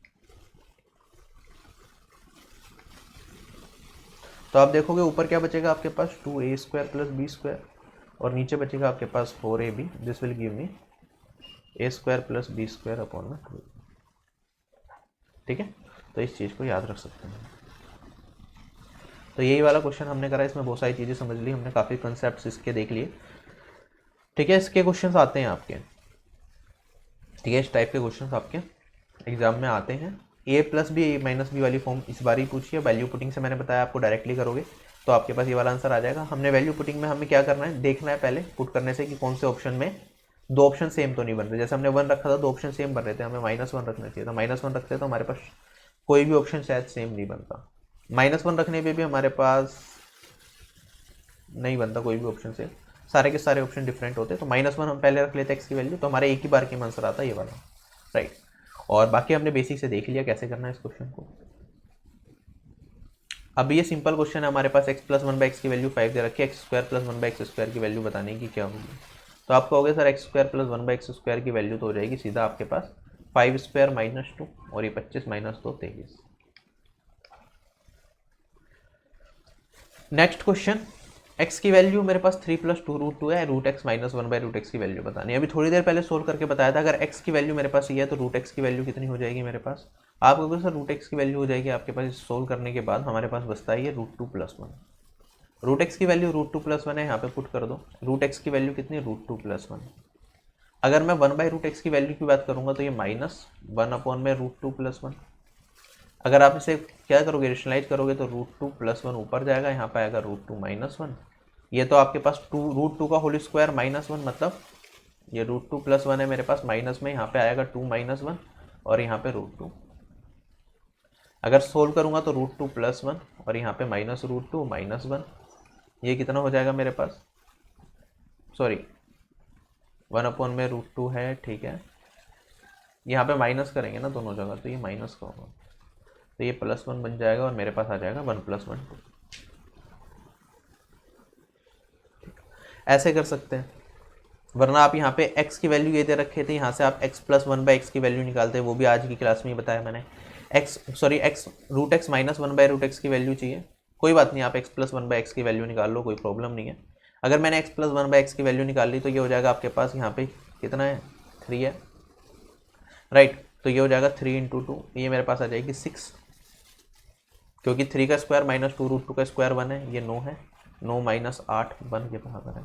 तो आप देखोगे ऊपर क्या बचेगा आपके पास, 2a square plus b square, और नीचे बचेगा आपके पास 4ab, this will give me a square plus b square upon में 2। ठीक है, तो इस चीज़ को याद रख सकते हैं। तो यही वाला क्वेश्चन हमने करा, इसमें बहुत सारी चीज़ें समझ ली हमने, काफ़ी कंसेप्ट इसके देख लिए। ठीक है, इसके क्वेश्चंस आते हैं आपके, ठीक है, इस टाइप के क्वेश्चंस आपके एग्जाम में आते हैं। a plus b a minus b वाली फॉर्म इस बार ही पूछिए, वैल्यू पुटिंग से मैंने बताया आपको डायरेक्टली करोगे तो आपके पास ये वाला आंसर आ जाएगा। हमने वैल्यू पुटिंग में हमें क्या करना है, देखना है पहले पुट करने से कि कौन से ऑप्शन में दो ऑप्शन सेम तो नहीं बन रहे। जैसे हमने 1 रखा था, दो ऑप्शन सेम बन रहे थे, हमें -1 रखना चाहिए था, -1 रखते तो हमारे पास कोई भी ऑप्शन शायद सेम नहीं बनता। -1 रखने पे भी हमारे पास नहीं बनता कोई भी ऑप्शन से, सारे के सारे ऑप्शन डिफरेंट होते। तो -1 हम पहले रख लेते एक्स की वैल्यू, तो हमारे एक ही बार के आंसर आता है ये वाला, राइट। और बाकी हमने बेसिक से देख लिया कैसे करना है इस क्वेश्चन को। अब ये सिंपल क्वेश्चन है, हमारे पास x प्लस 1/x की वैल्यू 5 दे रखी है, x square plus 1/x square की वैल्यू बताने की क्या होगी। तो आप कहोगे sir x square plus 1/x square की वैल्यू तो हो जाएगी सीधा आपके पास 5 स्क्वायर माइनस 2, और ये 25 माइनस 2 23। नेक्स्ट क्वेश्चन, x की वैल्यू मेरे पास 3 + 2√2 है, √x माइनस 1/√x की वैल्यू बतानी है। अभी थोड़ी देर पहले सोल्व करके बताया था, अगर x की वैल्यू मेरे पास ये है तो √x की वैल्यू कितनी हो जाएगी मेरे पास, आप कहोगे सर √x की वैल्यू हो जाएगी आपके पास, सोल्व करने के बाद हमारे पास बचता है ये √2 + 1। √x की वैल्यू √2 + 1 है, यहाँ पे पुट कर दो। √x की वैल्यू कितनी है, √2 + 1। अगर मैं 1/√x की वैल्यू की बात करूँगा तो ये -1 अपॉन में √2 + 1। अगर आप इसे क्या करोगे, रेशनलाइज करोगे तो √2 + 1 ऊपर जाएगा, यहाँ पे आएगा √2 - 1। ये तो आपके पास √2 का होल स्क्वायर -1, मतलब ये √2 + 1 है मेरे पास, माइनस में यहाँ पे आएगा 2 - 1 और यहाँ पे √2। अगर सोल्व करूँगा तो √2 + 1 और यहाँ पे -√2 - 1, ये कितना हो जाएगा मेरे पास, सॉरी 1 अपॉन में √2 है, ठीक है। यहाँ पे माइनस करेंगे ना दोनों जगह, तो ये माइनस का होगा, तो ये +1 बन जाएगा और मेरे पास आ जाएगा 1 + 1 2। ऐसे कर सकते हैं, वरना आप यहाँ पे x की वैल्यू ये दे रखे थे, यहाँ से आप x + 1/x की वैल्यू निकालते हैं, वो भी आज की क्लास में ही बताया मैंने। √x माइनस 1/√x की वैल्यू चाहिए, कोई बात नहीं, आप x + 1/x की वैल्यू निकाल लो, कोई प्रॉब्लम नहीं है। अगर मैंने x + 1/x की वैल्यू निकाल ली तो ये हो जाएगा आपके पास, यहाँ पे कितना है, 3 है, राइट। तो ये हो जाएगा 3 × 2, ये मेरे पास आ जाएगी 6, क्योंकि 3 का स्क्वायर माइनस 2 √2 का स्क्वायर 1 है, ये 9 है, 9 - 8 1 के बराबर है,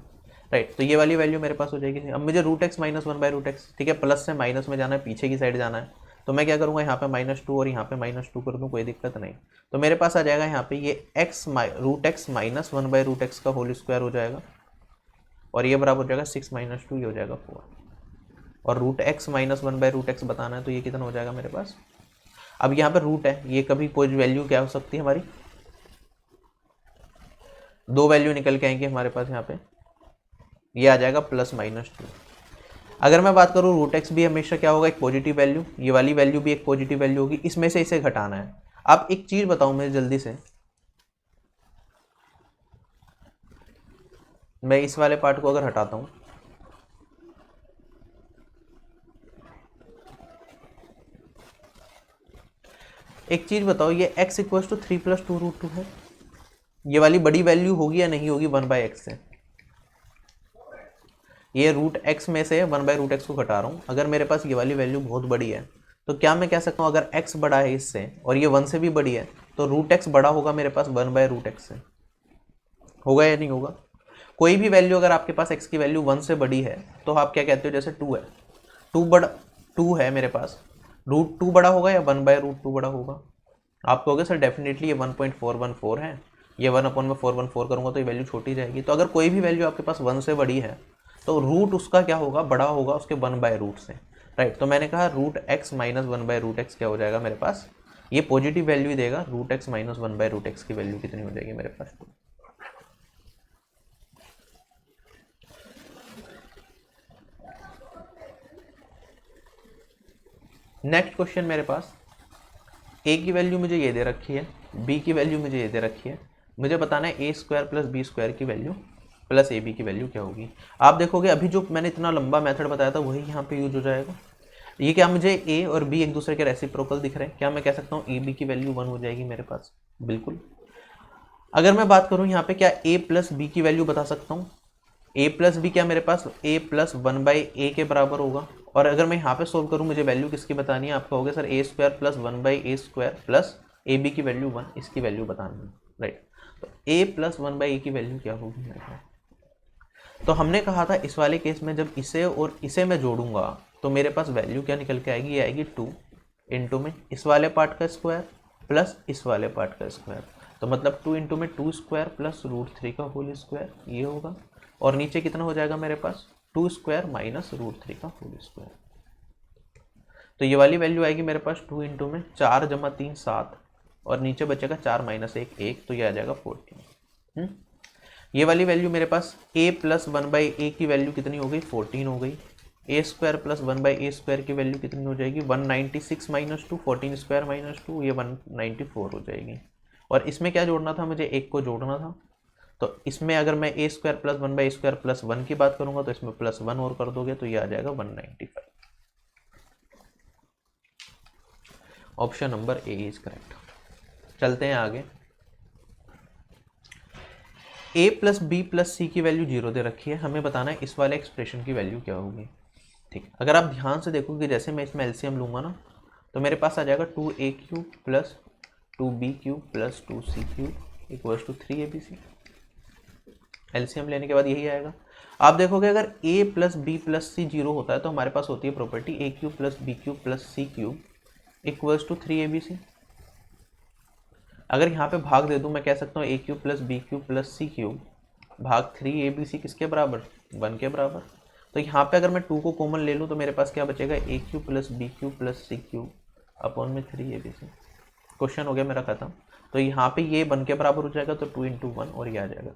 राइट। तो ये वाली वैल्यू मेरे पास हो जाएगी। अब मुझे √x माइनस 1/√x, ठीक है, प्लस से माइनस में जाना है, पीछे की साइड जाना है, तो मैं क्या करूँगा, यहाँ पे -2 और यहाँ पे -2 कर दूँ, कोई दिक्कत नहीं। तो मेरे पास आ जाएगा यहाँ पे ये √x माइनस 1/√x का होल स्क्वायर हो जाएगा, और ये बराबर हो जाएगा 6 - 2, ये हो जाएगा 4, और √x माइनस 1/√x बताना है, तो ये कितना हो जाएगा मेरे पास। अब यहाँ पे रूट है, ये कभी कोई वैल्यू क्या हो सकती है हमारी, दो वैल्यू निकल के आएंगे हमारे पास, यहाँ पे ये आ जाएगा +-2। अगर मैं बात करूँ √x भी हमेशा क्या होगा, एक पॉजिटिव वैल्यू, ये वाली वैल्यू भी एक पॉजिटिव वैल्यू होगी, इसमें से इसे घटाना है। आप एक चीज़ बताऊँ मैं जल्दी से, मैं इस वाले पार्ट को अगर हटाता हूँ, एक चीज़ बताओ, ये x = 3 + 2√2 है, ये वाली बड़ी वैल्यू होगी या नहीं होगी 1/x से, ये √x में से 1/√x को घटा रहा हूँ। अगर मेरे पास ये वाली वैल्यू बहुत बड़ी है तो क्या मैं कह सकता हूँ अगर x बड़ा है इससे और ये 1 से भी बड़ी है तो रूट एक्स बड़ा होगा मेरे पास 1/√x से, होगा या नहीं होगा? कोई भी वैल्यू अगर आपके पास x की वैल्यू 1 से बड़ी है तो आप क्या कहते हो, जैसे 2 है, 2 है मेरे पास, √2 बड़ा होगा या 1/√2 बड़ा होगा? आप कहोगे सर डेफिनेटली ये 1.414 है, ये 1/414 करूँगा तो ये वैल्यू छोटी जाएगी। तो अगर कोई भी वैल्यू आपके पास 1 से बड़ी है तो रूट उसका क्या होगा, बड़ा होगा उसके 1/रूट से, राइट। तो मैंने कहा √x माइनस 1/√x क्या हो जाएगा मेरे पास, ये पॉजिटिव वैल्यू ही देगा, √x माइनस 1/√x की वैल्यू कितनी हो जाएगी मेरे पास? नेक्स्ट क्वेश्चन मेरे पास, a की वैल्यू मुझे ये दे रखी है, b की वैल्यू मुझे ये दे रखी है, मुझे बताना है a² प्लस b² की वैल्यू प्लस ab की वैल्यू क्या होगी। आप देखोगे अभी जो मैंने इतना लंबा मेथड बताया था वही यहाँ पे यूज हो जाएगा। ये क्या मुझे a और b एक दूसरे के रेसिप्रोकल दिख रहे हैं, क्या मैं कह सकता हूँ ab की वैल्यू 1 हो जाएगी मेरे पास? बिल्कुल। अगर मैं बात करूँ यहाँ पे क्या a प्लस b की वैल्यू बता सकता हूँ? a प्लस बी क्या मेरे पास a प्लस 1/a के बराबर होगा। और अगर मैं यहाँ पे सोल्व करूँ मुझे वैल्यू किसकी बतानी है, आप कहोगे sir a² plus 1/a² plus ab की वैल्यू 1, इसकी वैल्यू बतानी है, राइट। तो a प्लस 1/a की वैल्यू क्या होगी मेरे पास? तो हमने कहा था इस वाले केस में जब इसे और इसे मैं जोड़ूंगा तो मेरे पास वैल्यू क्या निकल के आएगी, ये आएगी 2 इंटू में इस वाले पार्ट का स्क्वायर प्लस इस वाले पार्ट का स्क्वायर, तो मतलब 2 इंटू में 2² प्लस √3 का होल स्क्वायर, ये होगा। और नीचे कितना हो जाएगा मेरे पास, 2² माइनस √3 का होल स्क्वायर। तो ये वाली वैल्यू आएगी मेरे पास 2 इंटू में 4 जमा 3 7 और नीचे बचेगा 4 माइनस 1 1, तो ये आ जाएगा 14। ये वाली वैल्यू मेरे पास a प्लस 1/a की वैल्यू कितनी हो गई, 14 हो गई। a² प्लस 1/a² की वैल्यू कितनी हो जाएगी, 196 माइनस 2, 14² माइनस 2, ये 194 हो जाएगी। और इसमें क्या जोड़ना था मुझे, एक को जोड़ना था। तो इसमें अगर मैं a² प्लस 1/a² प्लस 1 की बात करूंगा तो इसमें प्लस 1 और कर दोगे तो ये आ जाएगा 195। Option number A is correct. चलते हैं आगे। a प्लस बी प्लस सी की वैल्यू 0 दे रखी है, हमें बताना है इस वाले एक्सप्रेशन की वैल्यू क्या होगी। ठीक, अगर आप ध्यान से देखोगे जैसे मैं इसमें एलसीएम लूंगा ना तो मेरे पास आ जाएगा 2a³ plus 2b³ plus 2c³ equals to 3abc। LCM लेने के बाद यही आएगा। आप देखोगे अगर a plus b plus c 0 होता है तो हमारे पास होती है property a³ plus b³ plus c³ equals to 3abc। अगर यहाँ पे भाग दे दूँ मैं कह सकता हूँ a³ plus b³ plus c³ भाग 3abc किसके बराबर, 1 के बराबर। तो यहाँ पे अगर मैं 2 को कॉमन ले लूँ तो मेरे पास क्या बचेगा, a³ plus b³ plus c³ upon में 3abc। क्वेश्चन हो गया मेरा खत्म। तो यहाँ पे ये 1 के बराबर हो जाएगा तो 2 इंटू 1 और ये आ जाएगा।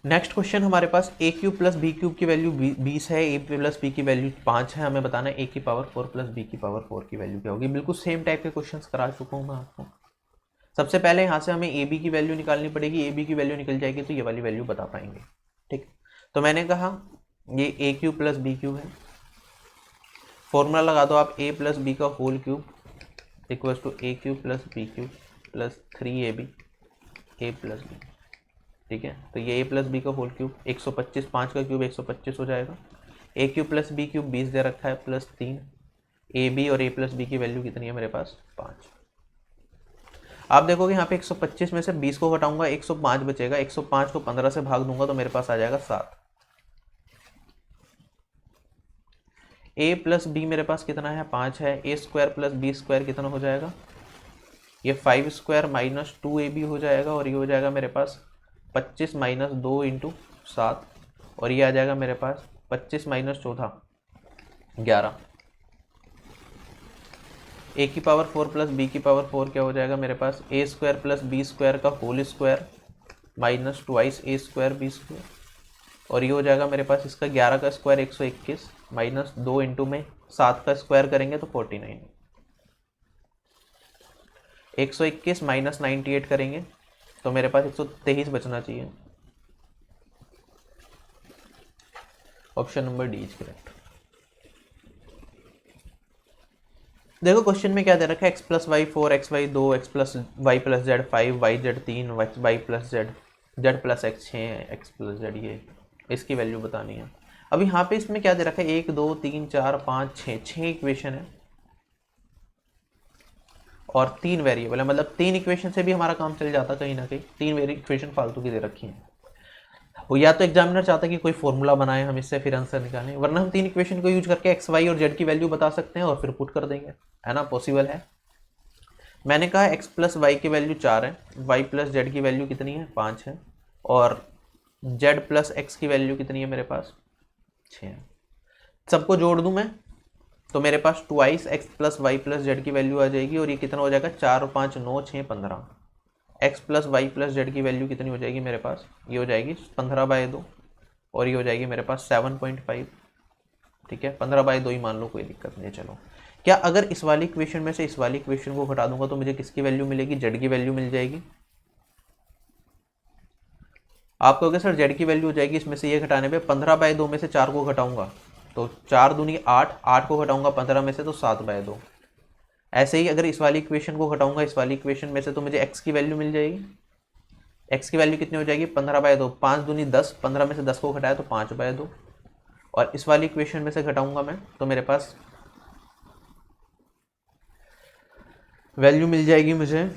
नेक्स्ट क्वेश्चन हमारे पास a³ प्लस b³ की वैल्यू 20 है, a प्लस b की वैल्यू 5 है, हमें बताना है a की पावर 4 प्लस b की पावर 4 की वैल्यू क्या होगी। बिल्कुल सेम टाइप के क्वेश्चंस करा चुका हूँ मैं आपको। सबसे पहले यहाँ से हमें ab की वैल्यू निकालनी पड़ेगी, ab की वैल्यू निकल जाएगी तो ये वाली वैल्यू बता पाएंगे। ठीक, तो मैंने कहा ये a³ प्लस b³ है, फॉर्मूला लगा दो आप a प्लस b का whole cube equals to a³ plus b³ plus 3ab a plus b। ठीक है, तो ये a प्लस बी का होल क्यूब 125, 5 का क्यूब 125 हो जाएगा। a³ प्लस b³ 20 दे रखा है प्लस 3, ab और a प्लस बी की वैल्यू कितनी है मेरे पास, 5। आप देखोगे यहाँ पे 125 में से 20 को घटाऊंगा 105 बचेगा, 105 को 15 से भाग दूंगा तो मेरे पास आ जाएगा 7। a प्लस बी मेरे पास कितना है, 5 है। a² प्लस b² कितना हो जाएगा, ये 5² माइनस 2ab हो जाएगा और ये हो जाएगा मेरे पास 25 माइनस 2 इंटू 7 और ये आ जाएगा मेरे पास 25 माइनस 14 11। a की पावर 4 प्लस b की पावर 4 क्या हो जाएगा मेरे पास, a² प्लस b² का whole square minus twice a² b² और ये हो जाएगा मेरे पास इसका 11 का स्क्वायर 121 माइनस 2 इंटू में 7 का स्क्वायर करेंगे तो 49। 121 माइनस 98 करेंगे तो मेरे पास 123 बचना चाहिए। Option number D is correct. देखो क्वेश्चन में क्या दे रखा है, x plus y 4, x y 2, x plus y plus z 5, y z 3, y plus z, z plus x 6, x plus z, ये इसकी वैल्यू बतानी है। अब यहाँ पे इसमें क्या दे रखा है, 1 2 3 4 5 6, 6 इक्वेशन है और 3 वेरिएबल है, मतलब 3 इक्वेशन से भी हमारा काम चल जाता कहीं ना कहीं, 3 इक्वेशन फालतू की दे रखी है। वो या तो एग्जामिनर चाहता है कि कोई फॉर्मूला बनाए हम इससे फिर आंसर निकालें, वरना हम 3 इक्वेशन को यूज करके एक्स वाई और जेड की वैल्यू बता सकते हैं और फिर पुट कर देंगे, है ना, पॉसिबल है। मैंने कहा x प्लस वाई की वैल्यू 4 है, y प्लस जेड की वैल्यू कितनी है, 5 है, और z प्लस एक्स की वैल्यू कितनी है मेरे पास, 6 है। सबको जोड़ दूं मैं तो मेरे पास 2x plus y plus z की वैल्यू आ जाएगी, और ये कितना हो जाएगा, 4 और 5 9 6 15। x plus y plus z की वैल्यू कितनी हो जाएगी मेरे पास, ये हो जाएगी 15/2, और ये हो जाएगी मेरे पास 7.5। ठीक है, 15/2 ही मान लो, कोई दिक्कत नहीं है। चलो, क्या अगर इस वाली इक्वेशन में से इस वाली इक्वेशन को घटा दूंगा तो मुझे किसकी वैल्यू मिलेगी, जेड की वैल्यू मिल जाएगी। आप कहोगे सर जेड की वैल्यू हो जाएगी इसमें से ये घटाने पे, 15/2 में से 4 को घटाऊंगा तो 4 दूनी 8, 8 को घटाऊंगा 15 में से तो 7/2। ऐसे ही अगर इस वाली इक्वेशन को घटाऊंगा इस वाली इक्वेशन में से तो मुझे एक्स की वैल्यू मिल जाएगी। एक्स की वैल्यू कितनी हो जाएगी, 15/2, 5 दूनी 10, 15 में से 10 को घटाया तो 5/2। और इस वाली इक्वेशन में से घटाऊंगा मैं तो मेरे पास वैल्यू मिल जाएगी मुझे,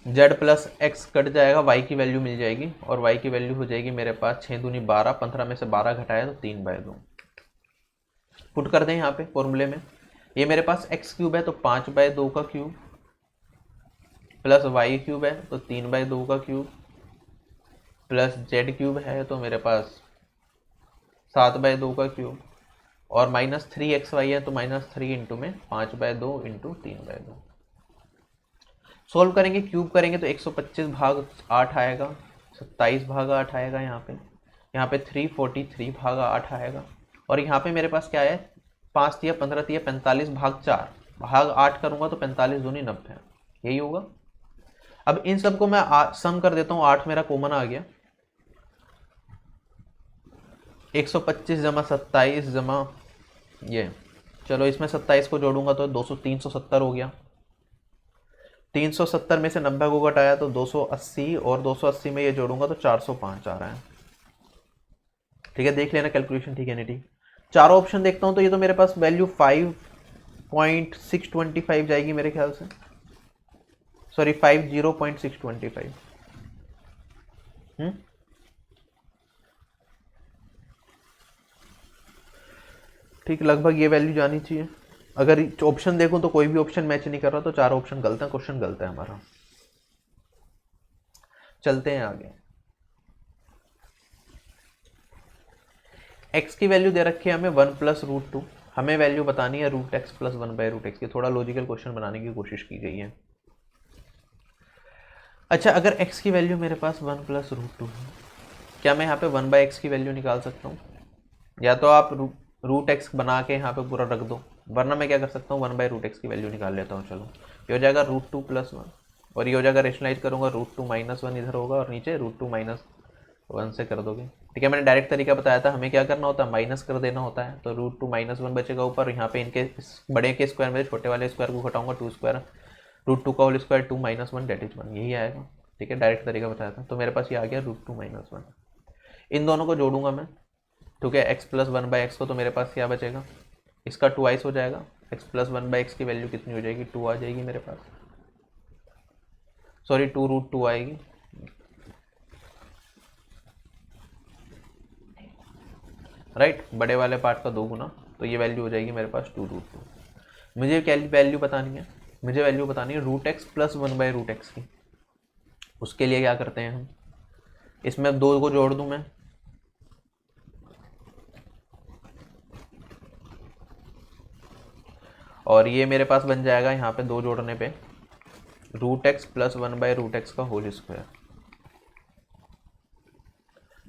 z प्लस एक्स कट जाएगा, y की वैल्यू मिल जाएगी, और y की वैल्यू हो जाएगी मेरे पास 6 दूनी 12, 15 में से 12 घटाया तो 3/2। पुट कर दें यहाँ पे फॉर्मूले में, ये मेरे पास x क्यूब है तो 5/2 का क्यूब, प्लस y क्यूब है तो 3/2 का क्यूब, प्लस z क्यूब है तो मेरे पास 7/2 का क्यूब, और माइनस 3xy है तो -3 इंटू में 5/2 इंटू 3/2। सोल्व करेंगे, क्यूब करेंगे तो 125/8 आएगा, 27/8 आएगा, यहाँ पे 343/8 आएगा, और यहाँ पे मेरे पास क्या है, 5 तिया 15 तिया 45/4, भाग 8 करूँगा तो 45 दूनी 90, यही होगा। अब इन सबको मैं सम कर देता हूँ, 8 मेरा कॉमन आ गया, 125 जमा 27 जमा ये, चलो इसमें 27 को जोड़ूंगा तो 370 हो गया, 370 में से 90 को घटाया तो 280, और 280 में ये जोड़ूंगा तो 405 आ रहा है। ठीक है, देख लेना कैलकुलेशन, ठीक है नहीं ठीक। चारों ऑप्शन देखता हूं तो ये तो मेरे पास वैल्यू 5.625 जाएगी मेरे ख्याल से, सॉरी 50.625। ठीक, लगभग ये वैल्यू जानी चाहिए। अगर ऑप्शन देखूं तो कोई भी ऑप्शन मैच नहीं कर रहा, तो चार ऑप्शन गलत है, क्वेश्चन गलत है हमारा। चलते हैं आगे। x की वैल्यू दे रखी है हमें 1 + √2, हमें वैल्यू बतानी है √x + 1/√x की। थोड़ा लॉजिकल क्वेश्चन बनाने की कोशिश की गई है। अच्छा, अगर x की वैल्यू मेरे पास 1 + √2 है, क्या मैं यहाँ पे 1/x की वैल्यू निकाल सकता हूँ? या तो आप √x बना के यहाँ पे पूरा रख दो, वरना मैं क्या कर सकता हूँ, 1/√x की वैल्यू निकाल लेता हूँ। चलो, ये हो जाएगा √2 + 1, और ये हो जाएगा, रेशनलाइज करूँगा √2 - 1 इधर होगा, और नीचे √2 - 1 से कर दोगे। ठीक है, मैंने डायरेक्ट तरीका बताया था, हमें क्या करना होता है, माइनस कर देना होता है। तो √2 - 1 बचेगा ऊपर, यहाँ पे इनके बड़े के स्क्वायर में छोटे वाले स्क्वायर को घटाऊंगा, 2 स्क्वायर, √2 का होल स्क्वायर 2 - 1 दैट इज 1, यही आएगा। ठीक है, डायरेक्ट तरीका बताया था, तो मेरे पास ये आ गया √2 - 1। इन दोनों को जोड़ूंगा मैं, ठीक है, x + 1/x को, तो मेरे पास क्या बचेगा, इसका 2x हो जाएगा, x + 1/x की वैल्यू कितनी हो जाएगी, 2 आ जाएगी मेरे पास, सॉरी 2√2 आएगी। राइट, बड़े वाले पार्ट का 2 गुना, तो ये वैल्यू हो जाएगी मेरे पास 2√2। मुझे क्या वैल्यू बतानी है, मुझे वैल्यू बतानी है √x + 1/√x की। उसके लिए क्या करते हैं हम, इसमें 2 को जोड़ दूं मैं, और ये मेरे पास बन जाएगा यहाँ पे 2 जोड़ने पे √x + 1/√x का होल स्क्वायर।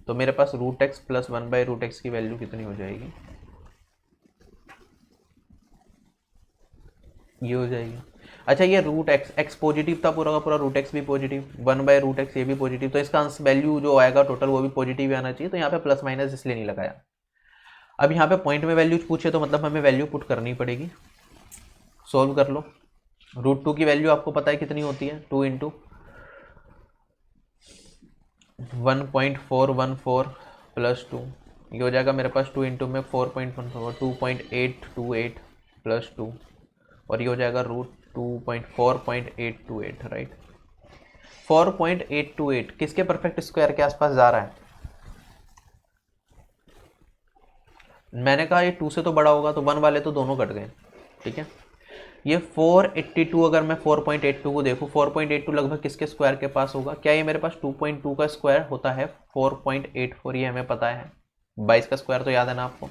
तो मेरे पास √x + 1/√x की वैल्यू कितनी हो जाएगी, ये हो जाएगी। अच्छा, ये x पॉजिटिव था पूरा का पूरा, √x भी पॉजिटिव, 1/√x ये भी पॉजिटिव, तो इसका वैल्यू जो आएगा टोटल वो भी पॉजिटिव ही आना चाहिए। तो यहाँ पे प्लस माइनस इसलिए नहीं लगाया। अब यहाँ पे पॉइंट में वैल्यू पूछे तो मतलब हमें वैल्यू पुट करनी पड़ेगी। सोल्व कर लो। √2 की वैल्यू आपको पता है कितनी होती है, 2 × 1.414 + 2 ये हो जाएगा मेरे पास 2 इंटू में 4.14 2.828 प्लस 2 और ये हो जाएगा √2.4.828 राइट। 4.828 किसके परफेक्ट स्क्वायर के आसपास जा रहा है? मैंने कहा ये 2 से तो बड़ा होगा, तो 1 वाले तो दोनों कट गए, ठीक है। ये 482 अगर मैं 4.82 को देखूँ, 4.82 लगभग किसके स्क्वायर के पास होगा? क्या ये मेरे पास 2.2 का स्क्वायर होता है? 4.84 ये हमें पता है, 22 का स्क्वायर तो याद है ना आपको।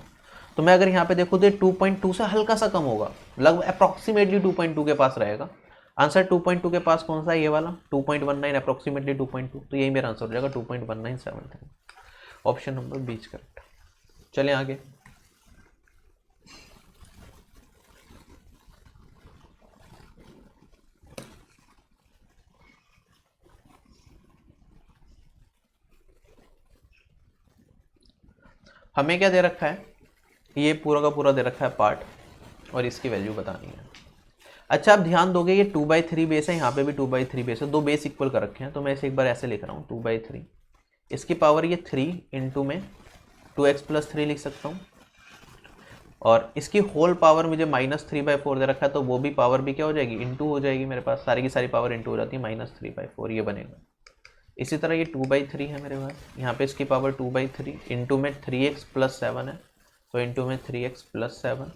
तो मैं अगर यहाँ पे देखूँ तो 2.2 से हल्का सा कम होगा, लगभग अप्रॉक्सीमेटली 2.2 के पास रहेगा। आंसर 2.2 के पास कौन सा है? ये वाला 2.19 अप्रॉक्सीमेटली 2.2, तो यही मेरा आंसर हो जाएगा 2.1973। ऑप्शन नंबर बीच करेक्ट। चलें आगे। हमें क्या दे रखा है? ये पूरा का पूरा दे रखा है पार्ट, और इसकी वैल्यू बतानी है। अच्छा, आप ध्यान दोगे ये 2/3 बेस है, यहाँ पे भी 2/3 बेस है, दो बेस इक्वल कर रखे हैं, तो मैं इसे एक बार ऐसे लिख रहा हूँ 2/3, इसकी पावर ये 3 इंटू में 2x + 3 लिख सकता हूँ, और इसकी होल पावर मुझे -3/4 दे रखा है, तो वो भी पावर भी क्या हो जाएगी? इंटू हो जाएगी। मेरे पास सारी की सारी पावर इंटू हो जाती है, -3/4 ये बनेगा। इसी तरह ये 2/3 है मेरे पास, यहाँ पे इसकी पावर 2/3 इंटू में 3x + 7 है, तो इंटू में 3x + 7,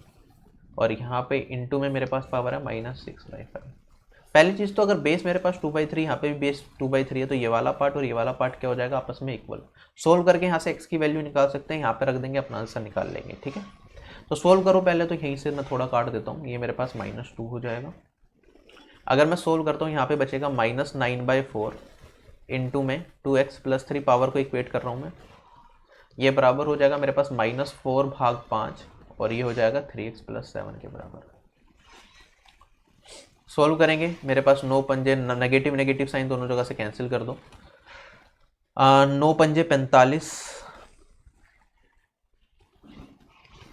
और यहाँ पे इंटू में मेरे पास पावर है -6/5। पहली चीज़ तो अगर बेस मेरे पास 2/3, यहाँ पे भी बेस 2/3 है, तो ये वाला पार्ट और ये वाला पार्ट क्या हो जाएगा? आपस में इक्वल। सोल्व करके यहाँ से x की वैल्यू निकाल सकते हैं, यहाँ पे रख देंगे, अपना आंसर निकाल लेंगे, ठीक है। तो सोल्व करो पहले, तो यहीं से मैं थोड़ा काट देता हूँ, ये मेरे पास -2 हो जाएगा। अगर मैं सोल्व करता हूँ, यहाँ पे बचेगा -9/4 इंटू में 2x + 3, पावर को इक्वेट कर रहा हूँ मैं, ये बराबर हो जाएगा मेरे पास -4/5, और ये हो जाएगा 3x + 7 के बराबर। सोल्व करेंगे, मेरे पास 9 पंजे, नेगेटिव नेगेटिव साइन दोनों जगह से कैंसिल कर दो, 9 पंजे 45,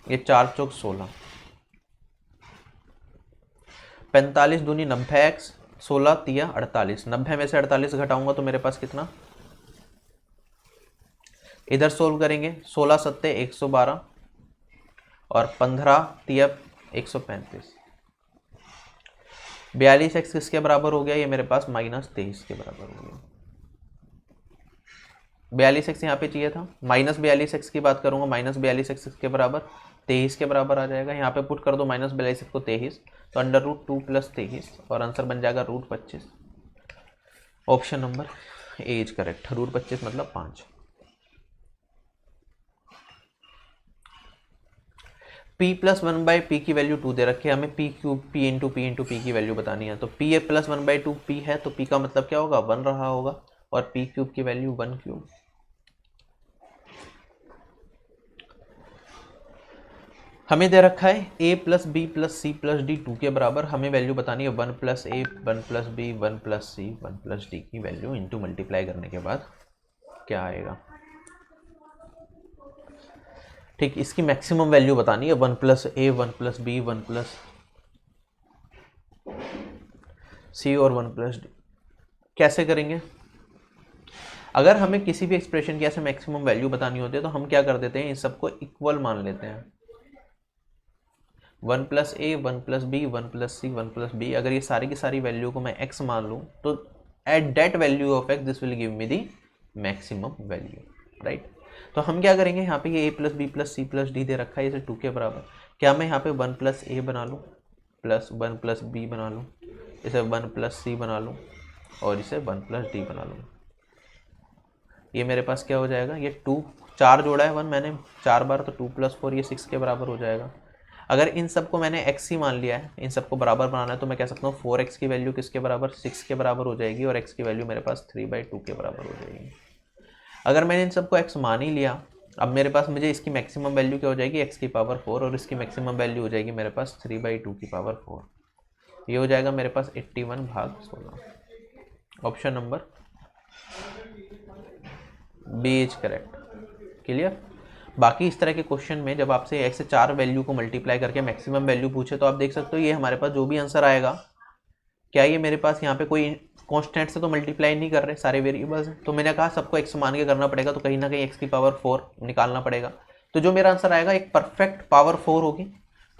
ये 4 चौक 16, 45 दूनी 90x, 16 तिया 48, 90 में से 48 घटाऊंगा तो मेरे पास कितना? इधर सोल्व करेंगे, 16 सत्ते 112 और 15 तिया 135, 42x किसके बराबर हो गया? ये मेरे पास -23 के बराबर हो गया। 42x यहाँ पे चाहिए था, -42x की बात करूंगा, -42x के बराबर 23 के बराबर आ जाएगा। यहाँ पे पुट कर दो -42x को 23, तो √2 + 23, और आंसर बन जाएगा √25। Option number A is correct, √25 मतलब 5। p + 1/p की वैल्यू 2 दे रखी है, हमें p cube p into p की वैल्यू बतानी है, तो p + 1/2 p है, तो p का मतलब क्या होगा? 1 रहा होगा, और p क्यूब की वैल्यू 1 क्यूब। हमें दे रखा है a + b + c + d 2 के बराबर, हमें वैल्यू बतानी है 1 + a 1 + b 1 + c 1 + d की वैल्यू, इंटू मल्टीप्लाई करने के बाद क्या आएगा? ठीक, इसकी मैक्सिमम वैल्यू बतानी है 1 + a 1 + b 1 + c और 1 + d। कैसे करेंगे? अगर हमें किसी भी एक्सप्रेशन की ऐसे मैक्सिमम वैल्यू बतानी होती है, तो हम क्या कर देते हैं? इन सबको इक्वल मान लेते हैं, 1 + a 1 + b 1 + c 1 + b। अगर ये सारी की सारी वैल्यू को मैं x मान लूँ, तो at that value of x this will give me the maximum value, right. तो हम क्या करेंगे? यहाँ पे ये a + b + c + d दे रखा है, इसे 2 के बराबर। क्या मैं यहाँ पे 1 + a बना लूँ, प्लस 1 + b बना लूँ, इसे 1 + c बना लूँ, और इसे 1 + d बना लूँ? ये मेरे पास क्या हो जाएगा? ये 2, 4 जोड़ा है 1 मैंने 4 बार, तो 2 + 4 ये 6 के बराबर हो जाएगा। अगर इन सबको मैंने x ही मान लिया है, इन सबको बराबर बनाना है, तो मैं कह सकता हूँ 4x की वैल्यू किसके बराबर? 6 के बराबर हो जाएगी, और x की वैल्यू मेरे पास 3/2 के बराबर हो जाएगी। अगर मैंने इन सबको x मान ही लिया, अब मेरे पास मुझे इसकी मैक्सिमम वैल्यू क्या हो जाएगी? x की पावर 4, और इसकी मैक्सिमम वैल्यू हो जाएगी मेरे पास 3/2 की पावर 4। ये हो जाएगा मेरे पास 81/16। Option number B is correct. Clear? बाकी इस तरह के क्वेश्चन में जब आपसे एक से 4 वैल्यू को मल्टीप्लाई करके मैक्सिमम वैल्यू पूछे, तो आप देख सकते हो ये हमारे पास जो भी आंसर आएगा, क्या ये मेरे पास यहाँ पे कोई कांस्टेंट से तो मल्टीप्लाई नहीं कर रहे, सारे वेरिएबल्स हैं। तो मैंने कहा सबको x मान के करना पड़ेगा, तो कहीं ना कहीं x की पावर 4 निकालना पड़ेगा। तो जो मेरा आंसर आएगा एक परफेक्ट पावर 4 होगी।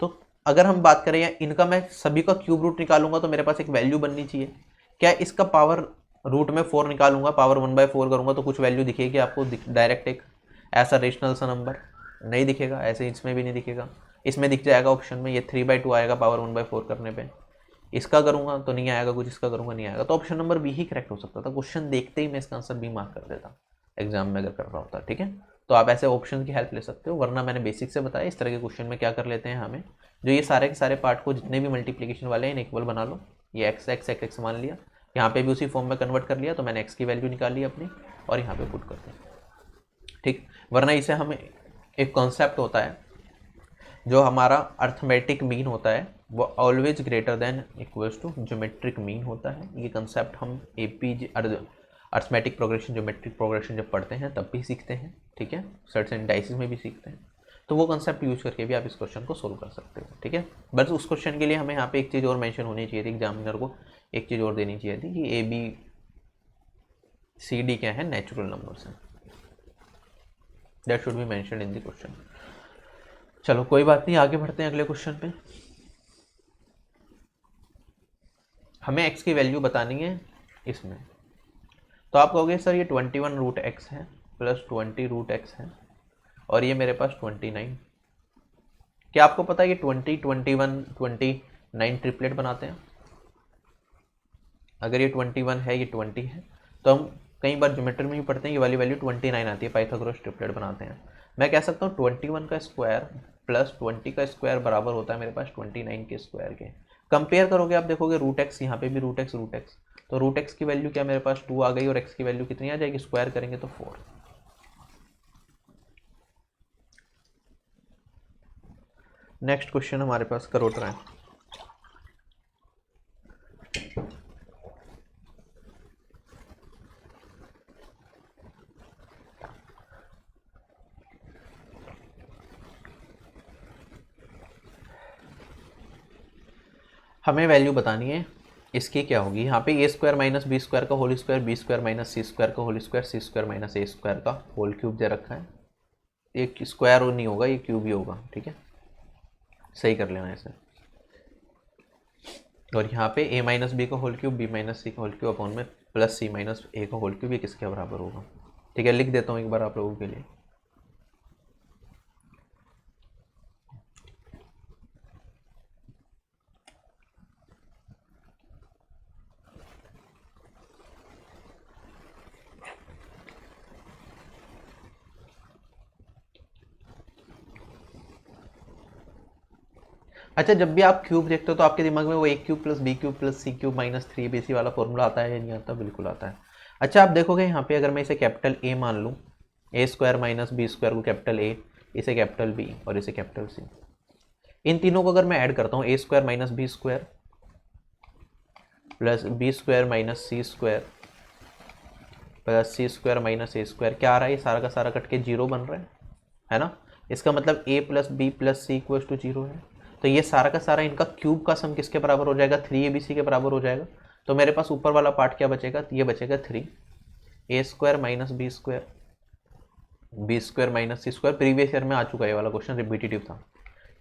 तो अगर हम बात करें या इनका मैं सभी का क्यूब रूट निकालूंगा तो मेरे पास एक वैल्यू बननी चाहिए। क्या इसका पावर रूट में 4 निकालूंगा, पावर 1/4 करूंगा तो कुछ वैल्यू दिखेगी आपको डायरेक्ट, एक ऐसा रेशनल सा नंबर नहीं दिखेगा, ऐसे इसमें भी नहीं दिखेगा। इसमें दिख जाएगा ऑप्शन में, ये 3/2 आएगा पावर 1/4 करने पे। इसका करूंगा तो नहीं आएगा कुछ, इसका करूंगा नहीं आएगा। तो ऑप्शन नंबर बी ही करेक्ट हो सकता था। क्वेश्चन देखते ही मैं इसका आंसर बी मार्क कर देता एग्जाम में अगर कर रहा होता। ठीक है, तो आप ऐसे ऑप्शन की हेल्प ले सकते हो, वरना मैंने बेसिक से बताया इस तरह के क्वेश्चन में क्या कर लेते हैं हमें, जो ये सारे के सारे पार्ट को जितने भी मल्टीप्लीकेशन वाले हैं इक्वल बना लो। ये एक्स एक्स एक्स एक्स मान लिया, यहाँ पे भी उसी फॉर्म में कन्वर्ट कर लिया, तो मैंने एक्स की वैल्यू निकाल ली अपनी और यहाँ पे पुट कर दिया। ठीक, वरना इसे हमें एक कॉन्सेप्ट होता है जो हमारा अर्थमेटिक मीन होता है वो always greater than equals to geometric mean होता है। ये कंसेप्ट हम AP arithmetic progression, geometric progression जब पढ़ते हैं तब भी सीखते हैं। ठीक है, सर्ट्स एंड डाइसिस में भी सीखते हैं। तो वो कंसेप्ट यूज करके भी आप इस क्वेश्चन को सोल्व कर सकते हो। ठीक है, बस उस क्वेश्चन के लिए हमें यहाँ पे एक चीज़ और मेंशन होनी चाहिए थी, एग्जामिनर को एक चीज़ और देनी चाहिए थी कि ए बी सी डी क्या है, नेचुरल नंबर्स हैं। That should be mentioned in the question. चलो कोई बात नहीं, आगे बढ़ते हैं अगले क्वेश्चन पे। हमें x की वैल्यू बतानी है इसमें। तो आप कहोगे सर ये 21 रूट एक्स है प्लस 20 रूट एक्स है और ये मेरे पास 29। क्या आपको पता है कि 20, 21, 29 ट्रिपलेट बनाते हैं? अगर ये 21 है, ये 20 है, तो हम कई बार ज्योमेट्री में भी पढ़ते हैं ये वाली वैल्यू 29 आती है, पाइथागोरस ट्रिपलेट बनाते हैं। मैं कह सकता हूँ 21 का स्क्वायर प्लस 20 का स्क्वायर बराबर होता है मेरे पास 29 के स्क्वायर के। कंपेयर करोगे आप देखोगे रूट एक्स, यहाँ पे भी रूट एक्स, तो रूट एक्स की वैल्यू क्या मेरे पास 2 आ गई और एक्स की वैल्यू कितनी आ जाएगी, स्क्वायर करेंगे तो 4। नेक्स्ट क्वेश्चन हमारे पास करोटरा है। हमें वैल्यू बतानी है इसकी क्या होगी। यहाँ पे a square minus b square का whole square, b square minus c square का whole square, c square minus a square का होल क्यूब दे रखा है। एक स्क्वायर और नहीं होगा, ये क्यूब ही होगा। ठीक है, सही कर लेना इसे। और यहाँ पे ए माइनस बी का whole cube, B minus c का होल क्यूब अपॉन में प्लस सी माइनस ए का होल क्यूब, ये किसके बराबर होगा। ठीक है, लिख देता हूँ एक बार आप लोगों के लिए। अच्छा, जब भी आप क्यूब देखते हो तो आपके दिमाग में वो a cube plus b cube plus c cube minus 3bc वाला फॉर्मूला आता है या नहीं आता? बिल्कुल आता है। अच्छा, आप देखोगे यहाँ पे अगर मैं इसे कैपिटल ए मान लूँ, ए स्क्वायर माइनस बी स्क्वायर को कैपिटल ए, इसे कैपिटल बी और इसे कैपिटल सी, इन तीनों को अगर मैं ऐड करता हूँ, a square minus b square plus b square minus c square plus c square minus a square, क्या आ रहा है, ये सारा का सारा कट के 0 बन रहा है ना। इसका मतलब a plus b plus c equals to 0 है। तो ये सारा का सारा इनका क्यूब का सम किसके बराबर हो जाएगा, 3abc के बराबर हो जाएगा। तो मेरे पास ऊपर वाला पार्ट क्या बचेगा, ये बचेगा 3 a square minus b square minus c square, previous year में आ चुका है ये वाला क्वेश्चन, रिपीटेटिव था,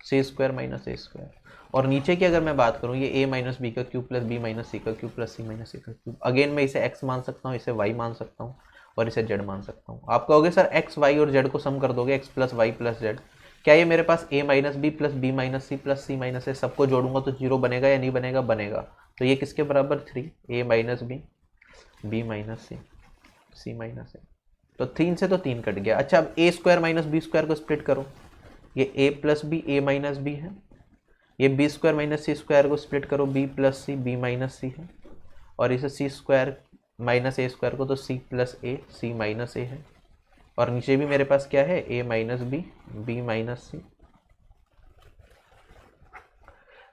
c square minus a square. और नीचे की अगर मैं बात करूँ, ये ए माइनस बी का cube plus b minus c का cube plus c minus c का क्यूब। अगेन मैं इसे एक्स मान सकता हूँ, इसे वाई मान सकता हूँ और इसे जेड मान सकता हूँ। आप कहोगे सर एक्स वाई और जेड को सम कर दोगे, x plus y plus z, क्या ये मेरे पास a minus b plus b minus c plus c minus a सबको जोड़ूंगा तो 0 बनेगा या नहीं बनेगा? बनेगा। तो ये किसके बराबर 3, ए minus b, b minus c, c minus ए। तो 3 से तो 3 कट गया। अच्छा, अब ए स्क्वायर माइनस बी स्क्वायर को स्प्लिट करो, ये ए plus b, a minus B है। ये B square minus c square को स्प्लिट करो, बी प्लस सी, बी माइनस सी है। और इसे सी स्क्वायर माइनस ए स्क्वायर को तो सी प्लस ए, सी माइनस ए है। और नीचे भी मेरे पास क्या है, a minus b, b minus c,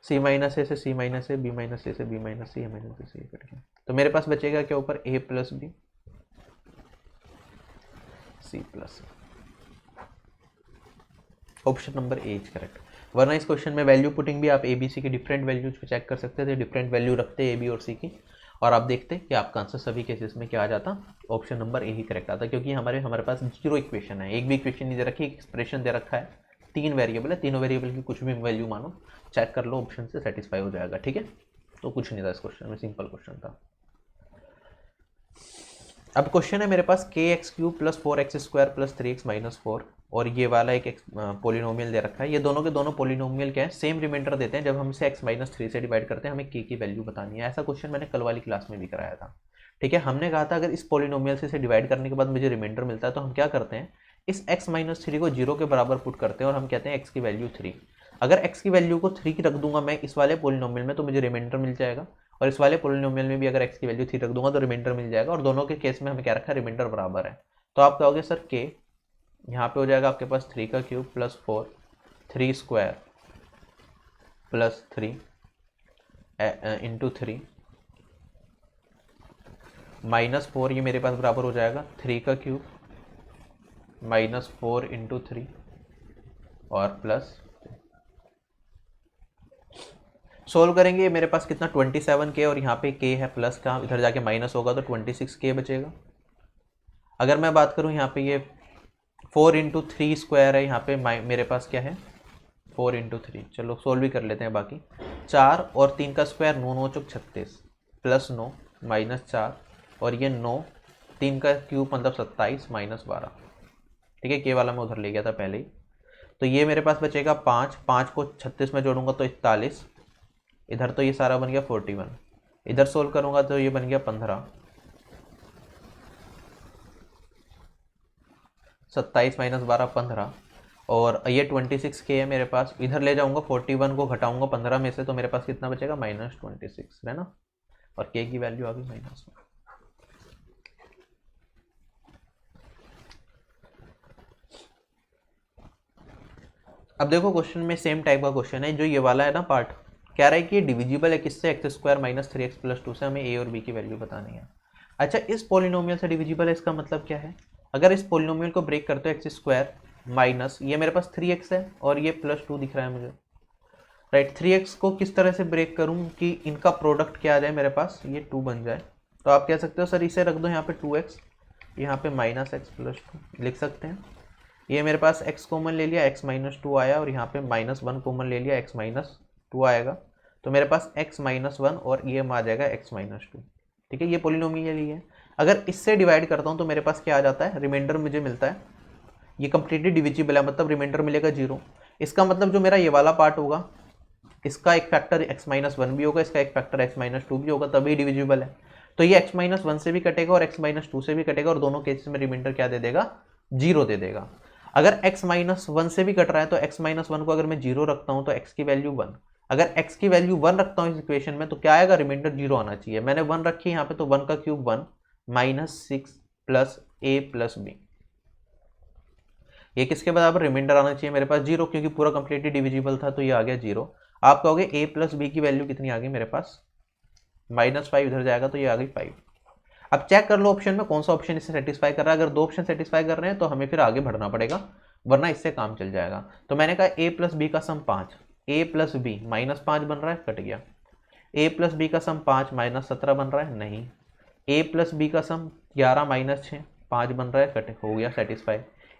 c minus a से c minus a, b minus a से b minus c, a minus a से कट गया। तो मेरे पास बचेगा क्या ऊपर, a plus b, c plus c. Option number A is correct. वरना इस क्वेश्चन में वैल्यू पुटिंग भी आप ए बी सी की डिफरेंट वैल्यूज को चेक कर सकते थे, डिफरेंट वैल्यू रखते ए बी और सी की, और आप देखते कि आपका आंसर सभी केसेस में क्या आ जाता, ऑप्शन नंबर ए ही करेक्ट आता, क्योंकि हमारे पास जीरो इक्वेशन है, एक भी इक्वेशन नहीं दे रखी, एक एक्सप्रेशन दे रखा है, 3 वेरिएबल है, तीनों वेरिएबल की कुछ भी वैल्यू मानो, चेक कर लो, ऑप्शन से सेटिस्फाई हो जाएगा। ठीक है, तो कुछ नहीं था इस क्वेश्चन में, सिंपल क्वेश्चन था। अब क्वेश्चन है मेरे पास के x cube plus 4x square plus 3x minus 4, और ये वाला एक पोलिनोमियल दे रखा है। ये दोनों के दोनों पोलिनोमियल क्या है, सेम रिमाइंडर देते हैं। जब हम इसे x माइनस 3 से डिवाइड करते हैं हमें k की वैल्यू बतानी है। ऐसा क्वेश्चन मैंने कल वाली क्लास में भी कराया था। ठीक है, हमने कहा था अगर इस पोलिनोमियल से इसे डिवाइड करने के बाद मुझे रिमाइंडर मिलता है तो हम क्या करते हैं, इस x माइनस 3 को 0 के बराबर पुट करते हैं और हम कहते हैं x की वैल्यू 3। अगर x की वैल्यू को 3 की रख दूंगा मैं इस वाले पोलिनोमियल में तो मुझे रिमाइंडर मिल जाएगा, और इस वाले पोलिनोमियल में भी अगर x की वैल्यू 3 रख दूंगा तो रिमाइंडर मिल जाएगा, और दोनों के केस में हमें क्या रखा है, रिमाइंडर बराबर है। तो आप कहोगे सर k यहाँ पे हो जाएगा आपके पास 3 का cube plus 4, 3 square plus 3 into 3 minus 4, ये मेरे पास बराबर हो जाएगा 3 का क्यूब माइनस 4 इंटू 3 और प्लस, सोल्व करेंगे मेरे पास कितना 27k, और यहाँ पे k है प्लस का, इधर जाके माइनस होगा तो 26k बचेगा। अगर मैं बात करूँ यहाँ पे ये 4 इंटू 3 स्क्वायर है, यहाँ पे मेरे पास क्या है 4 इंटू 3, चलो सोल्व भी कर लेते हैं बाकी। 4 और 3 का स्क्वायर 9 9 चौक 36 प्लस 9 माइनस 4, और ये 9 3 का क्यूब मतलब 27 माइनस 12। ठीक है, के वाला मैं उधर ले गया था पहले ही। तो ये मेरे पास बचेगा 5, 5 को 36 में जोड़ूंगा तो 41, इधर तो ये सारा बन गया 41, इधर सोल्व करूंगा तो ये बन गया 15, 27 माइनस 12 15, और ये 26k है मेरे पास। इधर ले जाऊंगा 41 को घटाऊंगा 15 में से तो मेरे पास कितना बचेगा -26 है ना, और k की वैल्यू आ गई -1। अब देखो क्वेश्चन में सेम टाइप का क्वेश्चन है, जो ये वाला है ना पार्ट, कह रहा है कि ये डिविजिबल है किससे, x square minus 3x plus 2 से, हमें a और b की वैल्यू बतानी है। अच्छा, इस पोलिनोमियल से डिविजिबल है, इसका मतलब क्या है, अगर इस पोलिनोमियल को ब्रेक करते हो एक्स स्क्वायर माइनस, ये मेरे पास 3x है और ये प्लस 2 दिख रहा है मुझे, राइट। 3x को किस तरह से ब्रेक करूं कि इनका प्रोडक्ट क्या आ जाए मेरे पास, ये 2 बन जाए। तो आप कह सकते हो सर इसे रख दो यहाँ पे 2x, यहाँ पे -x प्लस 2 लिख सकते हैं। ये मेरे पास x कॉमन ले लिया, x माइनस 2 आया, और यहाँ पे -1 कॉमन ले लिया, x माइनस 2 आएगा, तो मेरे पास x माइनस 1 और ये आ जाएगा x माइनस 2। ठीक है, ये पोलिनोमियल ही है। अगर इससे डिवाइड करता हूँ तो मेरे पास क्या आ जाता है, रिमाइंडर मुझे मिलता है, ये कंप्लीटली डिविजिबल है, मतलब रिमाइंडर मिलेगा 0। इसका मतलब जो मेरा ये वाला पार्ट होगा, इसका एक फैक्टर x माइनस 1 भी होगा, इसका एक फैक्टर x माइनस 2 भी होगा, तभी डिविजिबल है। तो ये x माइनस 1 से भी कटेगा और x माइनस 2 से भी कटेगा, और दोनों केसेस में रिमाइंडर क्या दे देगा, 0 दे देगा। अगर x माइनस 1 से भी कट रहा है तो x माइनस 1 को अगर मैं 0 रखता हूं तो x की वैल्यू 1, अगर x की वैल्यू 1 रखता हूं इस इक्वेशन में तो क्या आएगा, रिमाइंडर 0 आना चाहिए। मैंने 1 रखी है यहाँ पे, तो 1 का cube 1 -6 plus a plus b, ये किसके बराबर, रिमाइंडर आना चाहिए मेरे पास 0, क्योंकि पूरा कंप्लीटली डिविजिबल था तो ये आ गया 0। आप कहोगे a प्लस b की वैल्यू कितनी आ गई मेरे पास, -5 इधर जाएगा तो ये आ गई 5। अब चेक कर लो ऑप्शन में कौन सा ऑप्शन इससे सेटिस्फाई कर रहा है। अगर 2 ऑप्शन सेटिस्फाई कर रहे हैं तो हमें फिर आगे बढ़ना पड़ेगा, वरना इससे काम चल जाएगा। तो मैंने कहा a प्लस बी का सम 5, a प्लस बी -5 बन रहा है, कट गया। a प्लस बी का सम 5 -17 बन रहा है, नहीं। a प्लस बी का सम 11 -6 5 बन रहा है, कट हो गया सेटिस्फाई।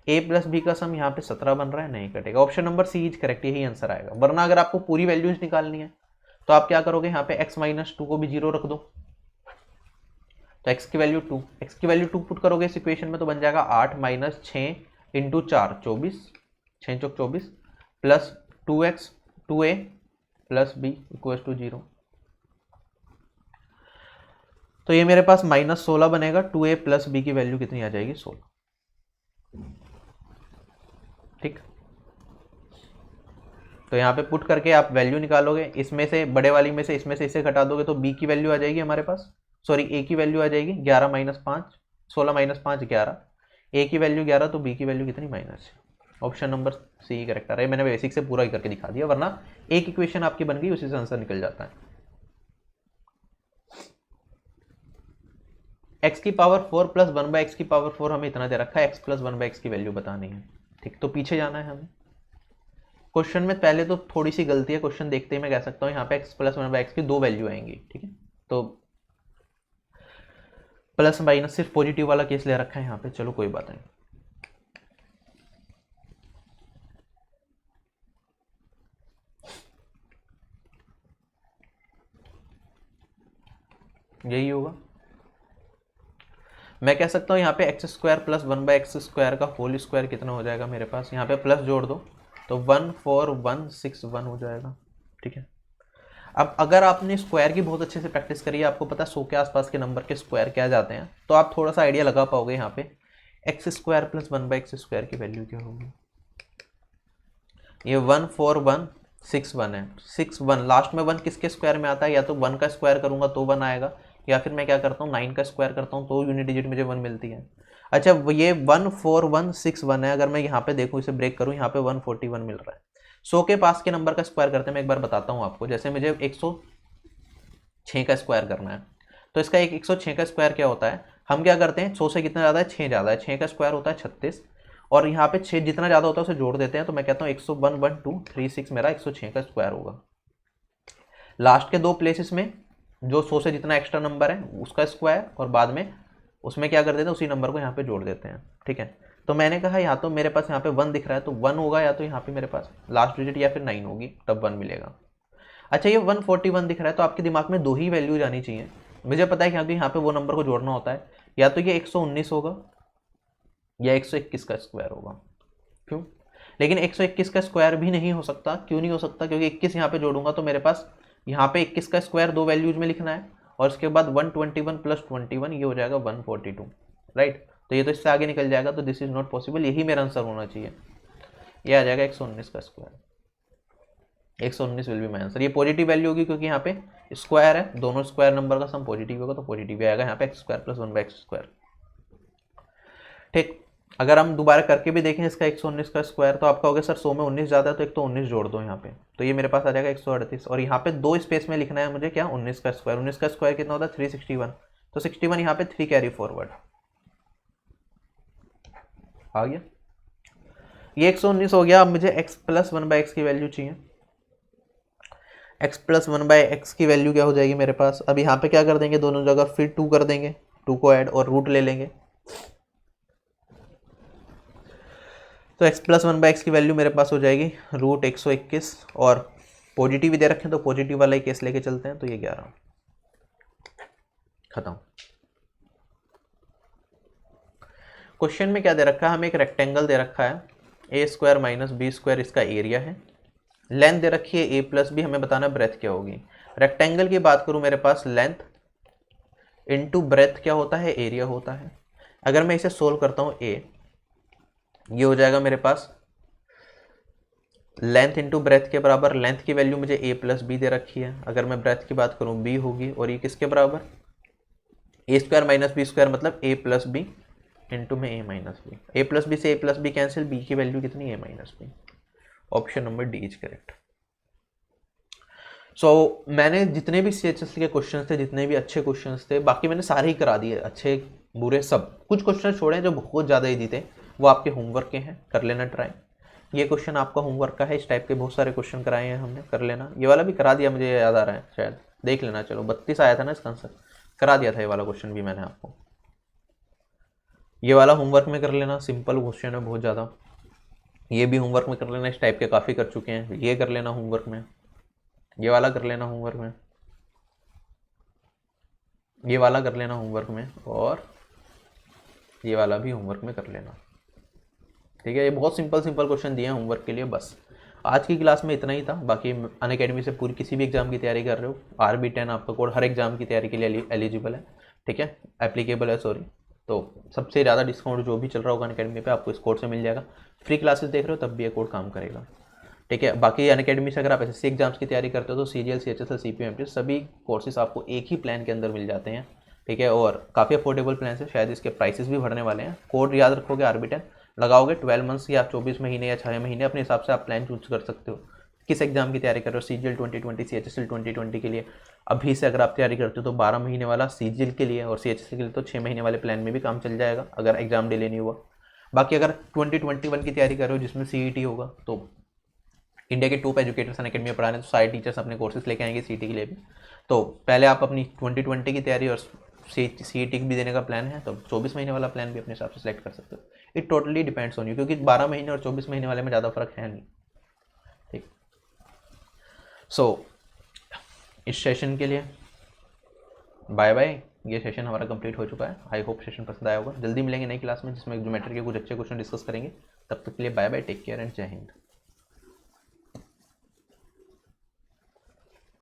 a प्लस बी का सम यहाँ पे 17 बन रहा है, नहीं कटेगा। Option number C is correct, यही आंसर आएगा। वरना अगर आपको पूरी वैल्यूज निकालनी है तो आप क्या करोगे, यहाँ पे x माइनस 2 को भी 0 रख दो, तो x की वैल्यू 2, x की वैल्यू 2 पुट करोगे इस इक्वेशन में तो बन जाएगा 8 माइनस 6 इंटू 4 24, 6 चौक 24 plus 2x 2a plus b equals to 0। तो ये मेरे पास -16 बनेगा, 2a प्लस b की वैल्यू कितनी आ जाएगी, 16। ठीक, तो यहाँ पे पुट करके आप वैल्यू निकालोगे, इसमें से बड़े वाली में से इसमें से इसे घटा दोगे तो b की वैल्यू आ जाएगी हमारे पास, सॉरी a की वैल्यू आ जाएगी 11 - 5, 16 - 5 11, a की वैल्यू 11 तो b की वैल्यू कितनी, -6। ऑप्शन नंबर सी करेक्ट आ रहा है। मैंने बेसिक से पूरा ही करके दिखा दिया, वरना एक इक्वेशन आपकी बन गई उसी से आंसर निकल जाता है। x की पावर 4 प्लस 1/x की पावर 4 हमें इतना दे रखा है, x प्लस 1/x की वैल्यू बतानी है। ठीक, तो पीछे जाना है हमें। क्वेश्चन में पहले तो थोड़ी सी गलती है, क्वेश्चन देखते ही मैं कह सकता हूँ यहाँ पे x प्लस 1/x की 2 वैल्यू आएंगी। ठीक है, तो प्लस माइनस सिर्फ पॉजिटिव वाला केस ले रखा है यहाँ पे, चलो कोई बात नहीं। यही होगा। मैं कह सकता हूँ यहाँ पे एक्स स्क्वायर प्लस 1/x² का होल स्क्वायर कितना हो जाएगा मेरे पास, यहाँ पे प्लस जोड़ दो तो 14161 हो जाएगा। ठीक है, अब अगर आपने स्क्वायर की बहुत अच्छे से प्रैक्टिस करी है, आपको पता है 100 के आसपास के नंबर के स्क्वायर क्या जाते हैं, तो आप थोड़ा सा आइडिया लगा पाओगे यहाँ पे x² प्लस 1/x² की वैल्यू क्या होगी। ये 14161 है, 61 लास्ट में 1 किसके स्क्वायर में आता है, या तो 1 का स्क्वायर करूंगा तो 1 आएगा, या फिर मैं क्या करता हूँ 9 का स्क्वायर करता हूँ तो यूनिट डिजिट मुझे 1 मिलती है। अच्छा ये 14161 है, अगर मैं यहाँ पे देखूँ इसे ब्रेक करूँ, यहाँ पे 141 मिल रहा है। 100 के पास के नंबर का स्क्वायर करते हैं, मैं एक बार बताता हूँ आपको। जैसे मुझे 106 का स्क्वायर करना है, तो इसका एक 106 का स्क्वायर क्या होता है, हम क्या करते हैं 100 से कितना ज़्यादा है, 6 ज़्यादा है, 6 का स्क्वायर होता है 36, और यहाँ पे 6 जितना ज़्यादा होता है उसे जोड़ देते हैं, तो मैं कहता हूँ 1011236 मेरा 106 का स्क्वायर होगा। लास्ट के दो प्लेसेस में जो 100 से जितना एक्स्ट्रा नंबर है उसका स्क्वायर, और बाद में उसमें क्या कर देते हैं उसी नंबर को यहाँ पे जोड़ देते हैं। ठीक है, तो मैंने कहा यहाँ तो मेरे पास यहाँ पे 1 दिख रहा है, तो 1 होगा, या तो यहाँ पे मेरे पास लास्ट डिजिट या फिर 9 होगी, तब 1 मिलेगा। अच्छा ये 141 दिख रहा है, तो आपके दिमाग में दो ही वैल्यू जानी चाहिए। मुझे पता है क्योंकि यहाँ पे वो नंबर को जोड़ना होता है, या तो ये 119 होगा या 121 का स्क्वायर होगा। क्यों? लेकिन 121 का स्क्वायर भी नहीं हो सकता। क्यों नहीं हो सकता? क्योंकि 21 यहाँ पे जोड़ूंगा तो मेरे पास यहाँ पे 21 का स्क्वायर दो वैल्यूज में लिखना है, और उसके बाद 121 प्लस 21 ये हो जाएगा 142, राइट। तो ये तो इससे आगे निकल जाएगा, तो दिस इज नॉट पॉसिबल, यही मेरा आंसर होना चाहिए। ये आ जाएगा 119 का square, 119 will be my answer. ये पॉजिटिव वैल्यू होगी क्योंकि यहाँ पे स्क्वायर है, दोनों स्क्वायर नंबर का सम पॉजिटिव होगा, तो पॉजिटिव आएगा यहाँ पे x² प्लस 1/x²। ठीक, अगर हम दोबारा करके भी देखें इसका 119 का स्क्वायर, तो आपका हो गया सर 100 में 19 ज़्यादा है, तो एक तो 19 जोड़ दो यहाँ पे, तो ये मेरे पास आ जाएगा 138, और यहाँ पे दो स्पेस में लिखना है मुझे क्या, 19 का स्क्वायर। 19 का स्क्वायर कितना होता है 361, तो 61 यहाँ पे 3 कैरी फॉरवर्ड आ गया। ये 119 हो गया। अब मुझे x प्लस 1/x की वैल्यू चाहिए। x प्लस 1/x की वैल्यू क्या हो जाएगी मेरे पास, अब यहाँ पे क्या कर देंगे, दोनों जगह फिर 2 कर देंगे, 2 को ऐड और रूट ले लेंगे, तो x प्लस 1/x की वैल्यू मेरे पास हो जाएगी रूट 121, और पॉजिटिव दे रखें तो पॉजिटिव वाला ही केस लेके चलते हैं, तो ये 11 खत्म। क्वेश्चन में क्या दे रखा है, हमें एक रेक्टेंगल दे रखा है a² माइनस b², इसका एरिया है, लेंथ दे रखी है a प्लस b, हमें बताना ब्रेथ क्या होगी। रेक्टेंगल की बात करूं मेरे पास लेंथ इनटू ब्रेथ क्या होता है, एरिया होता है। अगर मैं इसे सोल्व करता हूं a, ये हो जाएगा मेरे पास लेंथ इनटू ब्रेथ के बराबर, लेंथ की वैल्यू मुझे a प्लस बी दे रखी है, अगर मैं ब्रेथ की बात करूं b होगी, और ये किसके बराबर, a² माइनस b² मतलब a प्लस बी इंटू में a minus b, a plus b से a plus b cancel, b की वैल्यू कितनी, a minus b. Option number D is correct. So मैंने जितने भी CHSL के क्वेश्चन थे, जितने भी अच्छे क्वेश्चन थे, बाकी मैंने सारे ही करा दिए, अच्छे बुरे सब। कुछ क्वेश्चन छोड़े जो बहुत ज़्यादा इजी थे, वो आपके होमवर्क के हैं, कर लेना ट्राई। ये क्वेश्चन आपका होमवर्क का है, इस टाइप के बहुत सारे क्वेश्चन कराए हैं हमने, कर लेना। ये वाला भी करा दिया, मुझे याद आ रहा है, शायद देख लेना। चलो 32 आया था ना इसका आंसर, करा दिया था ये वाला क्वेश्चन भी मैंने आपको। ये वाला होमवर्क में कर लेना, सिंपल क्वेश्चन है बहुत ज़्यादा। ये भी होमवर्क में कर लेना, इस टाइप के काफ़ी कर चुके हैं। ये कर लेना होमवर्क में, ये वाला कर लेना होमवर्क में, ये वाला कर लेना होमवर्क में, और ये वाला भी होमवर्क में कर लेना। ठीक है, ये बहुत सिंपल सिंपल क्वेश्चन दिए हैं होमवर्क के लिए। बस आज की क्लास में इतना ही था। बाकी अनअकैडमी से पूरी किसी भी एग्जाम की तैयारी कर रहे हो, RB10 आपका कोड हर एग्जाम की तैयारी के लिए एलिजिबल है। ठीक है, एप्लीकेबल है, सॉरी। तो सबसे ज़्यादा डिस्काउंट जो भी चल रहा होगा अनअकैडमी पे आपको इस कोड से मिल जाएगा। फ्री क्लासेस देख रहे हो तब भी ये कोड काम करेगा। ठीक है, बाकी अनअकैडमी से अगर आप SSC एग्जाम्स की तैयारी करते हो तो CGL, CHSL, CPMT सभी कोर्सेज आपको एक ही प्लान के अंदर मिल जाते हैं। ठीक है, और काफ़ी अफोर्डेबल प्लान है, शायद इसके प्राइसेस भी बढ़ने वाले हैं। कोड याद रखोगे RB10, लगाओगे 12 मंथ्स या 24 महीने या 6 महीने, अपने हिसाब से आप प्लान चूज कर सकते हो। किस एग्जाम की तैयारी कर रहे हो, CGL 2020, CHSL 2020 के लिए अभी से अगर आप तैयारी करते हो तो 12 महीने वाला CGL के लिए, और CHSL के लिए तो 6 महीने वाले प्लान में भी काम चल जाएगा अगर एग्जाम डिले नहीं हुआ। बाकी अगर 2021 की तैयारी कर रहे हो जिसमें CET होगा, तो इंडिया के टॉप एजुकेटर्स अनअकैडमी में पढ़ाने, तो सारे टीचर्स अपने कोर्सेज लेके आएंगे CET के लिए भी। तो पहले आप अपनी 2020 की तैयारी और सी टी भी देने का प्लान है तो 24 महीने वाला प्लान भी अपने हिसाब से सेलेक्ट कर सकते हो। It totally depends on you, क्योंकि 12 महीने और 24 महीने वाले में ज़्यादा फर्क है नहीं। ठीक, सो इस सेशन के लिए बाय बाय। ये सेशन हमारा कंप्लीट हो चुका है। आई होप सेशन पसंद आया होगा। जल्दी मिलेंगे नई क्लास में जिसमें ज्योमेट्री के कुछ अच्छे क्वेश्चन डिस्कस करेंगे। तब तक के लिए bye bye, take care and जय हिंद।